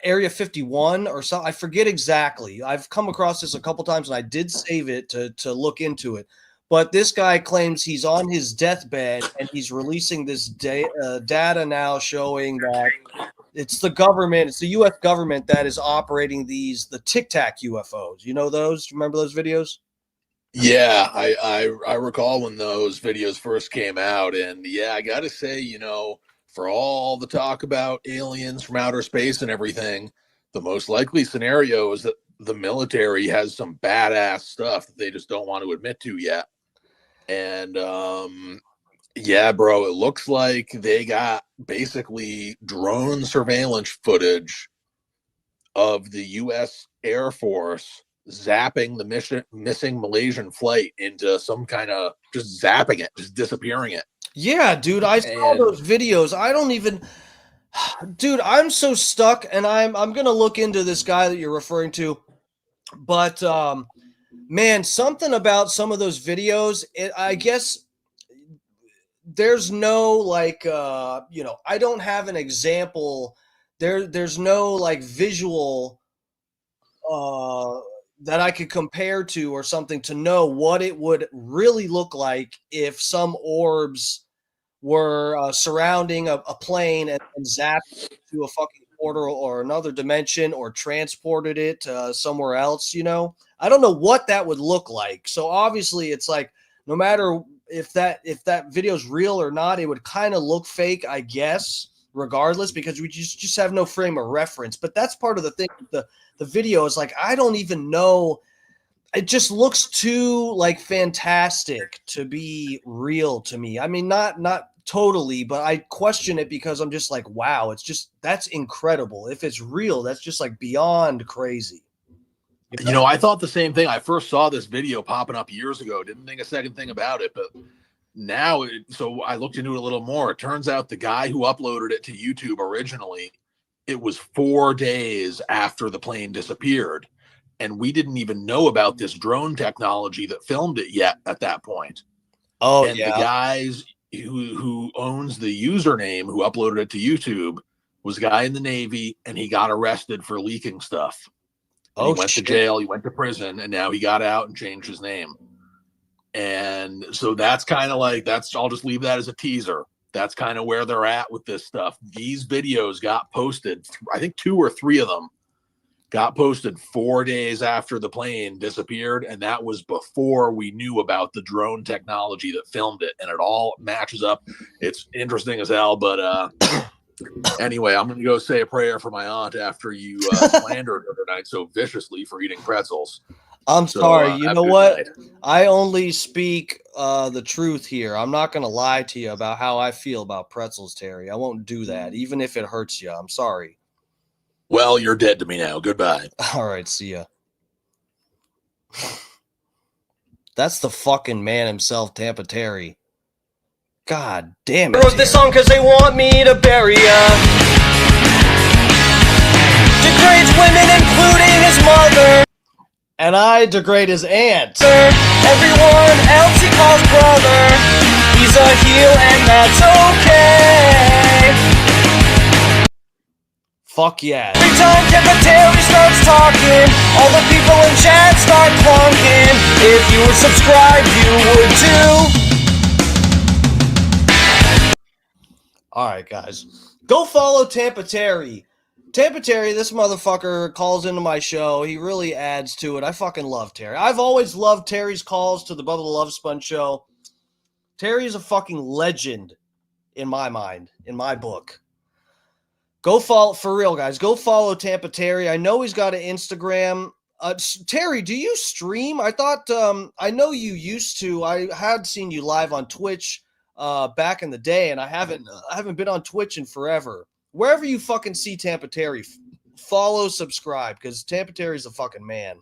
Area 51 or something. I forget exactly. I've come across this a couple times, and I did save it to look into it. But this guy claims he's on his deathbed, and he's releasing this data now showing that it's the government, it's the U.S. government that is operating the Tic Tac UFOs. You know those? Remember those videos? Yeah, I recall when those videos first came out, and yeah, I gotta say, for all the talk about aliens from outer space and everything, the most likely scenario is that the military has some badass stuff that they just don't want to admit to yet. And yeah, bro, it looks like they got basically drone surveillance footage of the U.S. Air Force zapping the missing Malaysian flight into some kind of just zapping it, just disappearing it. Yeah, dude, I saw those videos. I don't even, dude, I'm so stuck, and I'm gonna look into this guy that you're referring to, but man, something about some of those videos, I guess there's no like I don't have an example. There's no like visual that I could compare to or something to know what it would really look like if some orbs were surrounding a plane and zapped it to a fucking portal or another dimension or transported it somewhere else. I don't know what that would look like. So obviously, it's like no matter if that video is real or not, it would kind of look fake, I guess, regardless, because we just have no frame of reference. But that's part of the thing. The video is like, I don't even know. It just looks too like fantastic to be real to me. I mean, not totally, but I question it because I'm just like, wow, that's incredible. If it's real, that's just like beyond crazy. I thought the same thing. I first saw this video popping up years ago. Didn't think a second thing about it, but now, so I looked into it a little more. It turns out the guy who uploaded it to YouTube originally, it was 4 days after the plane disappeared. And we didn't even know about this drone technology that filmed it yet at that point. Oh, and the guys who owns the username who uploaded it to YouTube was a guy in the Navy, and he got arrested for leaking stuff. And he went to jail, he went to prison, and now he got out and changed his name. And so that's kind of like, I'll just leave that as a teaser. That's kind of where they're at with this stuff. These videos got posted, I think 2 or 3 of them got posted 4 days after the plane disappeared, and that was before we knew about the drone technology that filmed it, and it all matches up. It's interesting as hell, but anyway, I'm going to go say a prayer for my aunt after you slandered her tonight so viciously for eating pretzels. I'm sorry. You know what? I only speak the truth here. I'm not going to lie to you about how I feel about pretzels, Terry. I won't do that, even if it hurts you. I'm sorry. Well, you're dead to me now. Goodbye. All right, see ya. That's the fucking man himself, Tampa Terry. God damn it. I wrote this song because they want me to bury ya. Degrades women, including his mother. And I degrade his aunt. Everyone else he calls brother. He's a heel and that's okay. Fuck yeah. Every time Tampa Terry starts talking, all the people in chat start clunking. If you were subscribed, you would too. Alright, guys. Go follow Tampa Terry. Tampa Terry, this motherfucker calls into my show. He really adds to it. I fucking love Terry. I've always loved Terry's calls to the Bubba the Love Sponge show. Terry is a fucking legend in my mind, in my book. Go follow, for real, guys. Go follow Tampa Terry. I know he's got an Instagram. Terry, do you stream? I thought, I know you used to. I had seen you live on Twitch back in the day, and I haven't been on Twitch in forever. Wherever you fucking see Tampa Terry, follow, subscribe, because Tampa Terry's a fucking man.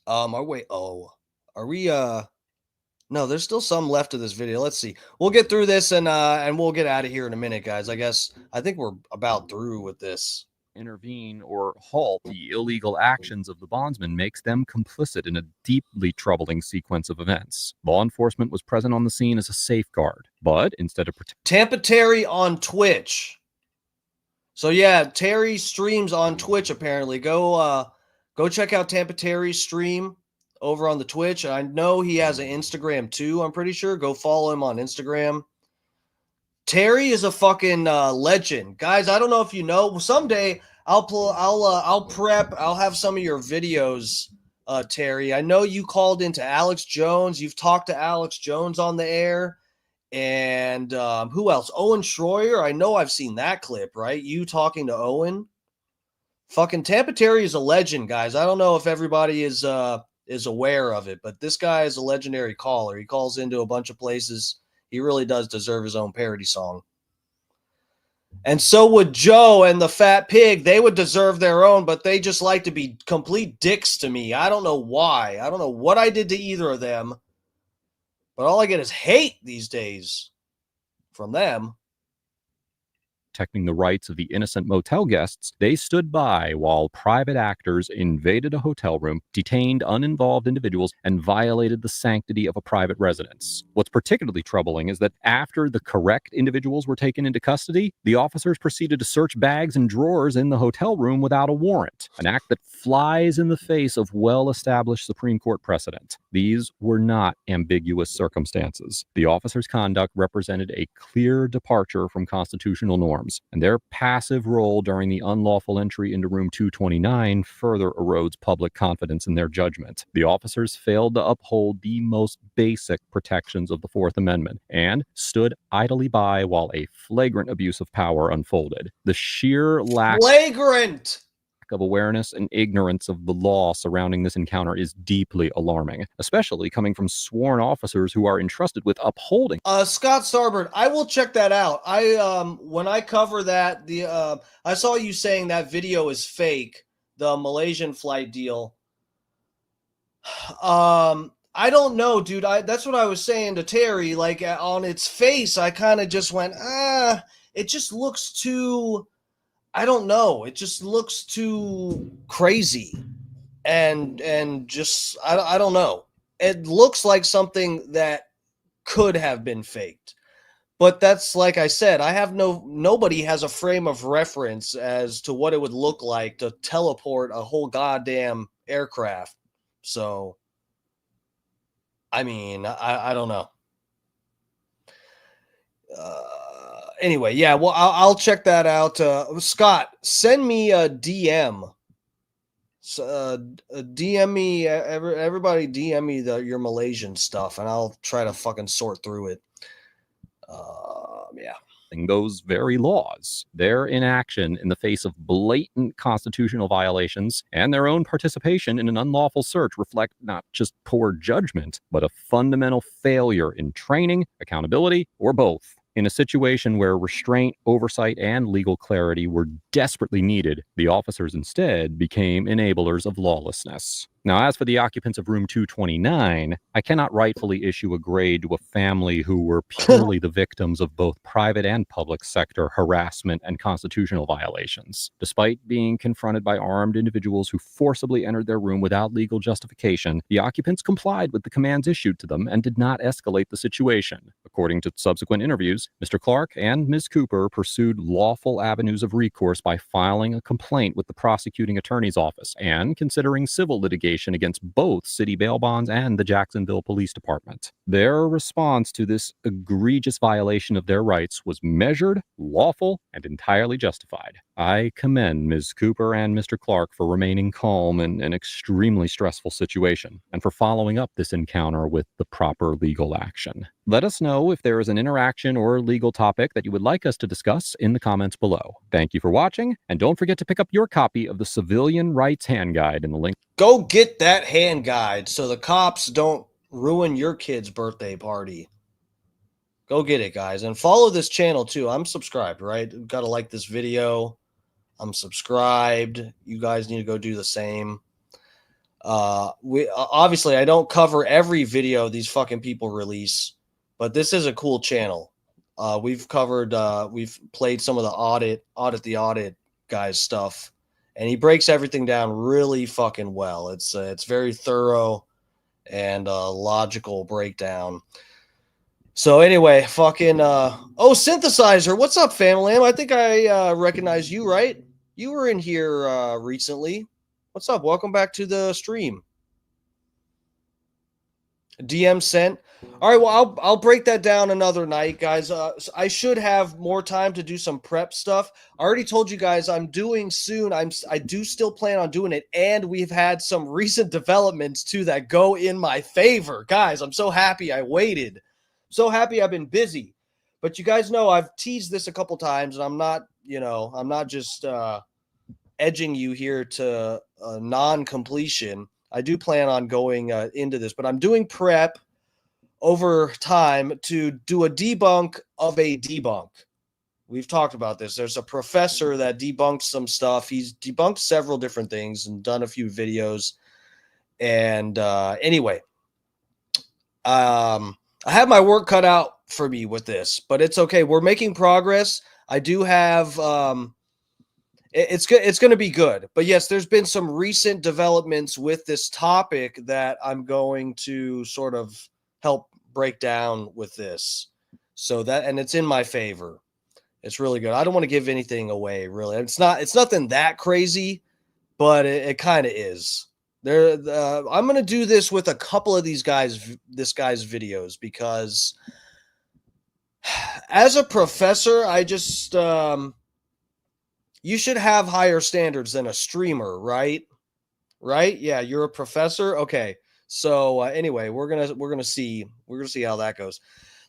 Are we, no, there's still some left of this video. Let's see. We'll get through this and we'll get out of here in a minute, guys. I think we're about through with this. Intervene or halt the illegal actions of the bondsman makes them complicit in a deeply troubling sequence of events. Law enforcement was present on the scene as a safeguard, but instead of Tampa Terry on Twitch. So yeah, Terry streams on Twitch apparently. Go check out Tampa Terry's stream over on the Twitch. I know he has an Instagram too, I'm pretty sure. Go follow him on Instagram. Terry is a fucking legend. Guys, I don't know if you know, someday I'll have some of your videos Terry. I know you called into Alex Jones. You've talked to Alex Jones on the air. And who else? Owen Schroyer. I know I've seen that clip, right? You talking to Owen. Fucking Tampa Terry is a legend, guys. I don't know if everybody is aware of it, but this guy is a legendary caller. He calls into a bunch of places. He really does deserve his own parody song. And so would Joe and the Fat Pig. They would deserve their own, but they just like to be complete dicks to me. I don't know why. I don't know what I did to either of them, but all I get is hate these days from them. Protecting the rights of the innocent motel guests, they stood by while private actors invaded a hotel room, detained uninvolved individuals, and violated the sanctity of a private residence. What's particularly troubling is that after the correct individuals were taken into custody, the officers proceeded to search bags and drawers in the hotel room without a warrant, an act that flies in the face of well-established Supreme Court precedent. These were not ambiguous circumstances. The officers' conduct represented a clear departure from constitutional norms, and their passive role during the unlawful entry into room 229 further erodes public confidence in their judgment. The officers failed to uphold the most basic protections of the Fourth Amendment and stood idly by while a flagrant abuse of power unfolded. The sheer lack of awareness and ignorance of the law surrounding this encounter is deeply alarming, especially coming from sworn officers who are entrusted with upholding. Scott Starbird, I will check that out. When I cover that, I saw you saying that video is fake, the Malaysian flight deal. I don't know, dude. That's what I was saying to Terry. Like, on its face, I kind of just went, it just looks too, I don't know. It just looks too crazy. And just, I don't know. It looks like something that could have been faked. But that's, like I said, nobody has a frame of reference as to what it would look like to teleport a whole goddamn aircraft. So, I mean, I don't know. Anyway, yeah, well, I'll check that out. Scott, send me a DM. DM me, everybody DM me your Malaysian stuff, and I'll try to fucking sort through it. Yeah. Those very laws. Their inaction in the face of blatant constitutional violations and their own participation in an unlawful search reflect not just poor judgment, but a fundamental failure in training, accountability, or both. In a situation where restraint, oversight, and legal clarity were desperately needed, the officers instead became enablers of lawlessness. Now, as for the occupants of room 229, I cannot rightfully issue a grade to a family who were purely the victims of both private and public sector harassment and constitutional violations. Despite being confronted by armed individuals who forcibly entered their room without legal justification, the occupants complied with the commands issued to them and did not escalate the situation. According to subsequent interviews, Mr. Clark and Ms. Cooper pursued lawful avenues of recourse by filing a complaint with the prosecuting attorney's office and considering civil litigation against both city bail bonds and the Jacksonville Police Department. Their response to this egregious violation of their rights was measured, lawful, and entirely justified. I commend Ms. Cooper and Mr. Clark for remaining calm in an extremely stressful situation and for following up this encounter with the proper legal action. Let us know if there is an interaction or legal topic that you would like us to discuss in the comments below. Thank you for watching, and don't forget to pick up your copy of the Civilian Rights Hand Guide in the link. Go get that hand guide so the cops don't ruin your kid's birthday party. Go get it, guys. And follow this channel, too. I'm subscribed, right? Got to like this video. I'm subscribed. You guys need to go do the same. Obviously, I don't cover every video these fucking people release, but this is a cool channel. We've played some of the audit guys stuff, and he breaks everything down really fucking well. It's very thorough and logical breakdown. So anyway, fucking Synthesizer, what's up, family? I think I recognize you, right? You were in here recently. What's up? Welcome back to the stream. DM sent. All right, well, I'll break that down another night, guys. I should have more time to do some prep stuff. I already told you guys I'm doing soon. I do still plan on doing it, and we've had some recent developments too that go in my favor, guys. I'm so happy I waited. So happy I've been busy. But you guys know I've teased this a couple times, and I'm not just edging you here to non-completion. I do plan on going into this, but I'm doing prep over time to do a debunk of a debunk. We've talked about this. There's a professor that debunks some stuff. He's debunked several different things and done a few videos. And anyway, I have my work cut out for me with this, but it's okay. We're making progress. I do have it's good. It's going to be good. But yes, there's been some recent developments with this topic that I'm going to sort of help break down with this. So that, and it's in my favor. It's really good. I don't want to give anything away, really. It's nothing that crazy, but it kind of is. I'm going to do this with a couple of this guy's videos because as a professor, I just you should have higher standards than a streamer, right? Right? Yeah, you're a professor. Okay. So anyway, we're gonna see how that goes.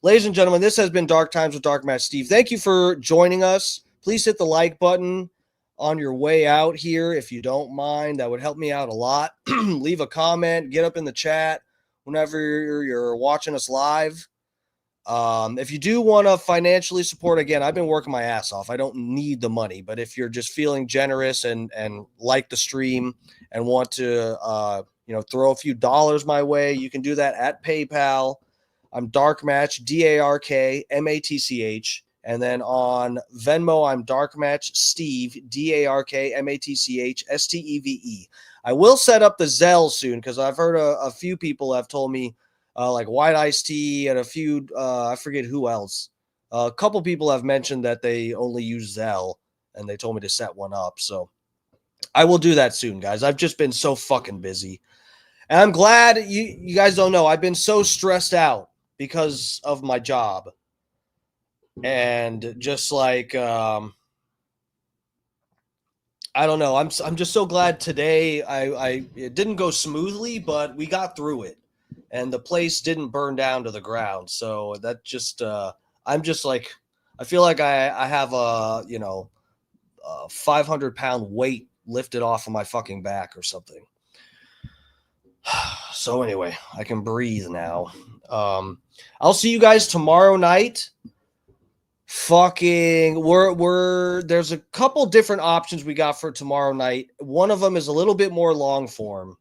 Ladies and gentlemen, this has been Dark Times with Dark Match Steve. Thank you for joining us. Please hit the like button on your way out here if you don't mind. That would help me out a lot. Leave a comment, get up in the chat whenever you're watching us live. If you do want to financially support, again, I've been working my ass off. I don't need the money, but if you're just feeling generous and like the stream and want to, throw a few dollars my way, you can do that at PayPal. I'm Darkmatch, DARKMATCH. And then on Venmo, I'm Darkmatch Steve, DARKMATCHSTEVE. I will set up the Zelle soon because I've heard a few people have told me, like White Iced Tea and a few, I forget who else. A couple people have mentioned that they only use Zelle, and they told me to set one up. So I will do that soon, guys. I've just been so fucking busy. And I'm glad you guys don't know. I've been so stressed out because of my job. And just like, I don't know. I'm just so glad today. It didn't go smoothly, but we got through it. And the place didn't burn down to the ground. So that just, I'm just like, I feel like I have a 500-pound weight lifted off of my fucking back or something. So anyway, I can breathe now. I'll see you guys tomorrow night. There's a couple different options we got for tomorrow night. One of them is a little bit more long form.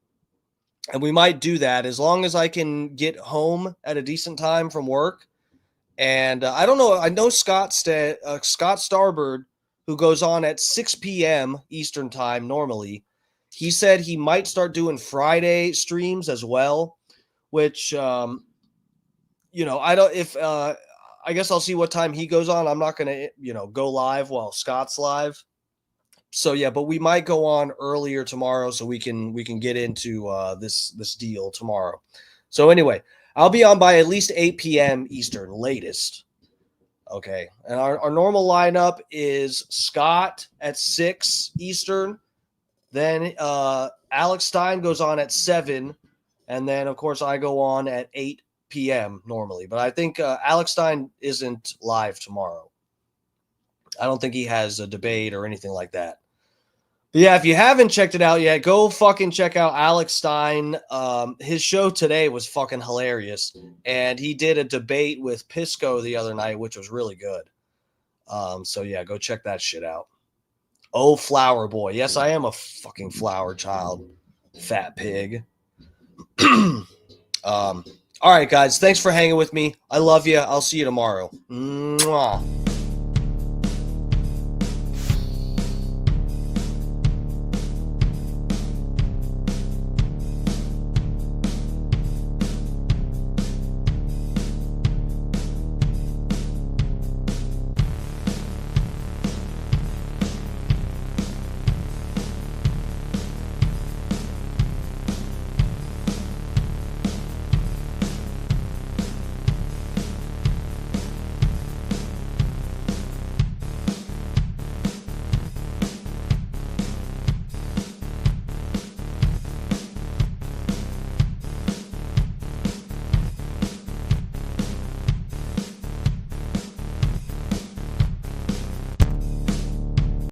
And we might do that as long as I can get home at a decent time from work. And I don't know. I know Scott Starbird, who goes on at 6 p.m. Eastern time normally. He said he might start doing Friday streams as well, which, I guess I'll see what time he goes on. I'm not going to, go live while Scott's live. So yeah, but we might go on earlier tomorrow so we can get into this deal tomorrow. So anyway, I'll be on by at least 8 p.m. Eastern, latest. Okay, and our normal lineup is Scott at 6 Eastern, then Alex Stein goes on at 7, and then of course I go on at 8 p.m. normally. But I think Alex Stein isn't live tomorrow. I don't think he has a debate or anything like that. But yeah, if you haven't checked it out yet, go fucking check out Alex Stein. His show today was fucking hilarious. And he did a debate with Pisco the other night, which was really good. So yeah, go check that shit out. Oh, Flower Boy. Yes, I am a fucking flower child. Fat pig. All right, guys. Thanks for hanging with me. I love you. I'll see you tomorrow. Mwah.